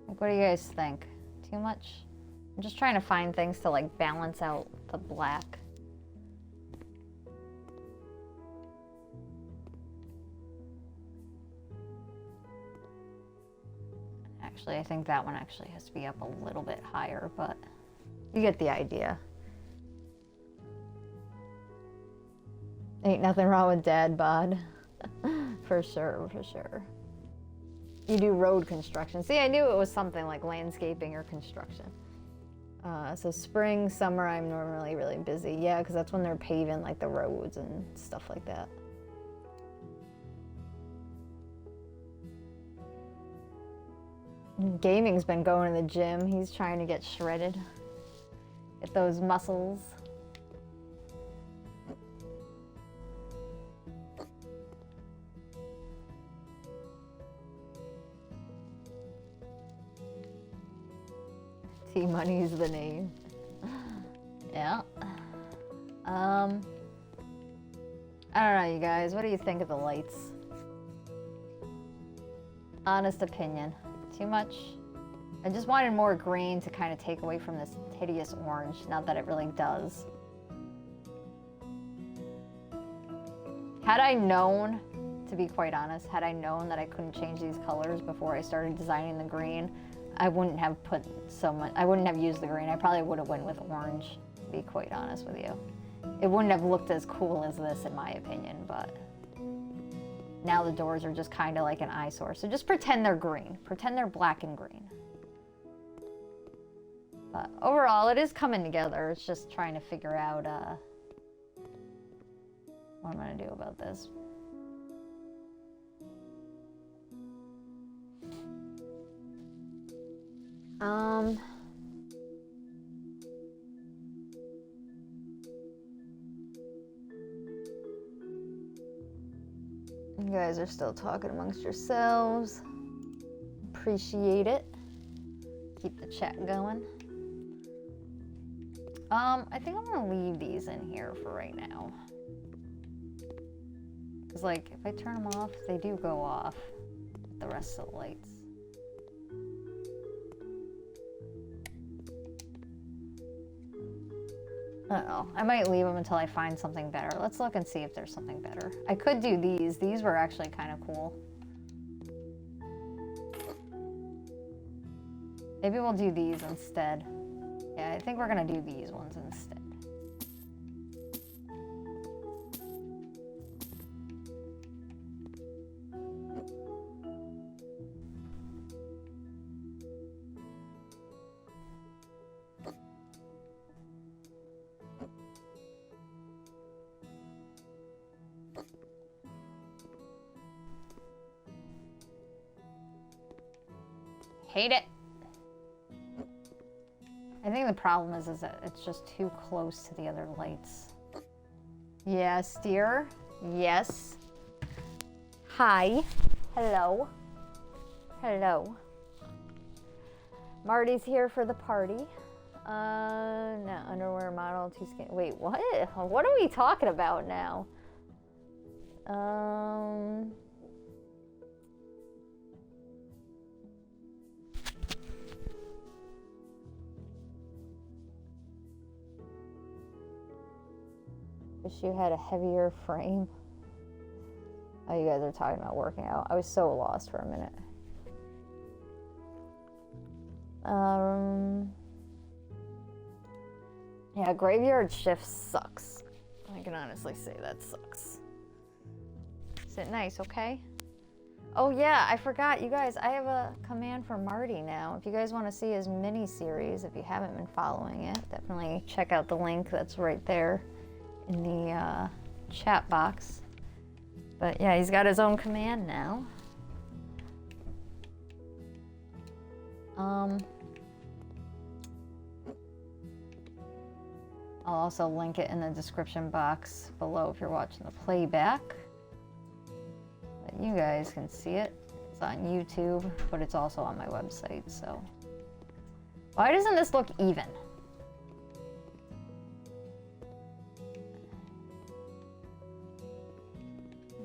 Like, what do you guys think? Too much? I'm just trying to find things to like balance out the black. Actually, I think that one actually has to be up a little bit higher, but you get the idea. Ain't nothing wrong with dad bod. For sure, for sure. You do road construction. See, I knew it was something like landscaping or construction. So spring, summer, I'm normally really busy. Yeah, because that's when they're paving like the roads and stuff like that. Gaming's been going to the gym. He's trying to get shredded. Get those muscles. T-Money is the name. Yeah. I don't know, you guys. What do you think of the lights? Honest opinion. Too much? I just wanted more green to kind of take away from this hideous orange. Not that it really does. Had I known, to be quite honest, had I known that I couldn't change these colors before I started designing the green, I wouldn't have put so much, I wouldn't have used the green. I probably would have went with orange, to be quite honest with you. It wouldn't have looked as cool as this, in my opinion, but now the doors are just kind of like an eyesore. So just pretend they're green. Pretend they're black and green. But overall, it is coming together. It's just trying to figure out what I'm going to do about this. You guys are still talking amongst yourselves. Appreciate it. Keep the chat going. I think I'm gonna leave these in here for right now. Cause like, if I turn them off, they do go off with the rest of the lights. I don't know. I might leave them until I find something better. Let's look and see if there's something better. I could do these. These were actually kind of cool. Maybe we'll do these instead. Yeah, I think we're gonna do these ones instead. Hate it. I think the problem is that it's just too close to the other lights. Yes, dear. Yes. Hi. Hello. Hello. Marty's here for the party. No, underwear model, too skinny. Wait, what? What are we talking about now? Wish you had a heavier frame. Oh, you guys are talking about working out. I was so lost for a minute. Yeah, graveyard shift sucks. I can honestly say that sucks. Sit nice, okay? Oh yeah, I forgot, you guys, I have a command for Marty now. If you guys want to see his mini-series, if you haven't been following it, definitely check out the link that's right there in the chat box. But yeah, he's got his own command now. I'll also link it in the description box below if you're watching the playback. But you guys can see it. It's on YouTube, but it's also on my website, so. Why doesn't this look even?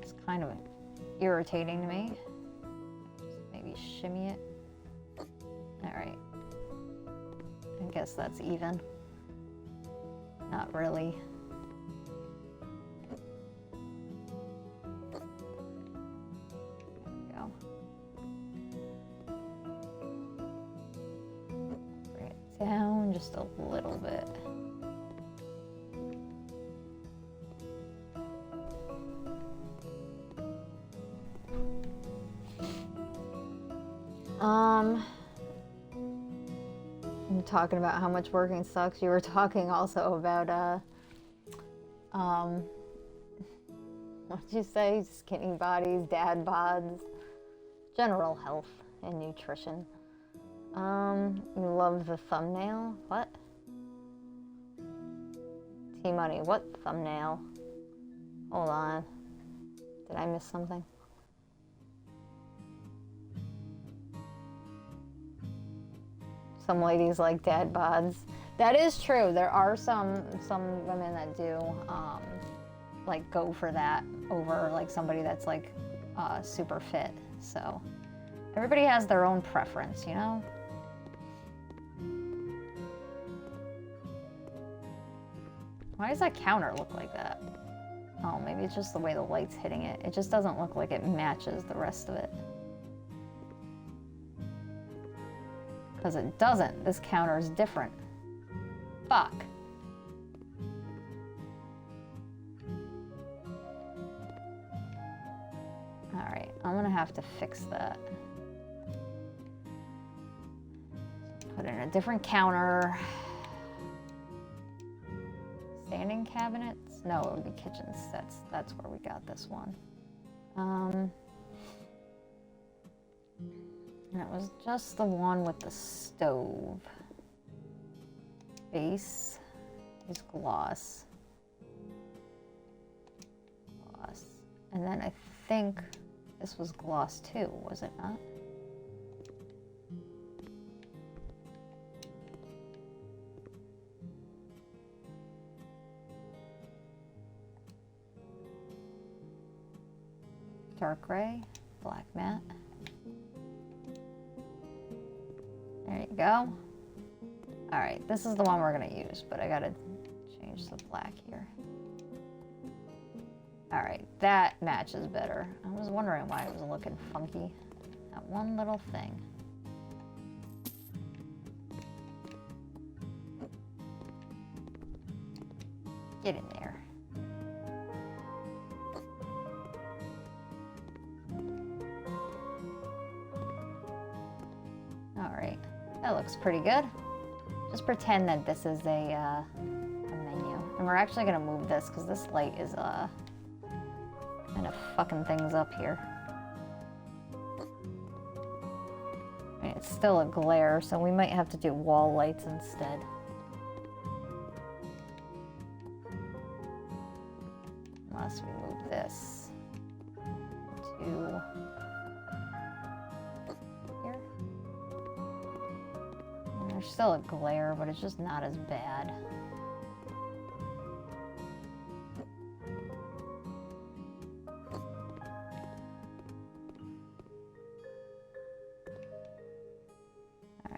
It's kind of irritating to me. Just maybe shimmy it. All right. I guess that's even. Not really. There we go. Bring it down just a little bit. I'm talking about how much working sucks. You were talking also about what'd you say? Skinny bodies, dad bods, general health and nutrition. You love the thumbnail? What? T-Money, what thumbnail? Hold on. Did I miss something? Some ladies like dad bods. That is true. There are some women that do like go for that over like somebody that's like super fit. So everybody has their own preference, you know? Why does that counter look like that? Oh, maybe it's just the way the light's hitting it. It just doesn't look like it matches the rest of it. Because it doesn't. This counter is different. Fuck. Alright, I'm gonna have to fix that. Put in a different counter. Standing cabinets? No, it would be kitchen sets. That's where we got this one. And it was just the one with the stove. Base is gloss. Gloss. And then I think this was gloss too, was it not? Dark gray, black matte. There you go. All right, this is the one we're gonna use, but I gotta change the black here. All right, that matches better. I was wondering why it was looking funky. That one little thing. Get in there. All right, that looks pretty good. Just pretend that this is a menu. And we're actually gonna move this because this light is kind of fucking things up here. I mean, it's still a glare, so we might have to do wall lights instead. Unless we move this to here. And there's still a glare, but it's just not as bad.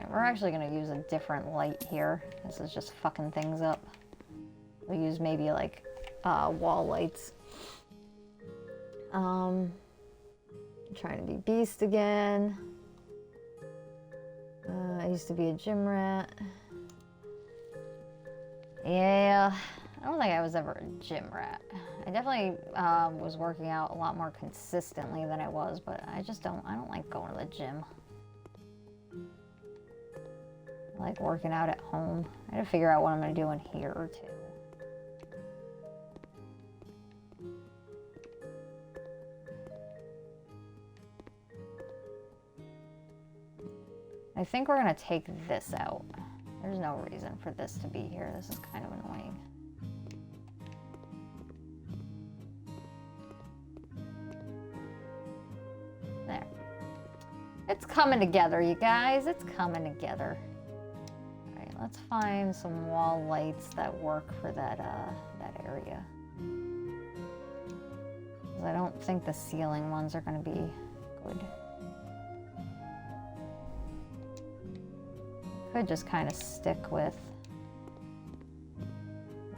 We're actually going to use a different light here. This is just fucking things up. We'll use maybe like wall lights. I'm trying to be Beast again. I used to be a gym rat. Yeah, I don't think I was ever a gym rat. I definitely was working out a lot more consistently than I was, but I don't like going to the gym. I like working out at home. I gotta figure out what I'm gonna do in here too. I I think we're gonna take this out. There's no reason for this to be here. This is kind of annoying. There. It's coming together, you guys. It's coming together. All right, let's find some wall lights that work for that area. 'Cause I don't think the ceiling ones are going to be good. Could just kind of stick with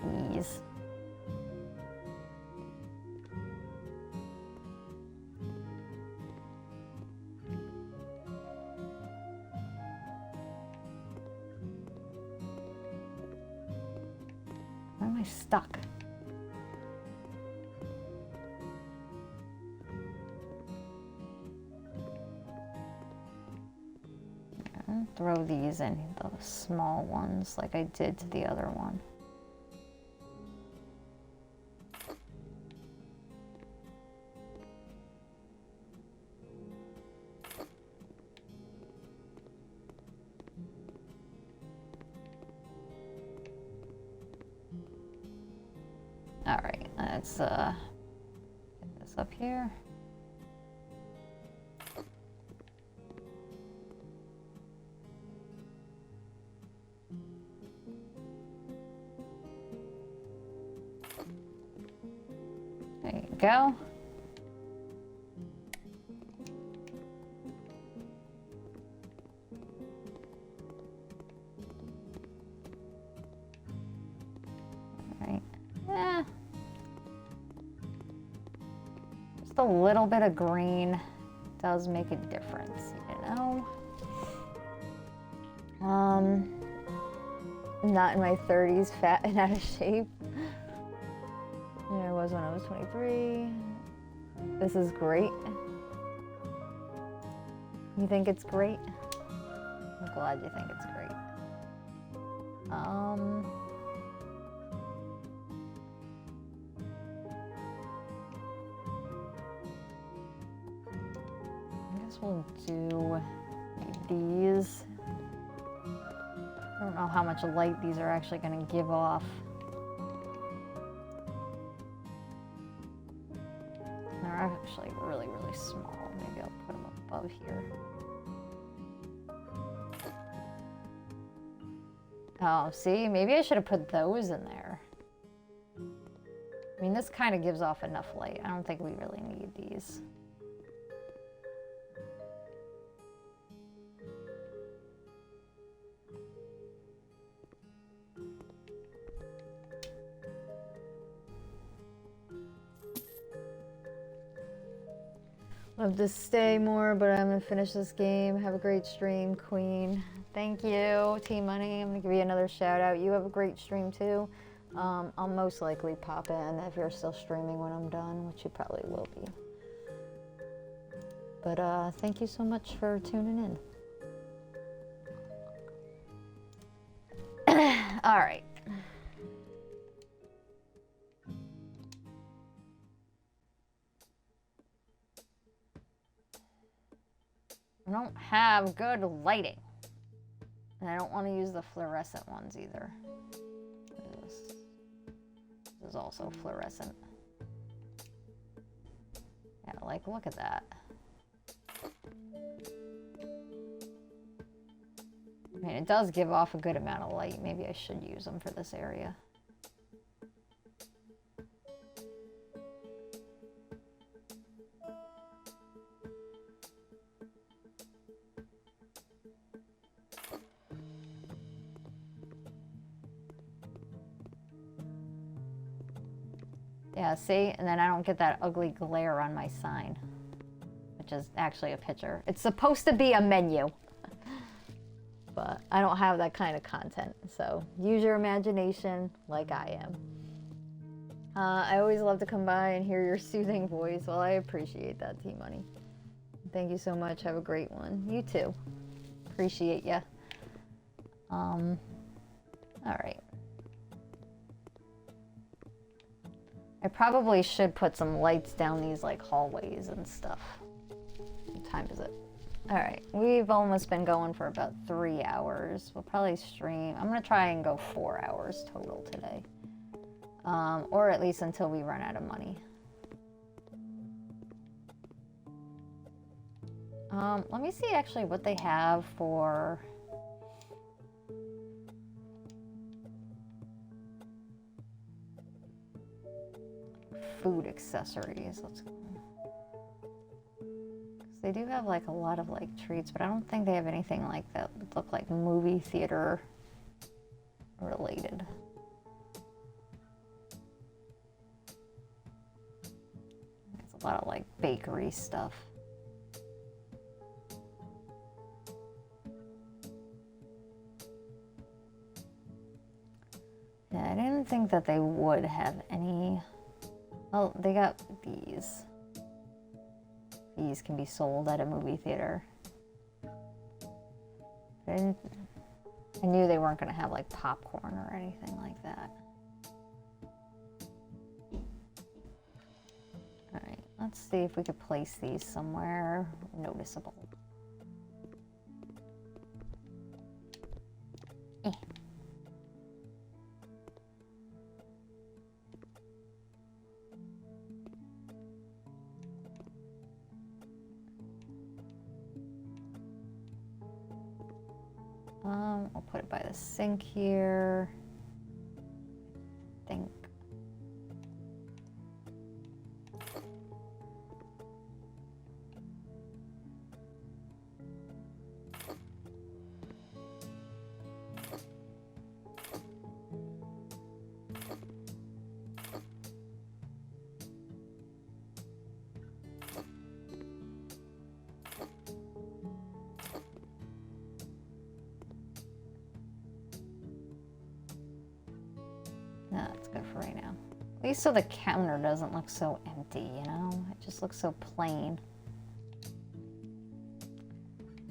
these. Why am I stuck? Throw these in the small ones like I did to the other one. All right, let's get this up here. There you go. All right. Yeah. Just a little bit of green does make a difference, you know? I'm not in my 30s, fat and out of shape. I was when I was 23. This is great. You think it's great? I'm glad you think it's great. I guess we'll do these. I don't know how much light these are actually going to give off. They're actually really, really small. Maybe I'll put them above here. Oh, see? Maybe I should have put those in there. I mean, this kind of gives off enough light. I don't think we really need these. Love to stay more, but I'm gonna finish this game. Have a great stream, Queen. Thank you, Team Money. I'm gonna give you another shout out. You have a great stream too. I'll most likely pop in if you're still streaming when I'm done, which you probably will be. But thank you so much for tuning in. All right. I don't have good lighting. And I don't want to use the fluorescent ones either. This is also fluorescent. Yeah, like, look at that. I mean, it does give off a good amount of light. Maybe I should use them for this area. Yeah, see? And then I don't get that ugly glare on my sign, which is actually a picture. It's supposed to be a menu, but I don't have that kind of content. So use your imagination like I am. I always love to come by and hear your soothing voice. Well, I appreciate that, T-Money. Thank you so much. Have a great one. You too. Appreciate ya. All right. I probably should put some lights down these like hallways and stuff. What time is it? All right, we've almost been going for about 3 hours. We'll probably stream. I'm gonna try and go 4 hours total today, or at least until we run out of money. Let me see actually what they have for food accessories. Let's go. They do have like a lot of like treats, but I don't think they have anything like that look like movie theater related. It's a lot of like bakery stuff. Yeah, I didn't think that they would have any. Well, they got these. These can be sold at a movie theater. I knew they weren't going to have like popcorn or anything like that. All right, let's see if we could place these somewhere noticeable. I'll put it by the sink here. I think. No, that's good for right now. At least so the counter doesn't look so empty, you know? It just looks so plain.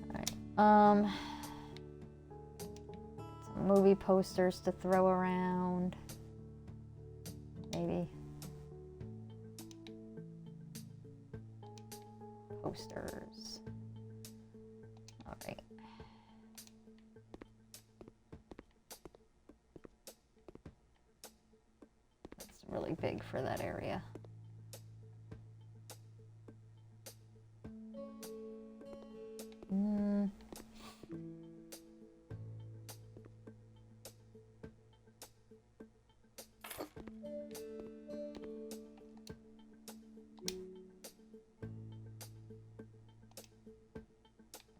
All right. Some movie posters to throw around. Maybe. Posters. All right. Really big for that area.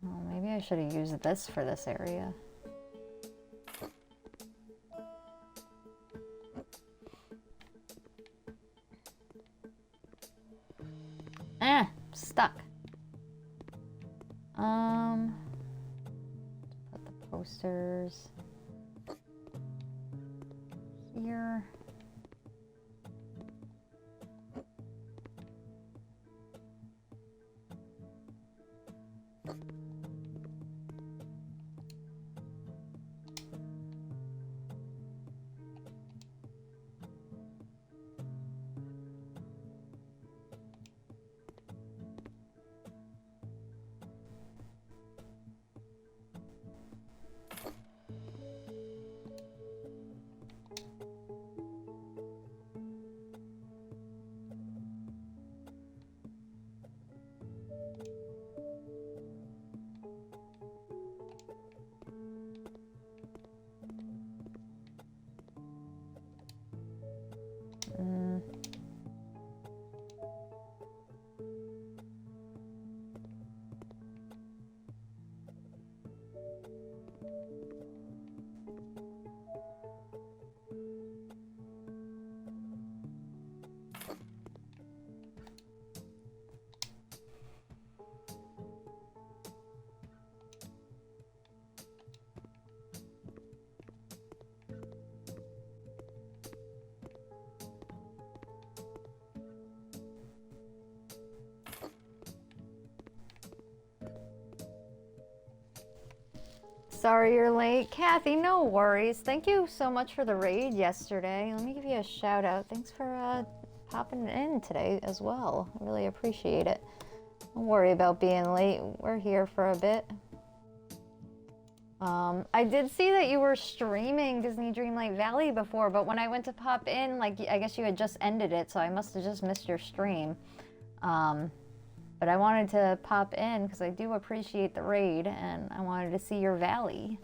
Well, maybe I should have used this for this area. Stuck. Put the posters here. Sorry you're late. Kathy, no worries. Thank you so much for the raid yesterday. Let me give you a shout out. Thanks for popping in today as well. I really appreciate it. Don't worry about being late. We're here for a bit. I did see that you were streaming Disney Dreamlight Valley before, but when I went to pop in, like, I guess you had just ended it, so I must have just missed your stream. But I wanted to pop in because I do appreciate the raid, and I wanted to see your valley.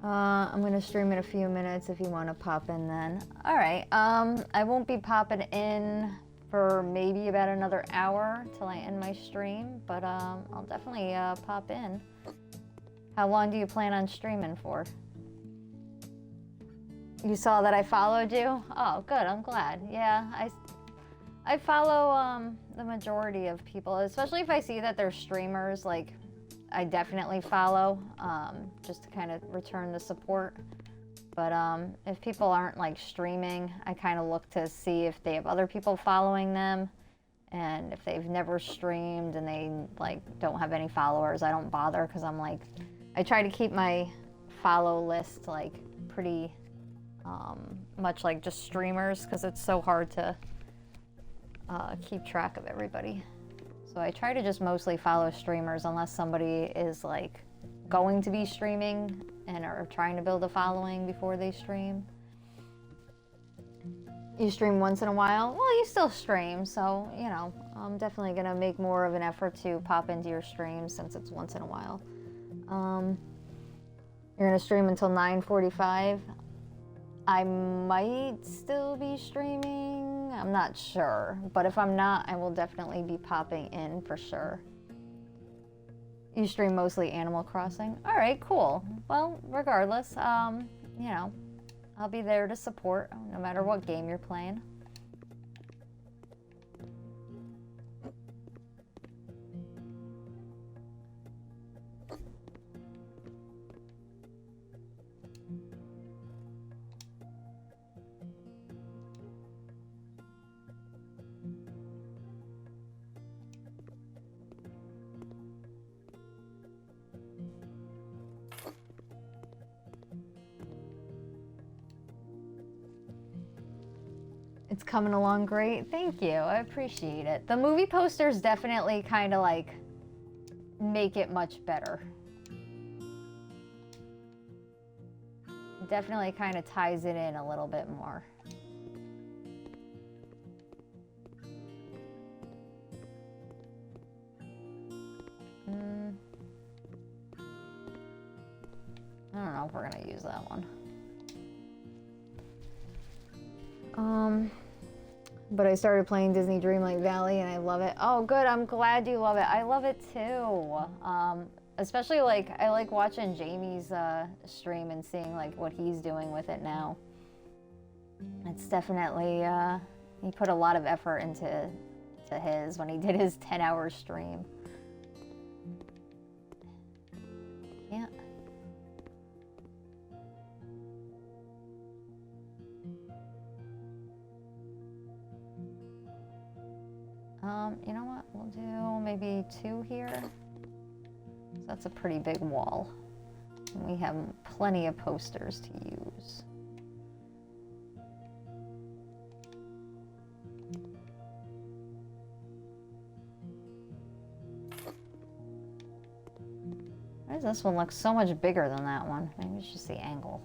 I'm gonna stream in a few minutes if you want to pop in then. All right. I won't be popping in for maybe about another hour till I end my stream, but I'll definitely pop in. How long do you plan on streaming for? You saw that I followed you? Oh, good. I'm glad. Yeah, I follow the majority of people, especially if I see that they're streamers. Like, I definitely follow, just to kind of return the support. But if people aren't like streaming, I kind of look to see if they have other people following them, and if they've never streamed and they like don't have any followers, I don't bother, because I'm like, I try to keep my follow list like pretty much like just streamers, because it's so hard to keep track of everybody. So I try to just mostly follow streamers unless somebody is like going to be streaming and are trying to build a following before they stream. You stream once in a while? Well, you still stream, so, you know, I'm definitely gonna make more of an effort to pop into your stream since it's once in a while. You're gonna stream until 9:45. I might still be streaming, I'm not sure, but if I'm not, I will definitely be popping in for sure. You stream mostly Animal Crossing? All right, cool. Well, regardless, you know, I'll be there to support no matter what game you're playing. It's coming along great. Thank you. I appreciate it. The movie posters definitely kind of like make it much better. Definitely kind of ties it in a little bit more. I don't know if we're gonna use that one. But I started playing Disney Dreamlight Valley and I love it. Oh, good. I'm glad you love it. I love it too. Especially like, I like watching Jamie's stream and seeing like what he's doing with it now. It's definitely, he put a lot of effort into his when he did his 10-hour stream. Yeah. You know what? We'll do maybe 2 here. That's a pretty big wall. And we have plenty of posters to use. Why does this one look so much bigger than that one? Maybe it's just the angle.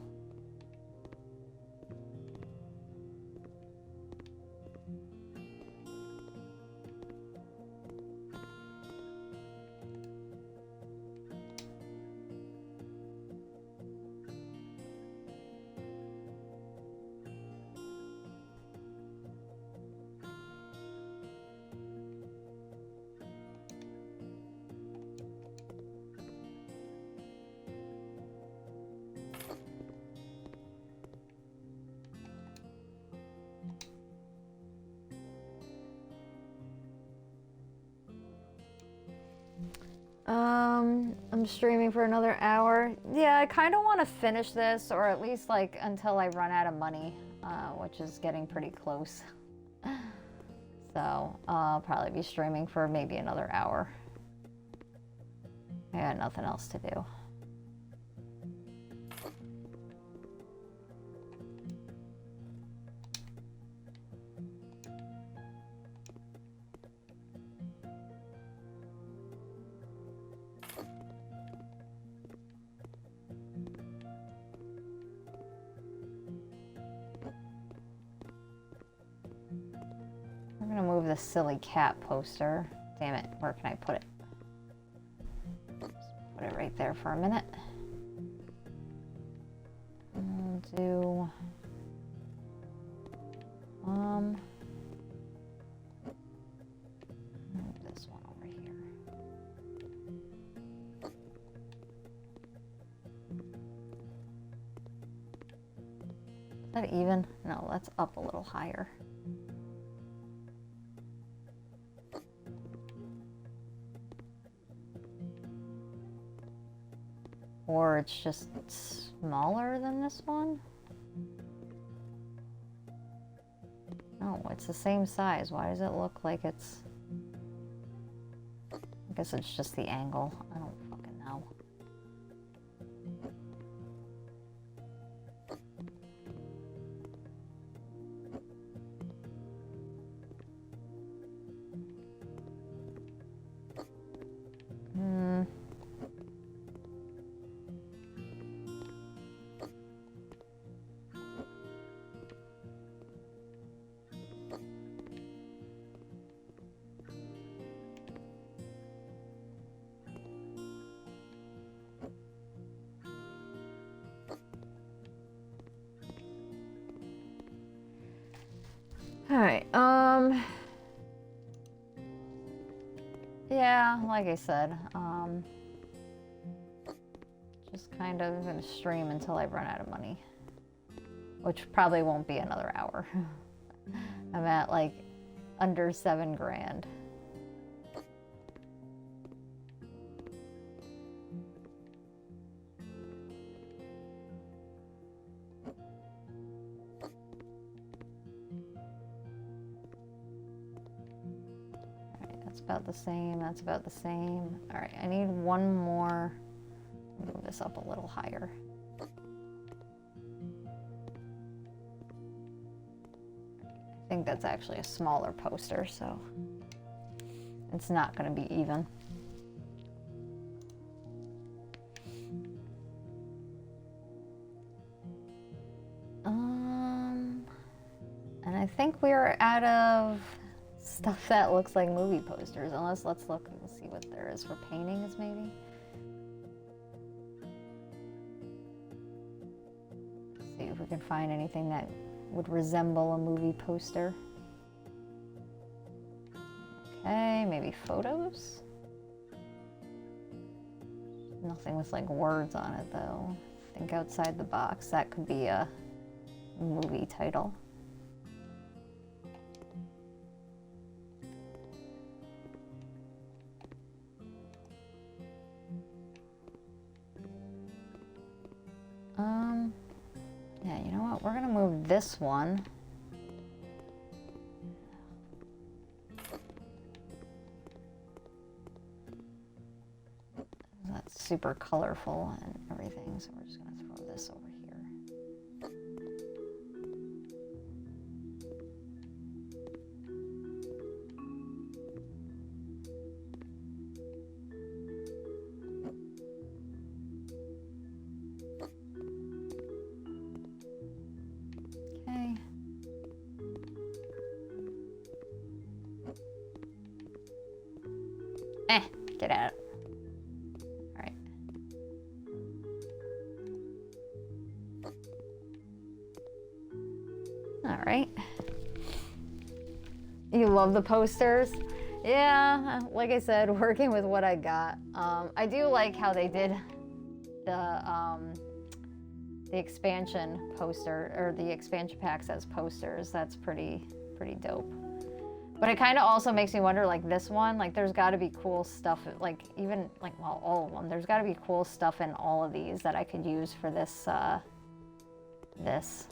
I'm streaming for another hour. Yeah, I kind of want to finish this, or at least like until I run out of money, which is getting pretty close. So I'll probably be streaming for maybe another hour. I got nothing else to do. I'm gonna move the silly cat poster. Damn it, where can I put it? Put it right there for a minute. We'll do move this one over here. Is that even? No, that's up a little higher. Or it's just smaller than this one? No, it's the same size. Why does it look like it's... I guess it's just the angle. I don't fucking know. Alright, yeah, like I said, just kind of gonna stream until I run out of money, which probably won't be another hour. I'm at like under 7 grand. About the same, that's about the same. All right, I need one more. Move this up a little higher. I think that's actually a smaller poster, so it's not going to be even. And I think we're out of stuff that looks like movie posters, unless let's look and see what there is for paintings, maybe. See if we can find anything that would resemble a movie poster. Okay, maybe photos? Nothing with like words on it though. Think outside the box. That could be a movie title. Yeah, you know what? We're gonna move this one. That's super colorful and everything, so we're just gonna throw this over here. Get out. All right. All right. You love the posters? Yeah, like I said, working with what I got. I do like how they did the expansion poster, or the expansion packs as posters. That's pretty dope. But it kind of also makes me wonder, like this one, like there's got to be cool stuff, like even like, well, all of them. There's got to be cool stuff in all of these that I could use for this,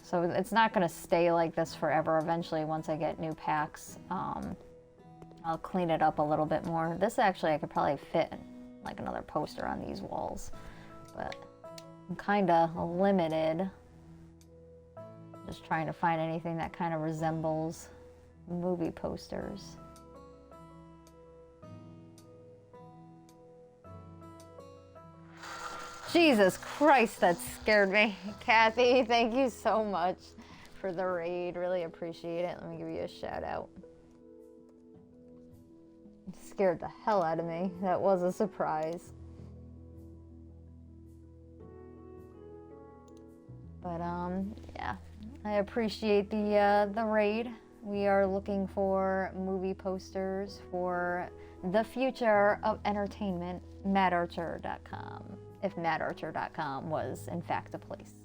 So it's not going to stay like this forever. Eventually, once I get new packs, I'll clean it up a little bit more. This actually, I could probably fit like another poster on these walls, but I'm kind of limited. Just trying to find anything that kind of resembles movie posters. Jesus Christ, that scared me. Kathy, thank you so much for the raid. Really appreciate it. Let me give you a shout out. It scared the hell out of me. That was a surprise. But yeah, I appreciate the raid. We are looking for movie posters for the future of entertainment, mattarcher.com, if mattarcher.com was in fact a place.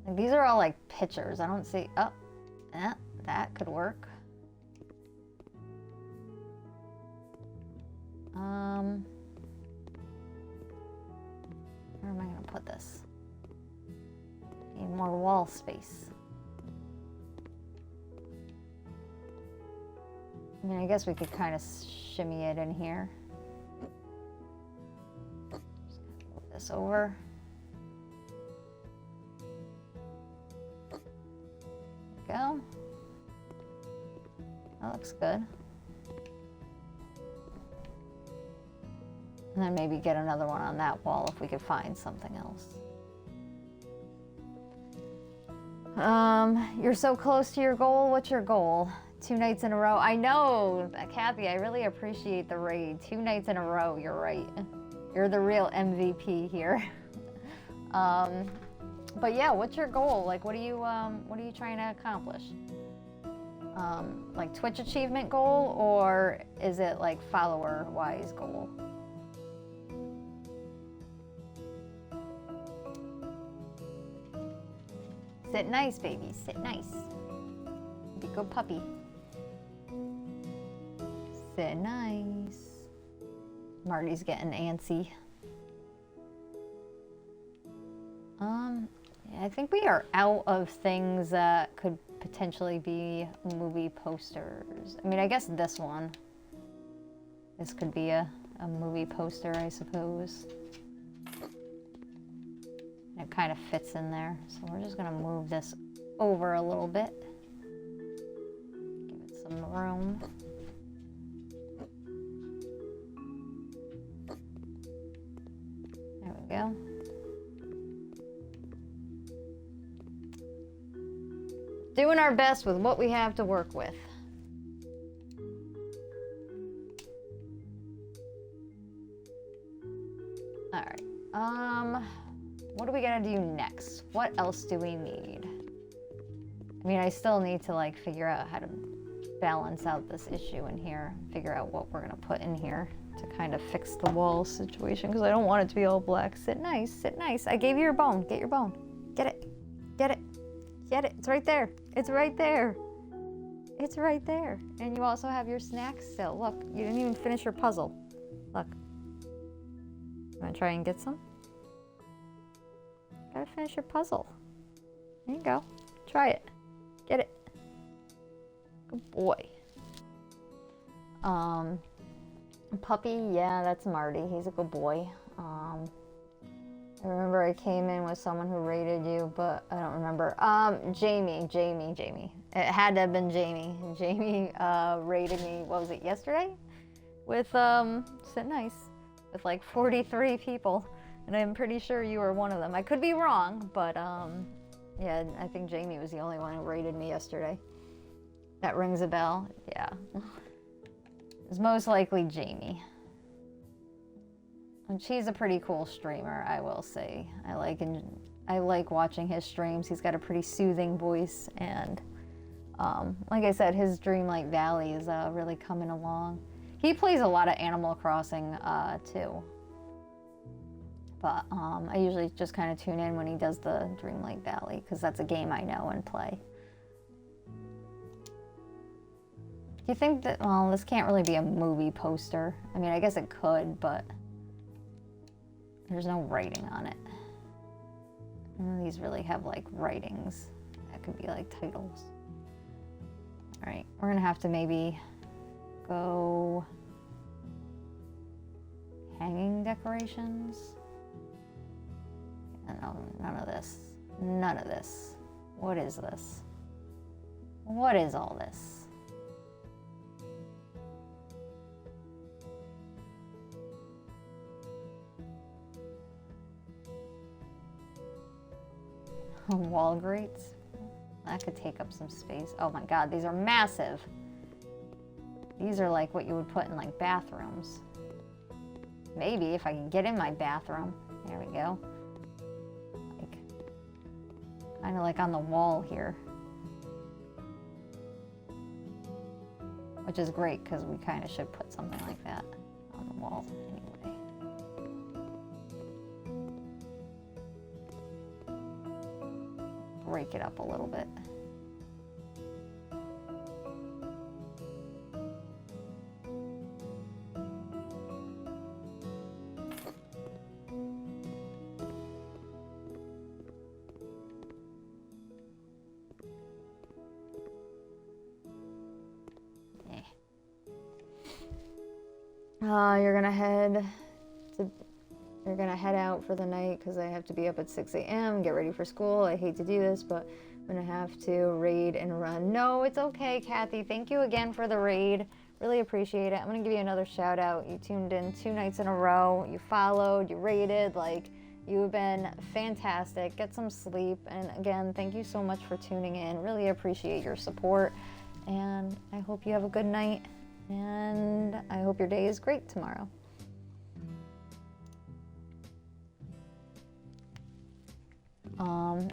Like, these are all like pictures. I don't see, oh, that could work. Where am I gonna put this? Need more wall space. I mean, I guess we could kind of shimmy it in here. Just move this over. There we go. That looks good. And then maybe get another one on that wall if we could find something else. You're so close to your goal. What's your goal? 2 nights in a row. I know, Kathy, I really appreciate the raid. 2 nights in a row, you're right. You're the real MVP here. But yeah, what's your goal? Like, what are you trying to accomplish? Like Twitch achievement goal, or is it like follower-wise goal? Sit nice, baby. Sit nice. Be a good puppy. Sit nice. Marty's getting antsy. Yeah, I think we are out of things that could potentially be movie posters. I mean, I guess this one. This could be a movie poster, I suppose. It kind of fits in there, so we're just gonna move this over a little bit. Give it some room. There we go. Doing our best with what we have to work with. All right. What are we gonna do next? What else do we need? I mean, I still need to like figure out how to balance out this issue in here, figure out what we're gonna put in here to kind of fix the wall situation, because I don't want it to be all black. Sit nice, sit nice. I gave you your bone. Get your bone. Get it. Get it. Get it. It's right there. It's right there. It's right there. And you also have your snacks still. Look, you didn't even finish your puzzle. Look. You wanna try and get some? Gotta finish your puzzle. There you go. Try it. Get it. Good boy. Puppy, yeah, that's Marty. He's a good boy. I remember I came in with someone who rated you, but I don't remember. Jamie. It had to have been Jamie. Jamie rated me, what was it, yesterday? With, Sit Nice. With like 43 people. And I'm pretty sure you were one of them. I could be wrong, but yeah, I think Jamie was the only one who rated me yesterday. That rings a bell. Yeah. It was most likely Jamie. And she's a pretty cool streamer, I will say. I like watching his streams. He's got a pretty soothing voice, and like I said, his Dreamlight Valley is really coming along. He plays a lot of Animal Crossing too. But I usually just kind of tune in when he does the Dreamlight Valley, because that's a game I know and play. you think that, well, this can't really be a movie poster. I mean, I guess it could, but there's no writing on it. None of these really have like writings. That could be like titles. All right, we're gonna have to maybe go hanging decorations. No, none of this. None of this. What is this? What is all this? Wall grates. That could take up some space. Oh my god, these are massive. These are like what you would put in like bathrooms. Maybe if I can get in my bathroom. There we go. Like, kind of like on the wall here. Which is great because we kind of should put something like that on the wall anyway. Break it up a little bit. You're gonna head out for the night because I have to be up at 6 a.m. Get ready for school. I hate to do this, but I'm gonna have to raid and run. No, it's okay, Kathy. Thank you again for the raid. Really appreciate it. I'm gonna give you another shout out. You tuned in 2 nights in a row. You followed, you raided, like you have been fantastic. Get some sleep. And again, thank you so much for tuning in. Really appreciate your support. And I hope you have a good night. And I hope your day is great tomorrow.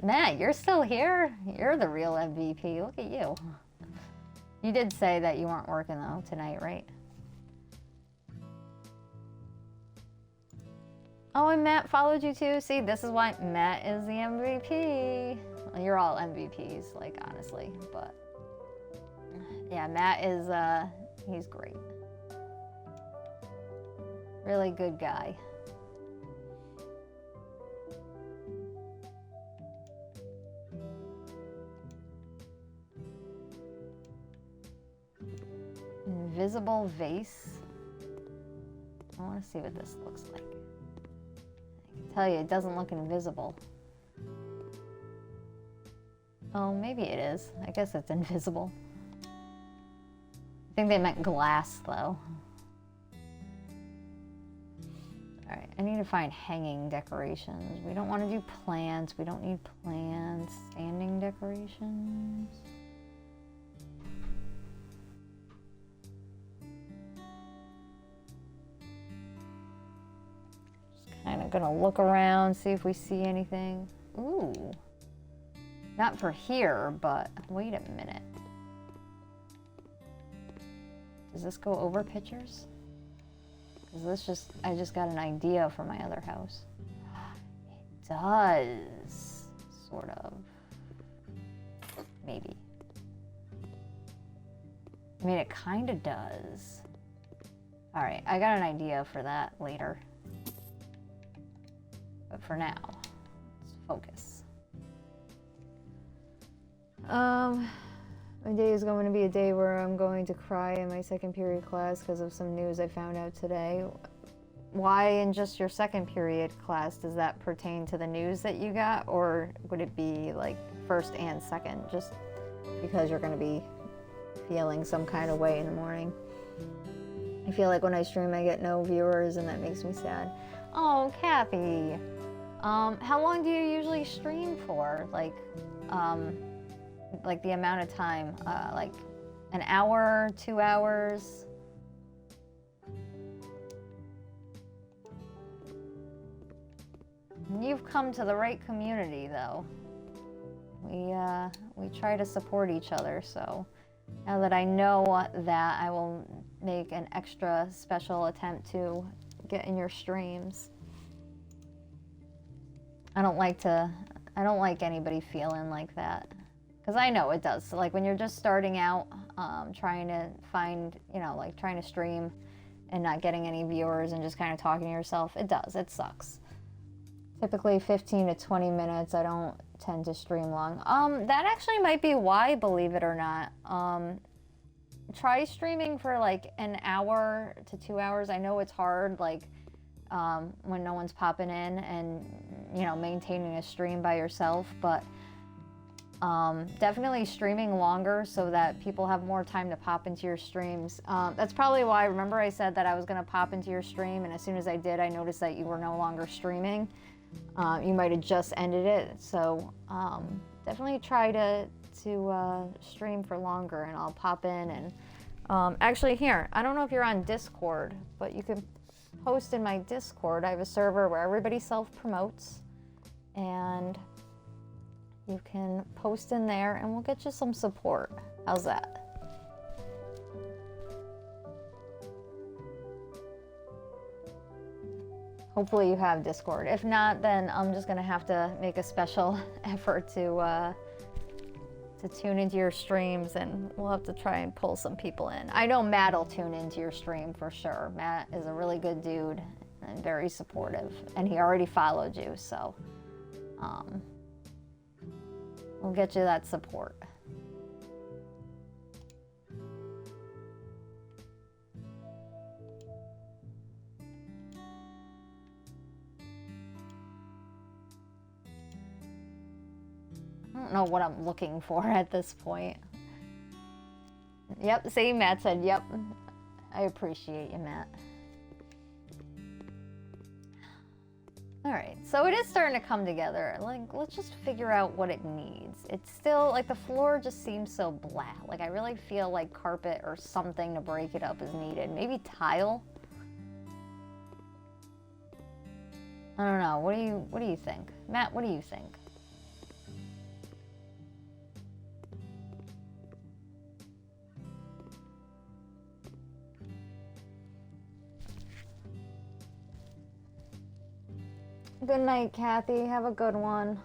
Matt, you're still here? You're the real MVP. Look at you. You did say that you weren't working though tonight, right? Oh, and Matt followed you too. See, this is why Matt is the MVP. Well, you're all MVPs, like honestly, but yeah, Matt is, he's great. Really good guy. Invisible vase. I want to see what this looks like. I can tell you, it doesn't look invisible. Oh, maybe it is. I guess it's invisible. I think they meant glass, though. Alright, I need to find hanging decorations. We don't want to do plants. We don't need plants. Standing decorations. Kind of gonna look around, see if we see anything. Ooh. Not for here, but wait a minute. Does this go over pictures? Because this I just got an idea for my other house. It does. Sort of. Maybe. I mean, it kind of does. Alright, I got an idea for that later. But for now, let's focus. My day is going to be a day where I'm going to cry in my second period class because of some news I found out today. Why in just your second period class? Does that pertain to the news that you got, or would it be like first and second, just because you're going to be feeling some kind of way in the morning? I feel like when I stream I get no viewers and that makes me sad. Oh, Kathy. How long do you usually stream for? Like the amount of time, like an hour, 2 hours? You've come to the right community, though. We try to support each other, so now that I know that, I will make an extra special attempt to get in your streams. I don't like anybody feeling like that, Because I know it does. So, like when you're just starting out, trying to find, like trying to stream and not getting any viewers and just kind of talking to yourself, it does. It sucks. Typically 15 to 20 minutes. I don't tend to stream long. That actually might be why, believe it or not. Try streaming for like an hour to 2 hours. I know it's hard, like when no one's popping in and, maintaining a stream by yourself, but definitely streaming longer so that people have more time to pop into your streams. That's probably why, remember I said that I was going to pop into your stream, and as soon as I did, I noticed that you were no longer streaming. You might have just ended it, so definitely try to stream for longer, and I'll pop in. And actually here, I don't know if you're on Discord, but you can post in my Discord. I have a server where everybody self-promotes, and you can post in there and we'll get you some support. How's that? Hopefully you have Discord. If not, then I'm just gonna have to make a special effort to tune into your streams, and we'll have to try and pull some people in. I know Matt will tune into your stream for sure. Matt is a really good dude and very supportive, and he already followed you, so we'll get you that support. I don't know what I'm looking for at this point. Yep, see, Matt said, yep. I appreciate you, Matt. All right, so it is starting to come together. Like, let's just figure out what it needs. It's still, like, the floor just seems so black. Like, I really feel like carpet or something to break it up is needed. Maybe tile? I don't know. What do you think? Matt, what do you think? Good night, Kathy. Have a good one.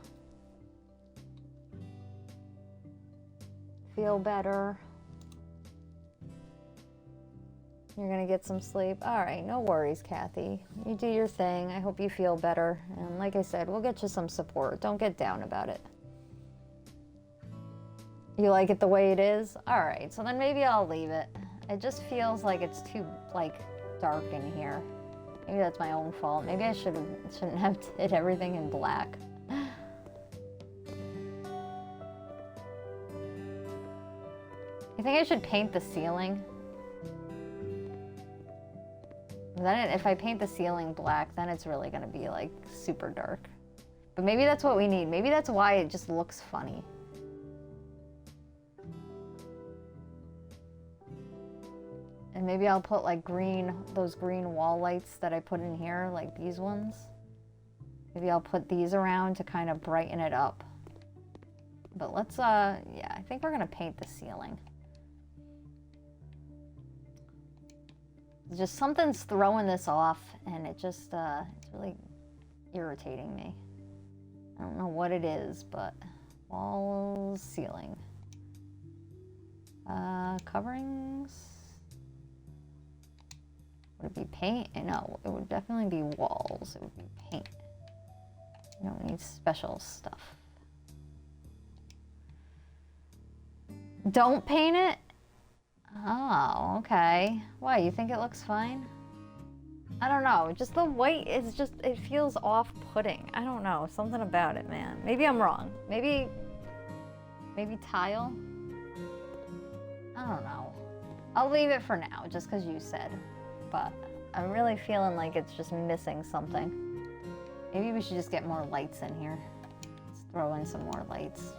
Feel better. You're gonna get some sleep. All right, no worries, Kathy. You do your thing. I hope you feel better. And like I said, we'll get you some support. Don't get down about it. You like it the way it is? All right, so then maybe I'll leave it. It just feels like it's too, like, dark in here. Maybe that's my own fault. Maybe I shouldn't have did everything in black. You think I should paint the ceiling? Then if I paint the ceiling black, then it's really gonna be like super dark. But maybe that's what we need. Maybe that's why it just looks funny. And maybe I'll put like those green wall lights that I put in here, like these ones. Maybe I'll put these around to kind of brighten it up. But let's, yeah, I think we're gonna paint the ceiling. Just something's throwing this off, and it just, it's really irritating me. I don't know what it is, but walls, ceiling. Coverings. Would it be paint? No, it would definitely be walls. It would be paint. You don't need special stuff. Don't paint it? Oh, okay. Why, you think it looks fine? I don't know. Just the white is just, it feels off-putting. I don't know. Something about it, man. Maybe I'm wrong. Maybe tile? I don't know. I'll leave it for now, just because you said. But I'm really feeling like it's just missing something. Maybe we should just get more lights in here. Let's throw in some more lights.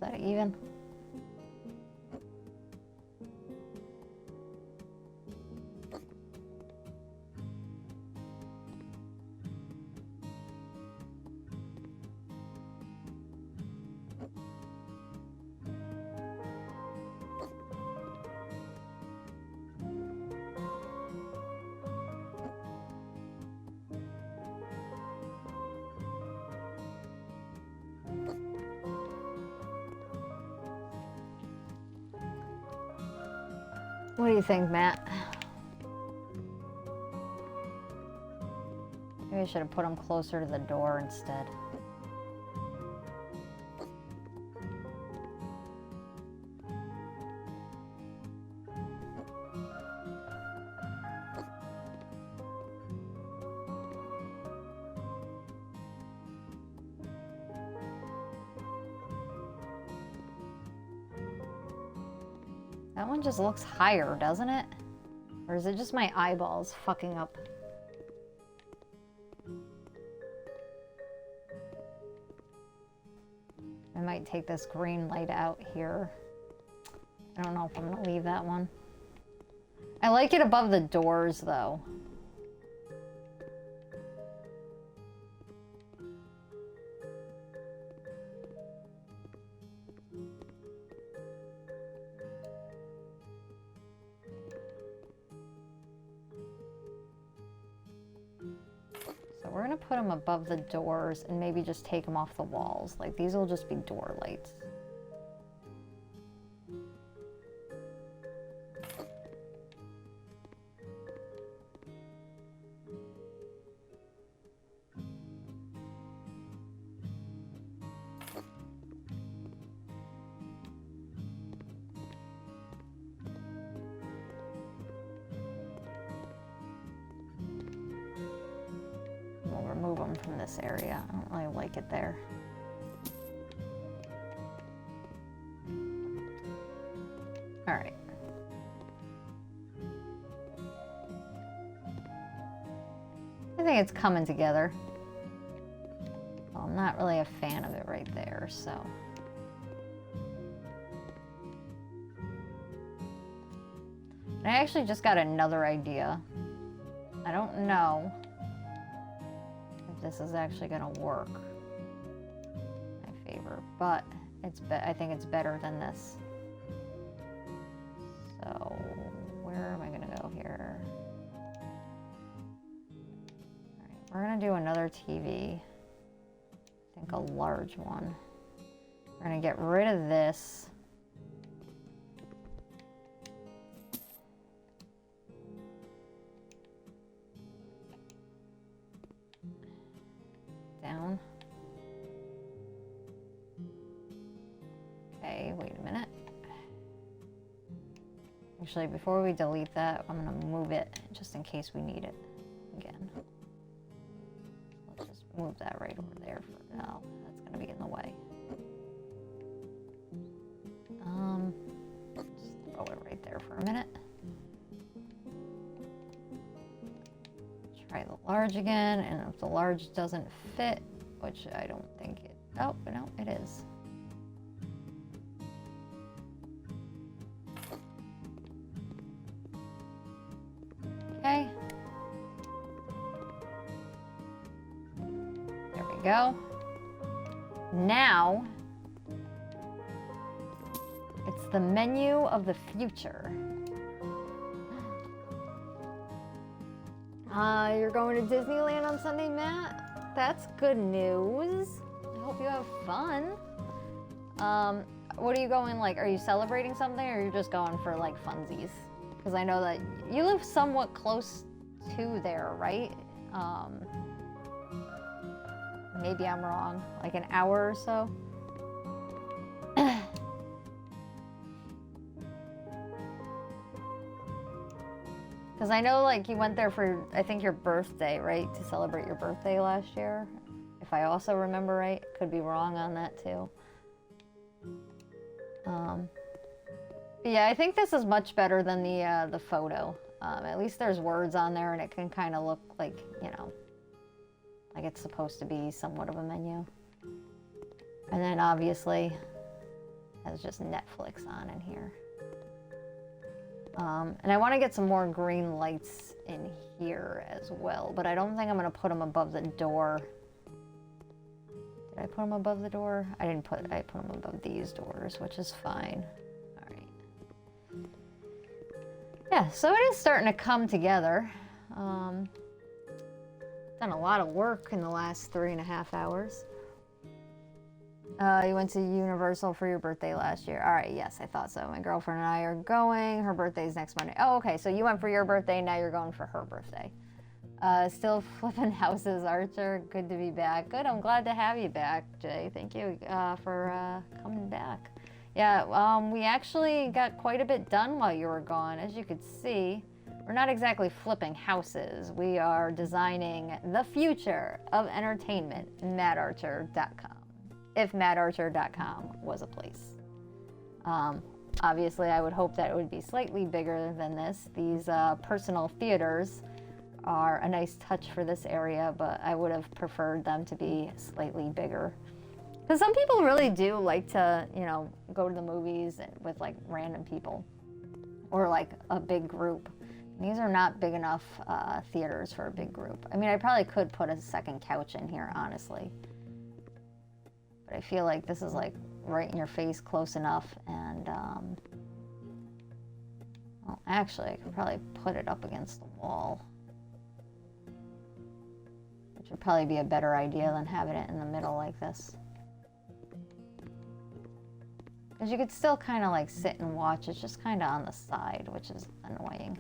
that even? What do you think, Matt? Maybe I should have put them closer to the door instead. That one just looks higher, doesn't it? Or is it just my eyeballs fucking up? I might take this green light out here. I don't know if I'm gonna leave that one. I like it above the doors, though. We're gonna put them above the doors and maybe just take them off the walls. Like, these will just be door lights. Remove them from this area. I don't really like it there. All right. I think it's coming together. Well, I'm not really a fan of it right there, so. And I actually just got another idea. I don't know this is actually gonna work in my favor, but I think it's better than this. So where am I gonna go here? All right, we're gonna do another TV. I think a large one. We're gonna get rid of this. Down. Okay, wait a minute. Actually, before we delete that, I'm gonna move it just in case we need it again. Let's just move that right over there for now. That's gonna be in the way. Just throw it right there for a minute. Try the large again, and if the large doesn't fit, which I don't think it, oh, no, it is. Okay. There we go. Now, it's the menu of the future. You're going to Disneyland on Sunday, Matt? That's good news. I hope you have fun. What are you going, like, are you celebrating something, or are you just going for, like, funsies? Because I know that you live somewhat close to there, right? Maybe I'm wrong. Like an hour or so? Because I know, like, you went there for, I think, your birthday, right? To celebrate your birthday last year. If I also remember right. Could be wrong on that, too. But yeah, I think this is much better than the photo. At least there's words on there, and it can kind of look like, you know, like it's supposed to be somewhat of a menu. And then, obviously, has just Netflix on in here. And I want to get some more green lights in here as well, but I don't think I'm going to put them above the door. Did I put them above the door? I didn't put, I put them above these doors, which is fine. All right. Yeah, so it is starting to come together. Done a lot of work in the last 3.5 hours. You went to Universal for your birthday last year. All right, yes, I thought so. My girlfriend and I are going. Her birthday's next Monday. Oh, okay, so you went for your birthday, now you're going for her birthday. Still flipping houses, Archer. Good to be back. Good, I'm glad to have you back, Jay. Thank you for coming back. Yeah, we actually got quite a bit done while you were gone. As you could see, we're not exactly flipping houses. We are designing the future of entertainment, mattarcher.com. If mattarcher.com was a place. Obviously, I would hope that it would be slightly bigger than this. These personal theaters are a nice touch for this area, but I would have preferred them to be slightly bigger. Because some people really do like to, you know, go to the movies with like random people or like a big group. These are not big enough theaters for a big group. I mean, I probably could put a second couch in here, honestly. But I feel like this is like right in your face close enough, and well, actually I could probably put it up against the wall, which would probably be a better idea than having it in the middle like this. Because you could still kind of like sit and watch. It's just kind of on the side, which is annoying.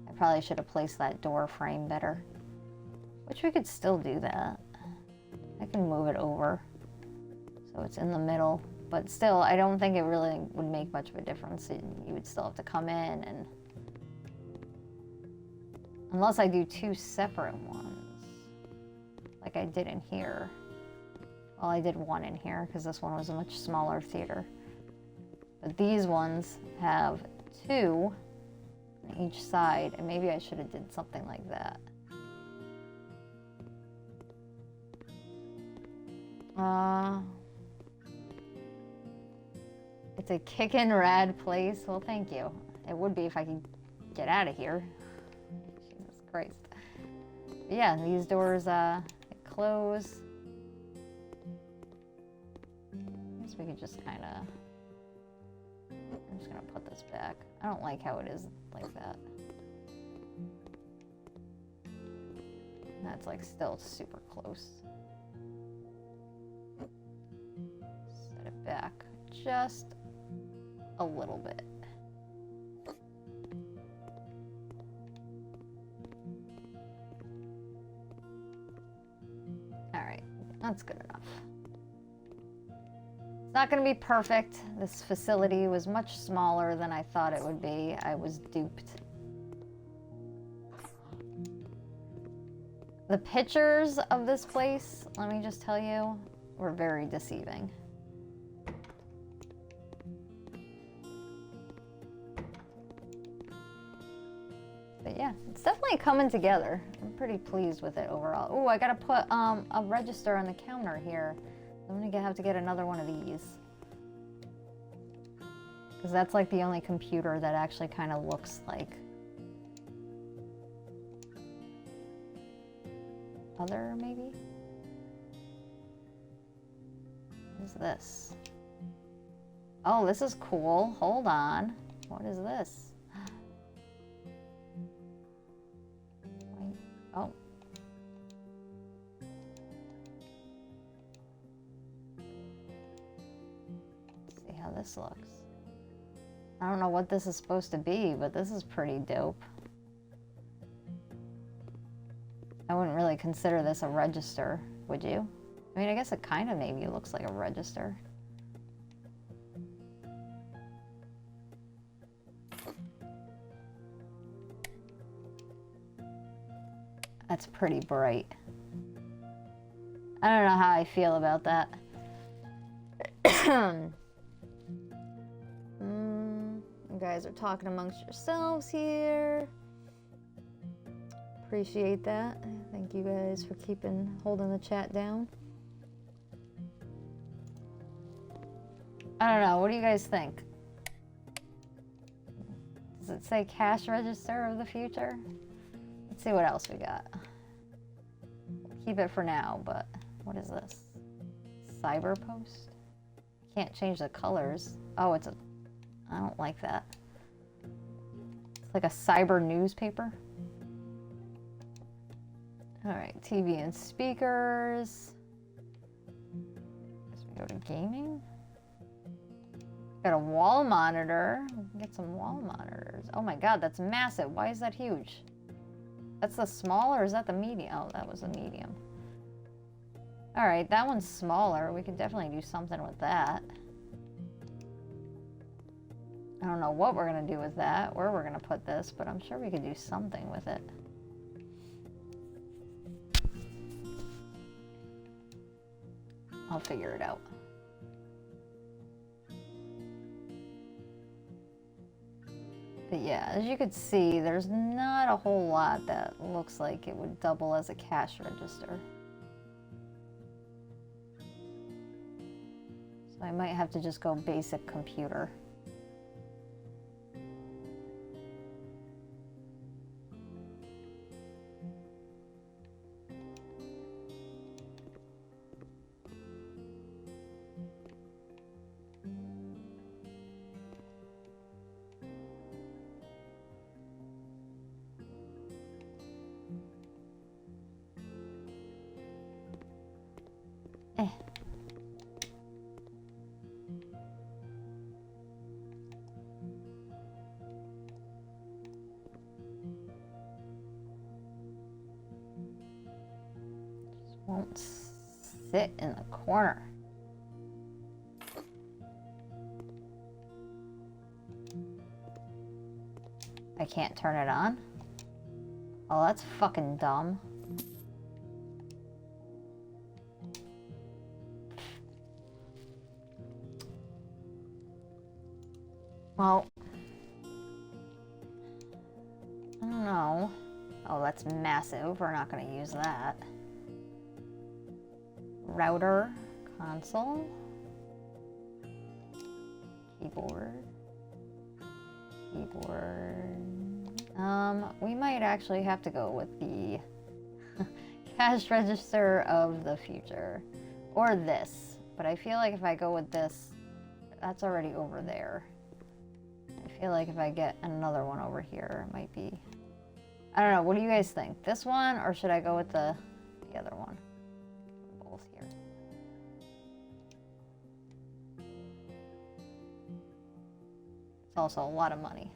I probably should have placed that door frame better, which we could still do that. I can move it over so it's in the middle, but still, I don't think it really would make much of a difference. You would still have to come in, and unless I do 2 separate ones, like I did in here. Well, I did 1 in here because this one was a much smaller theater. But these ones have 2 on each side, and maybe I should have did something like that. It's a kickin' rad place. Well, thank you. It would be if I could get out of here. Jesus Christ. But yeah, these doors close. I guess we could just kind of... I'm just going to put this back. I don't like how it is like that. That's like still super close. Set it back just a little bit. All right, that's good enough. It's not going to be perfect. This facility was much smaller than I thought it would be. I was duped. The pictures of this place, let me just tell you, were very deceiving. But yeah, it's definitely coming together. I'm pretty pleased with it overall. Oh, I gotta put a register on the counter here. I'm gonna have to get another one of these. Because that's like the only computer that actually kind of looks like other, maybe? What is this? Oh, this is cool. Hold on. What is this? Oh. Let's see how this looks. I don't know what this is supposed to be, but this is pretty dope. I wouldn't really consider this a register, would you? I mean, I guess it kind of maybe looks like a register. That's pretty bright. I don't know how I feel about that. You guys are talking amongst yourselves here. Appreciate that. Thank you guys for holding the chat down. I don't know. What do you guys think? Does it say cash register of the future? Let's see what else we got. Keep it for now, but what is this? Cyber post? Can't change the colors. Oh, it's a... I don't like that. It's like a cyber newspaper. Alright, TV and speakers. Guess we go to gaming. Got a wall monitor. We can get some wall monitors. Oh my god, that's massive. Why is that huge? That's the small, or is that the medium? Oh, that was the medium. Alright, that one's smaller. We could definitely do something with that. I don't know what we're going to do with that, where we're going to put this, but I'm sure we could do something with it. I'll figure it out. But yeah, as you could see, there's not a whole lot that looks like it would double as a cash register. So I might have to just go basic computer. Won't sit in the corner. I can't turn it on? Oh, that's fucking dumb. Well, I don't know. Oh, that's massive. We're not going to use that. Router, console, keyboard. We might actually have to go with the cash register of the future, or this. But I feel like if I go with this, that's already over there. I feel like if I get another one over here, it might be. I don't know. What do you guys think? This one, or should I go with the other one? Here. It's also a lot of money.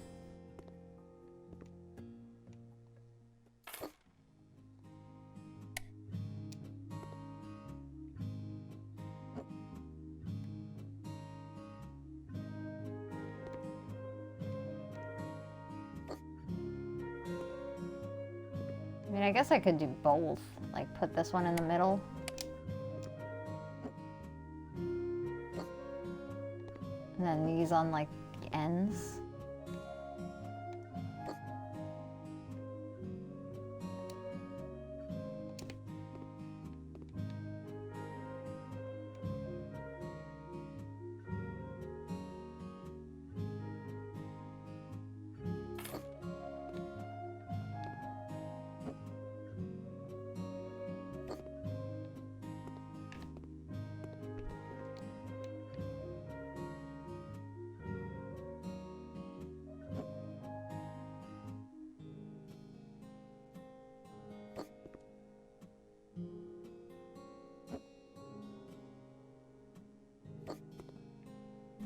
I mean, I guess I could do both. Like, put this one in the middle. And then these on, like, the ends.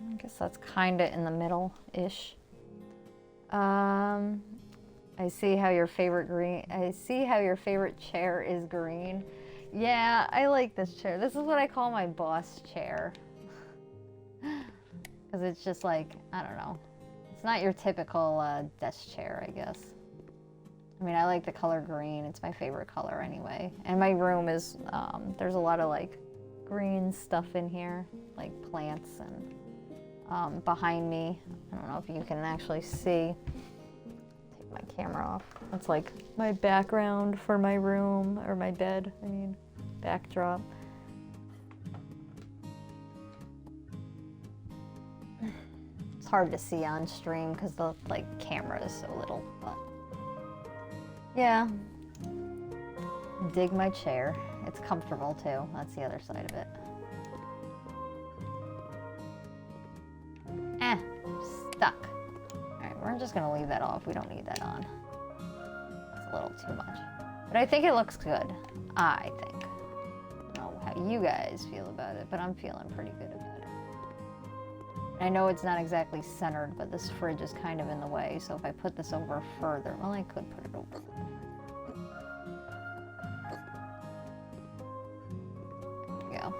I guess that's kind of in the middle-ish. I see how your favorite chair is green. Yeah, I like this chair. This is what I call my boss chair. Because it's just like, I don't know. It's not your typical desk chair, I guess. I mean, I like the color green. It's my favorite color anyway. And my room is, there's a lot of like green stuff in here, like plants and behind me. I don't know if you can actually see. Take my camera off. That's like my background for my room, or my bed, I mean, backdrop. hard to see on stream because the like camera is so little, but yeah. Dig my chair. It's comfortable too. That's the other side of it. Stuck. Alright, we're just gonna leave that off. We don't need that on. It's a little too much. But I think it looks good. I think. I don't know how you guys feel about it, but I'm feeling pretty good about it. I know it's not exactly centered, but this fridge is kind of in the way, so if I put this over further, well, I could put it over. There we go.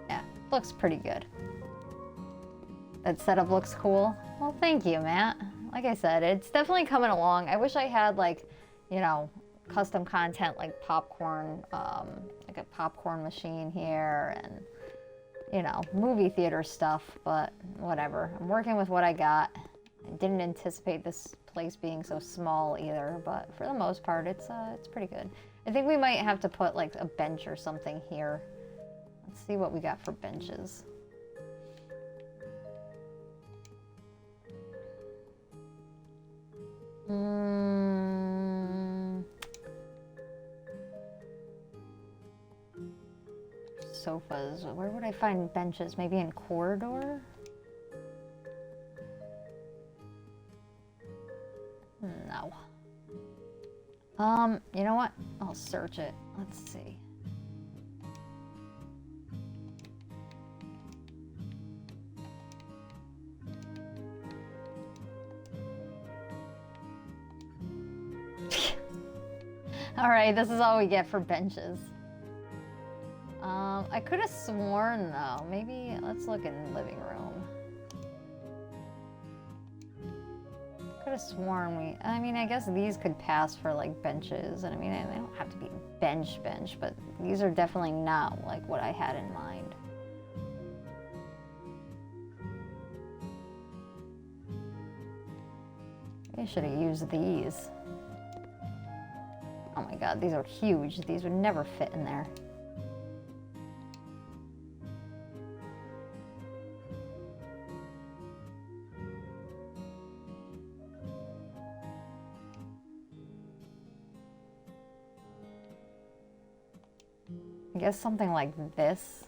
Yeah, looks pretty good. That setup looks cool. Well, thank you, Matt. Like I said, it's definitely coming along. I wish I had, like, you know, custom content like popcorn, like a popcorn machine here and, you know, movie theater stuff, but whatever. I'm working with what I got. I didn't anticipate this place being so small either, but for the most part, it's pretty good. I think we might have to put like a bench or something here. Let's see what we got for benches. Sofas. Where would I find benches? Maybe in corridor? No. You know what? I'll search it. Let's see. All right, this is all we get for benches. I could have sworn though, maybe let's look in the living room. Could have sworn I mean, I guess these could pass for like benches, and I mean, they don't have to be bench, but these are definitely not like what I had in mind. I should have used these. Oh my god, these are huge. These would never fit in there. I guess something like this.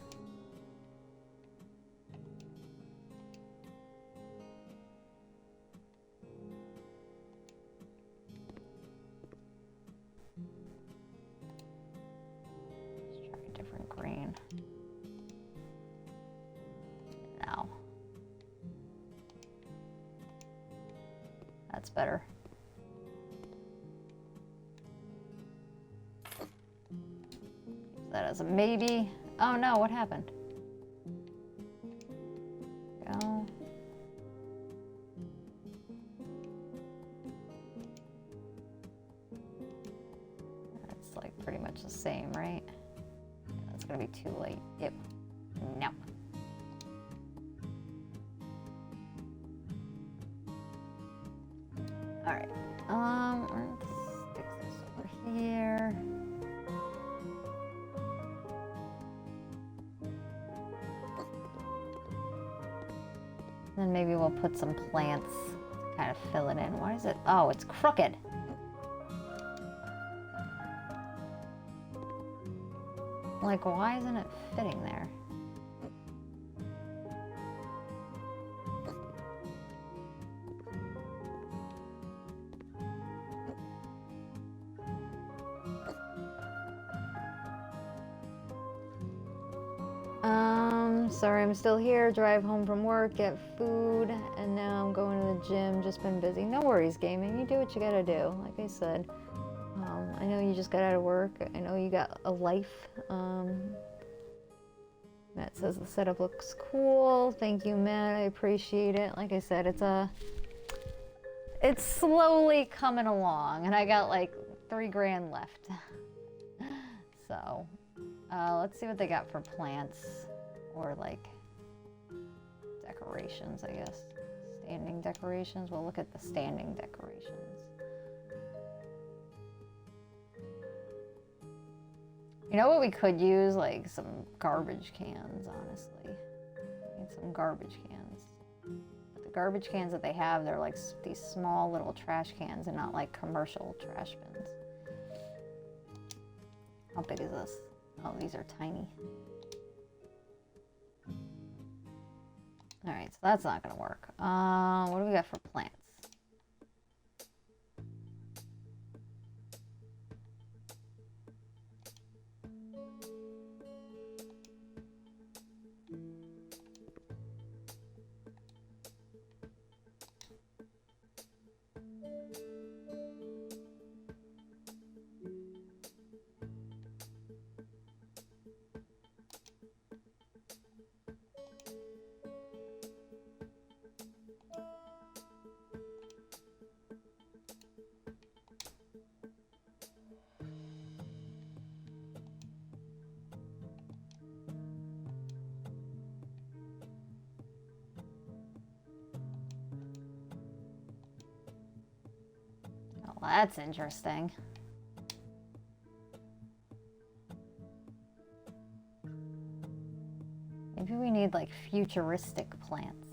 Let's try a different green. No. That's better. That as a maybe. Oh no, what happened? Go. That's like pretty much the same, right? That's gonna be too late. Yep. No. All right. Let's stick this over here. Then maybe we'll put some plants to kind of fill it in. Why is it? Oh, it's crooked. Like, why isn't it fitting there? Sorry, I'm still here. Drive home from work, get food, and now I'm going to the gym. Just been busy. No worries, gaming. You do what you gotta do. Like I said, I know you just got out of work. I know you got a life. Matt says the setup looks cool. Thank you, Matt. I appreciate it. Like I said, it's slowly coming along, and I got like $3 grand left. So, let's see what they got for plants. Or like decorations, I guess. Standing decorations. We'll look at the standing decorations. You know what we could use? Like some garbage cans, honestly. Need some garbage cans. But the garbage cans that they have, they're like these small little trash cans and not like commercial trash bins. How big is this? Oh, these are tiny. Alright, so that's not gonna work. What do we got for plants? Well, that's interesting. Maybe we need like futuristic plants.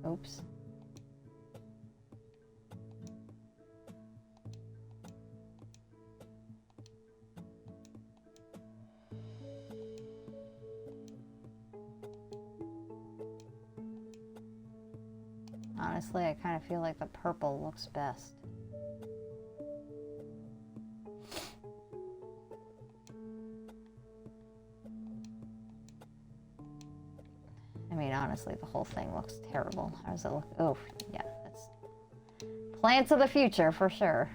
Oops. Honestly, I kind of feel like the purple looks best. I mean, honestly, the whole thing looks terrible. How does it look? Oh, yeah, that's plants of the future for sure.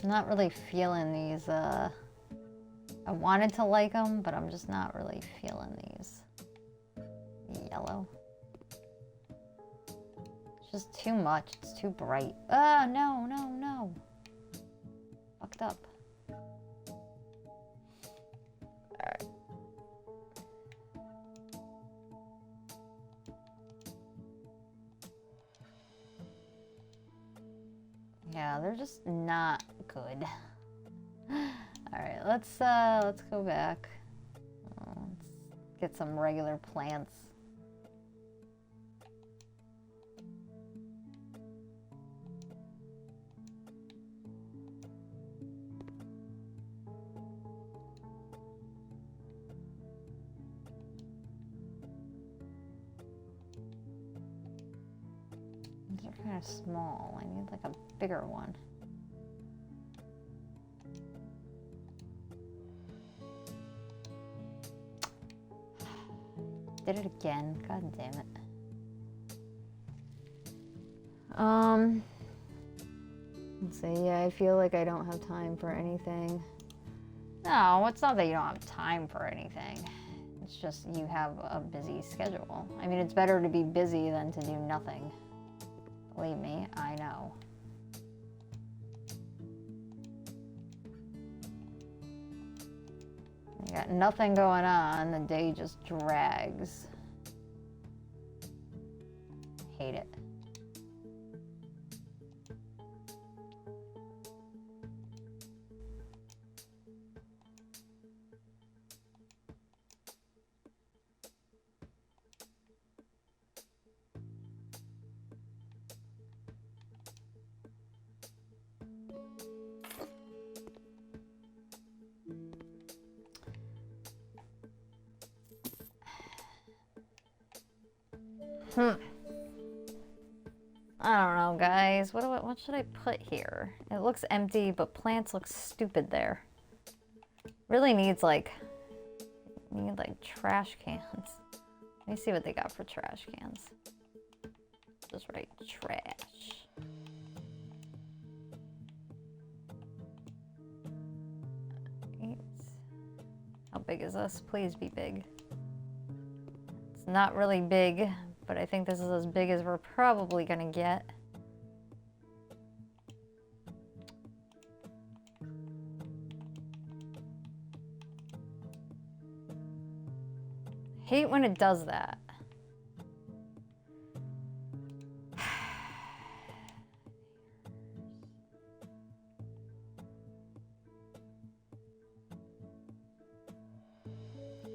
I'm not really feeling these, I wanted to like them, but I'm just not really feeling these. Yellow. It's just too much, it's too bright. Oh, no, no, no. Fucked up. Alright. Yeah, they're just not good. Alright, let's go back. Let's get some regular plants. These are kind of small. I need like a bigger one. Did it again. God damn it. Let's see. Yeah, I feel like I don't have time for anything. No, it's not that you don't have time for anything. It's just you have a busy schedule. I mean, it's better to be busy than to do nothing. Believe me, I know. You got nothing going on, the day just drags. Hate it. I don't know, guys. What should I put here? It looks empty, but plants look stupid there. Really needs like trash cans. Let me see what they got for trash cans. Just write trash. Right. How big is this? Please be big. not really big, but I think this is as big as we're probably gonna get. Hate when it does that.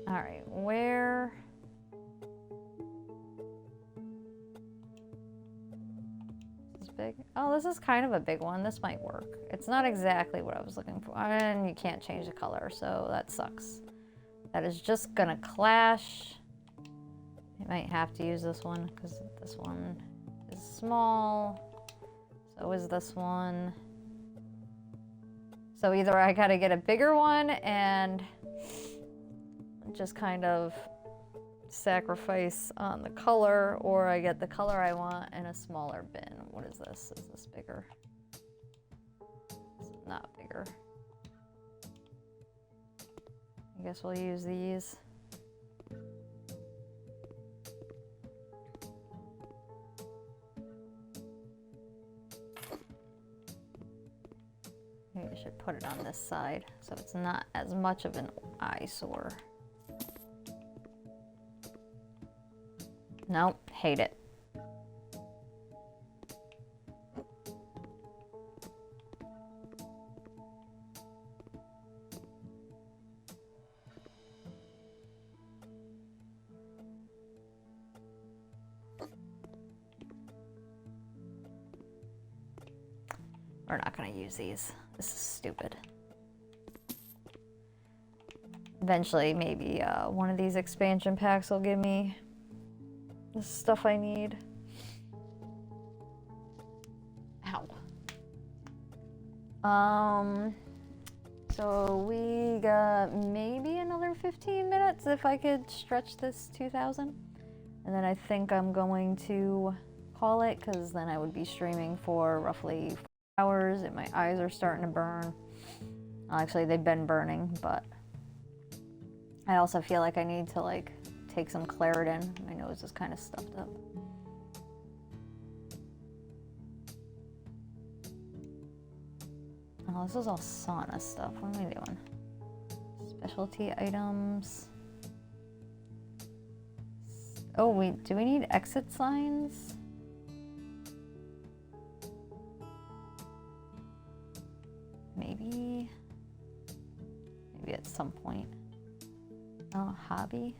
All right, where? This is big. Oh, this is kind of a big one. This might work. It's not exactly what I was looking for. And you can't change the color, so that sucks. That is just gonna clash. I might have to use this one because this one is small. So is this one. So either I gotta get a bigger one and just kind of sacrifice on the color, or I get the color I want in a smaller bin. What is this? Is this bigger? This is not bigger. I guess we'll use these. Maybe I should put it on this side so it's not as much of an eyesore. Nope, hate it. We're not gonna use these. This is stupid. Eventually, maybe one of these expansion packs will give me the stuff I need. Ow. So we got maybe another 15 minutes if I could stretch this 2,000. And then I think I'm going to call it, because then I would be streaming for roughly 4 hours and my eyes are starting to burn. Actually, they've been burning, but I also feel like I need to like take some Claritin. My nose is kind of stuffed up. Oh, this is all sauna stuff. What am I doing? Specialty items. Oh, do we need exit signs? Maybe at some point. Oh, hobby.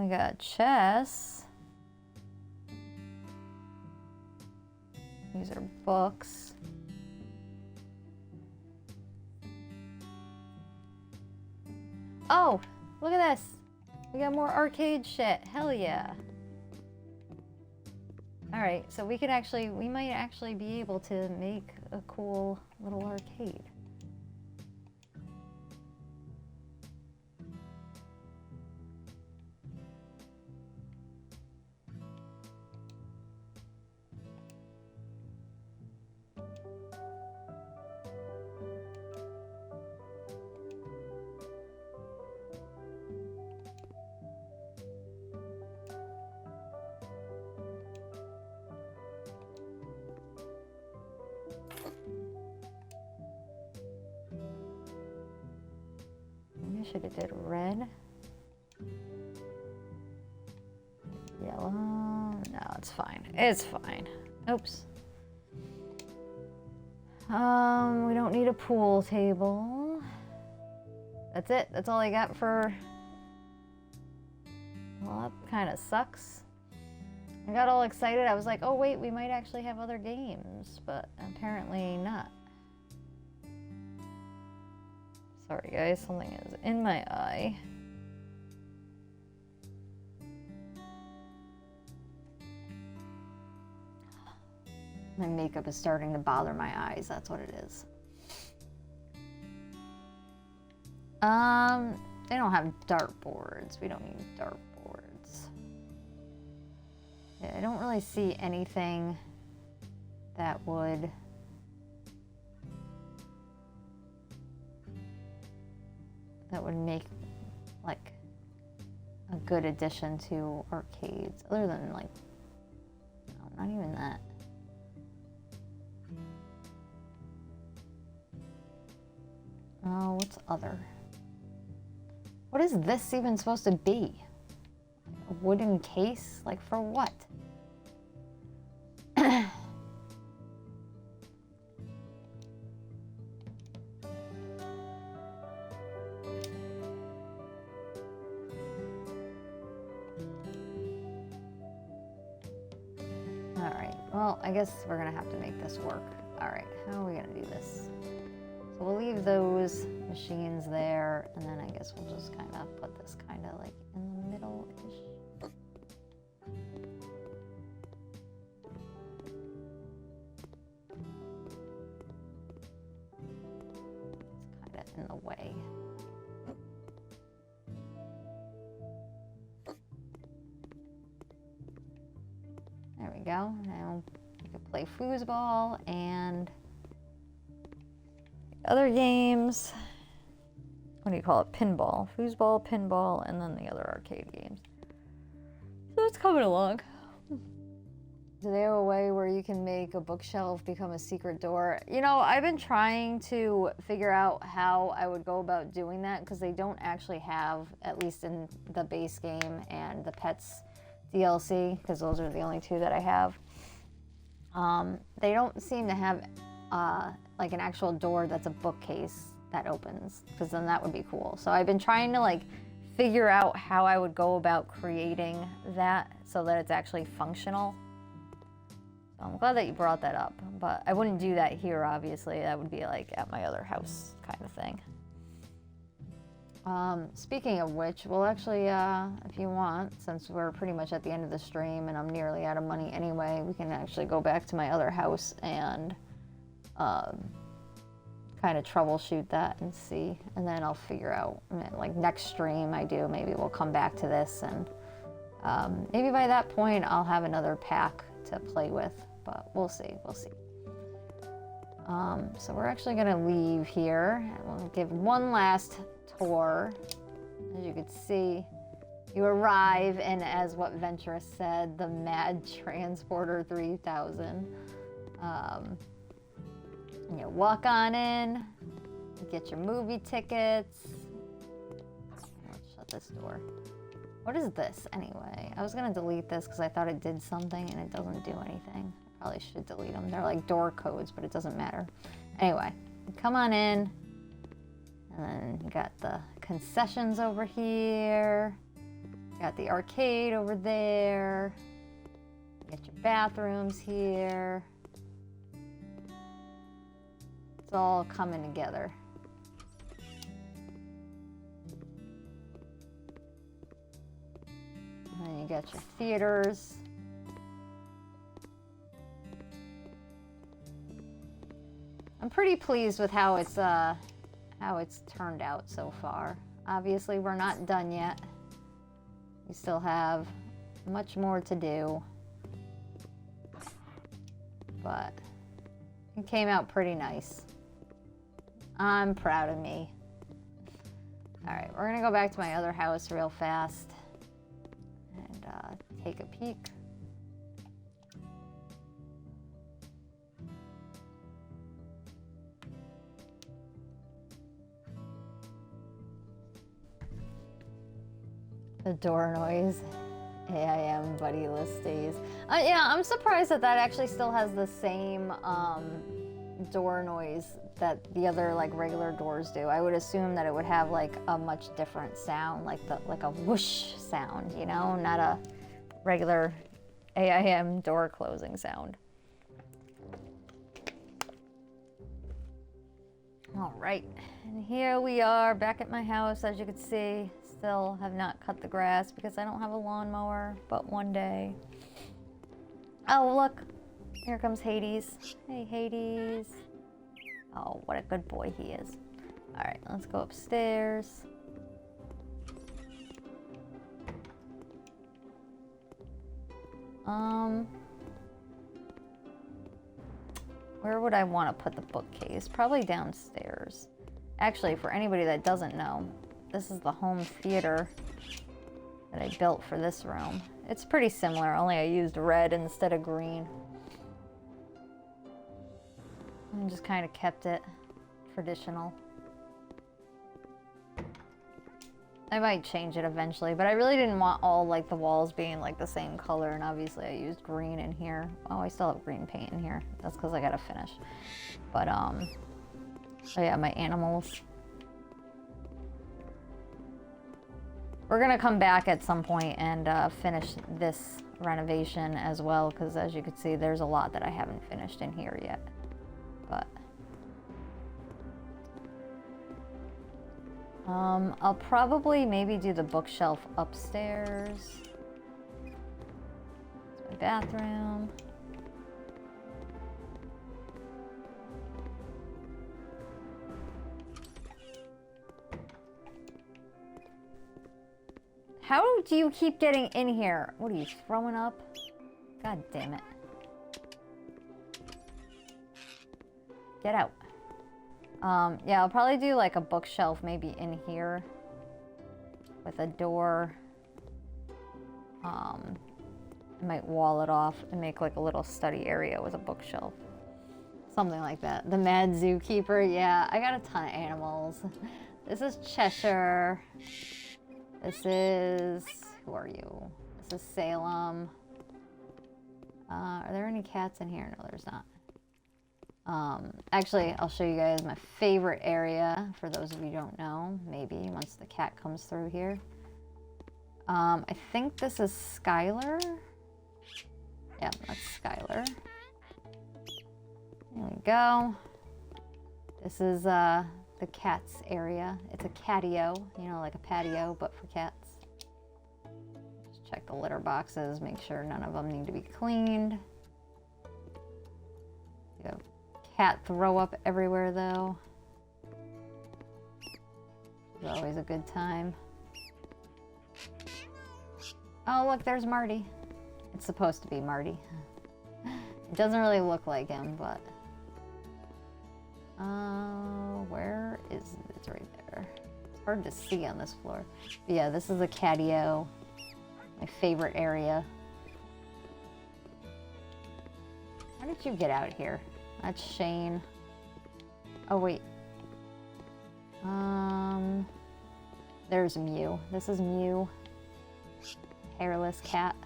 We got chess. These are books. Oh, look at this. We got more arcade shit. Hell yeah. All right, so we might actually be able to make a cool little arcade. Should have did red. Yellow. No, it's fine. It's fine. Oops. We don't need a pool table. That's it. That's all I got for... Well, that kind of sucks. I got all excited. I was like, oh wait, we might actually have other games, but apparently not. Sorry guys, something is in my eye. My makeup is starting to bother my eyes, that's what it is. They don't have dartboards. We don't need dartboards. Yeah, I don't really see anything that would that would make like a good addition to arcades, other than like, no, not even that. Oh, what's other? What is this even supposed to be? A wooden case? Like for what? Alright, well, I guess we're gonna have to make this work. Alright, how are we gonna do this? So we'll leave those machines there, and then I guess we'll just kind of put this kind of like in the middle-ish. It's kind of in the way. There we go. Now you can play foosball and other games. What do you call it? Pinball. Foosball, pinball, and then the other arcade games. So it's coming along. Do they have a way where you can make a bookshelf become a secret door? You know, I've been trying to figure out how I would go about doing that, because they don't actually have, at least in the base game and the Pets DLC, because those are the only two that I have. They don't seem to have like an actual door that's a bookcase that opens, because then that would be cool. So I've been trying to like figure out how I would go about creating that so that it's actually functional. So I'm glad that you brought that up, but I wouldn't do that here, obviously. That would be like at my other house kind of thing. Speaking of which, we'll actually, if you want, since we're pretty much at the end of the stream and I'm nearly out of money anyway, we can actually go back to my other house and kind of troubleshoot that and see, and then I'll figure out, like next stream I do, maybe we'll come back to this, and maybe by that point I'll have another pack to play with, but we'll see. So we're actually gonna leave here, and we'll give one last tour. As you can see, you arrive in, as what Venturous said, the Mad Transporter 3000. You walk on in, get your movie tickets. Let's shut this door. What is this anyway? I was gonna delete this because I thought it did something and it doesn't do anything. I probably should delete them. They're like door codes, but it doesn't matter. Anyway, come on in. And then you got the concessions over here. Got the arcade over there. You got your bathrooms here. It's all coming together. And then you got your theaters. I'm pretty pleased with how it's turned out so far. Obviously, we're not done yet. We still have much more to do. But it came out pretty nice. I'm proud of me. All right, we're gonna go back to my other house real fast and take a peek. The door noise. AIM buddy list days. Yeah, I'm surprised that actually still has the same door noise that the other like regular doors do. I would assume that it would have like a much different sound, like a whoosh sound, you know, not a regular AIM door closing sound. All right, and here we are back at my house. As you can see, still have not cut the grass because I don't have a lawnmower, but one day. Oh, look, here comes Hades. Hey, Hades. Oh, what a good boy he is. All right, let's go upstairs. Where would I want to put the bookcase? Probably downstairs. Actually, for anybody that doesn't know, this is the home theater that I built for this room. It's pretty similar, only I used red instead of green. And just kind of kept it traditional. I might change it eventually, but I really didn't want all like the walls being like the same color, and obviously I used green in here. Oh, I still have green paint in here. That's because I gotta finish. But oh yeah, my animals. We're gonna come back at some point and finish this renovation as well, because as you can see, there's a lot that I haven't finished in here yet. But I'll probably maybe do the bookshelf upstairs. It's my bathroom. How do you keep getting in here? What are you, throwing up? God damn it. Get out. Yeah, I'll probably do like a bookshelf maybe in here with a door. I might wall it off and make like a little study area with a bookshelf. Something like that. The Mad Zookeeper, yeah, I got a ton of animals. This is Cheshire. This is, who are you? This is Salem. Are there any cats in here? No, there's not. Actually, I'll show you guys my favorite area, for those of you who don't know, maybe, once the cat comes through here. I think this is Skylar. Yep, that's Skylar. There we go. This is, the cat's area. It's a catio, you know, like a patio, but for cats. Just check the litter boxes, make sure none of them need to be cleaned. You have cat throw up everywhere though. It's always a good time. Oh look, there's Marty. It's supposed to be Marty. It doesn't really look like him, but where is it? It's right there. It's hard to see on this floor. But yeah, this is a catio. My favorite area. How did you get out here? That's Shane. Oh, wait. There's Mew. This is Mew. Hairless cat.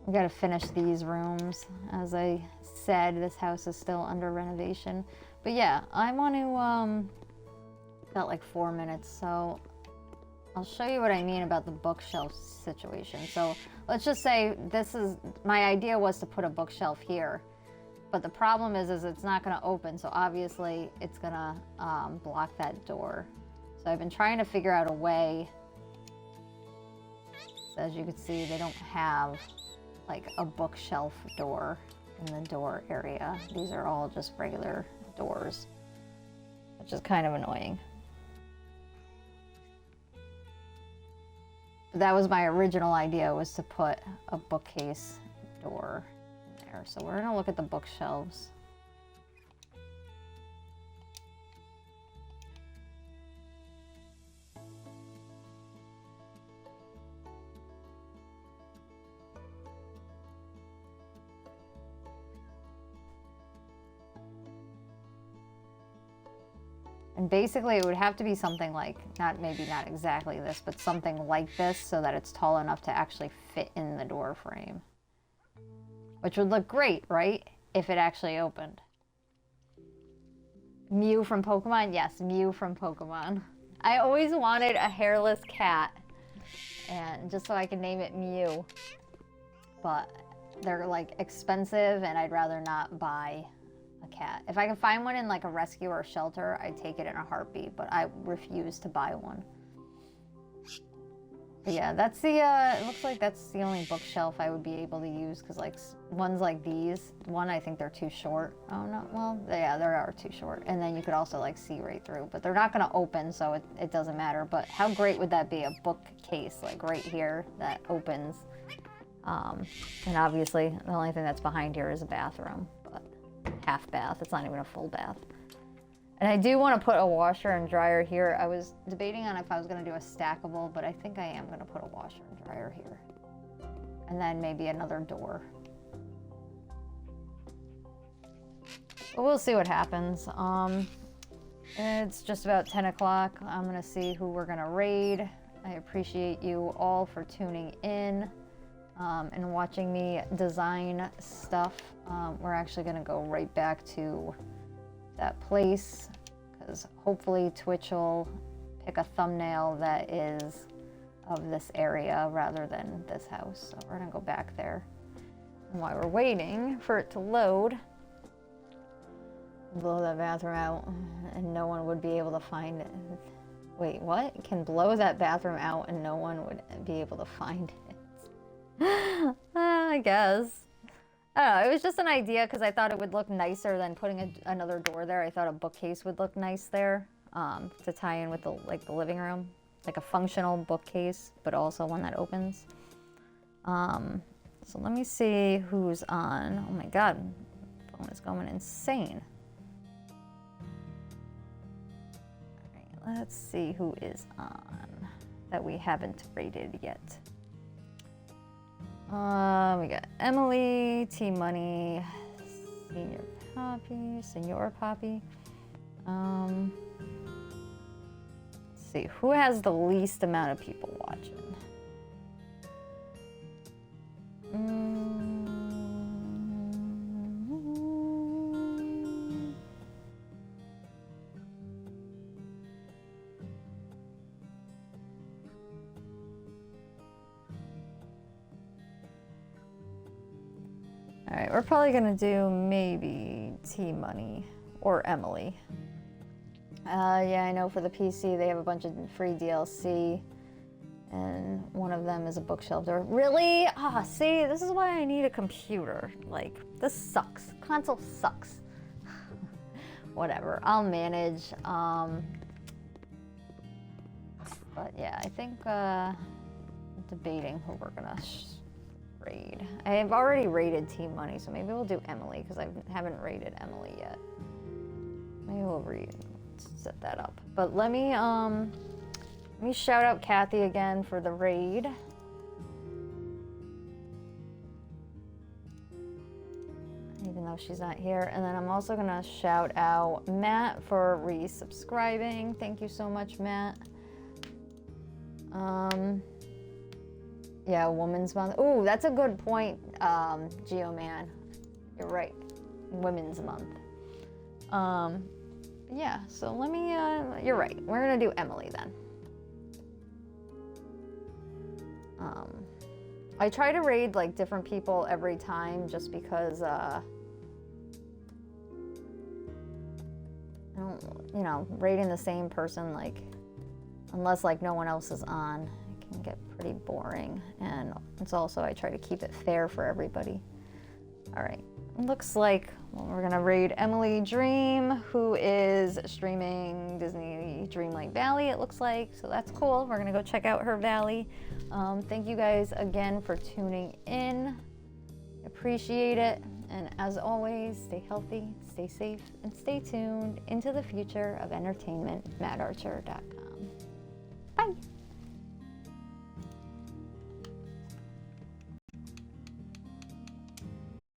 We gotta finish these rooms. As I said, this house is still under renovation. But yeah, I want to, got like 4 minutes, so I'll show you what I mean about the bookshelf situation. So let's just say this is, my idea was to put a bookshelf here, but the problem is it's not going to open. So obviously it's going to block that door. So I've been trying to figure out a way. So as you can see, they don't have like a bookshelf door in the door area. These are all just regular doors, which is kind of annoying. That was my original idea, was to put a bookcase door in there. So we're gonna look at the bookshelves. And basically it would have to be something like, maybe not exactly this, but something like this so that it's tall enough to actually fit in the door frame. Which would look great, right? If it actually opened. Mew from Pokemon? Yes, Mew from Pokemon. I always wanted a hairless cat, and just so I could name it Mew. But they're like expensive and I'd rather not buy a cat. If I can find one in like a rescue or a shelter, I'd take it in a heartbeat, but I refuse to buy one. But yeah, that's the, it looks like that's the only bookshelf I would be able to use, because like ones like these, one, I think they're too short. Oh no, well, yeah, they are too short. And then you could also like see right through, but they're not gonna open, so it doesn't matter. But how great would that be, a bookcase like right here that opens? And obviously the only thing that's behind here is a bathroom, but half bath, it's not even a full bath. And I do want to put a washer and dryer here. I was debating on if I was going to do a stackable, but I think I am going to put a washer and dryer here. And then maybe another door. But we'll see what happens. It's just about 10 o'clock. I'm going to see who we're going to raid. I appreciate you all for tuning in and watching me design stuff. We're actually going to go right back to that place because hopefully Twitch will pick a thumbnail that is of this area rather than this house. So we're going to go back there. And while we're waiting for it to load, blow that bathroom out and no one would be able to find it. Wait, what? Can blow that bathroom out and no one would be able to find it? I guess. I don't know, it was just an idea because I thought it would look nicer than putting another door there. I thought a bookcase would look nice there to tie in with the living room. Like a functional bookcase, but also one that opens. So let me see who's on. Oh my God, phone is going insane. Let's see who is on that we haven't rated yet. We got Emily, T Money, Senor Poppy. Let's see, who has the least amount of people watching? All right, we're probably gonna do maybe T Money or Emily. Yeah, I know for the PC they have a bunch of free DLC, and one of them is a bookshelf door. Really? Ah, see, this is why I need a computer. Like, this sucks. Console sucks. Whatever, I'll manage. But yeah, I think debating who we're gonna raid. I have already rated Team Money, so maybe we'll do Emily because I haven't rated Emily yet. Maybe we'll set that up. But let me shout out Kathy again for the raid. Even though she's not here. And then I'm also gonna shout out Matt for resubscribing. Thank you so much, Matt. Yeah, Women's Month. Ooh, that's a good point, Geoman. You're right. Women's Month. Yeah, so let me, you're right. We're gonna do Emily then. I try to raid like different people every time just because, I don't, you know, raiding the same person, like, unless like no one else is on, it can get pretty boring. And it's also, I try to keep it fair for everybody. All right, looks like we're gonna raid Emily Dream, who is streaming Disney Dreamlight Valley, it looks like, so that's cool. We're gonna go check out her valley. Thank you guys again for tuning in. Appreciate it. And as always, stay healthy, stay safe, and stay tuned into the future of entertainment, mattarcher.com.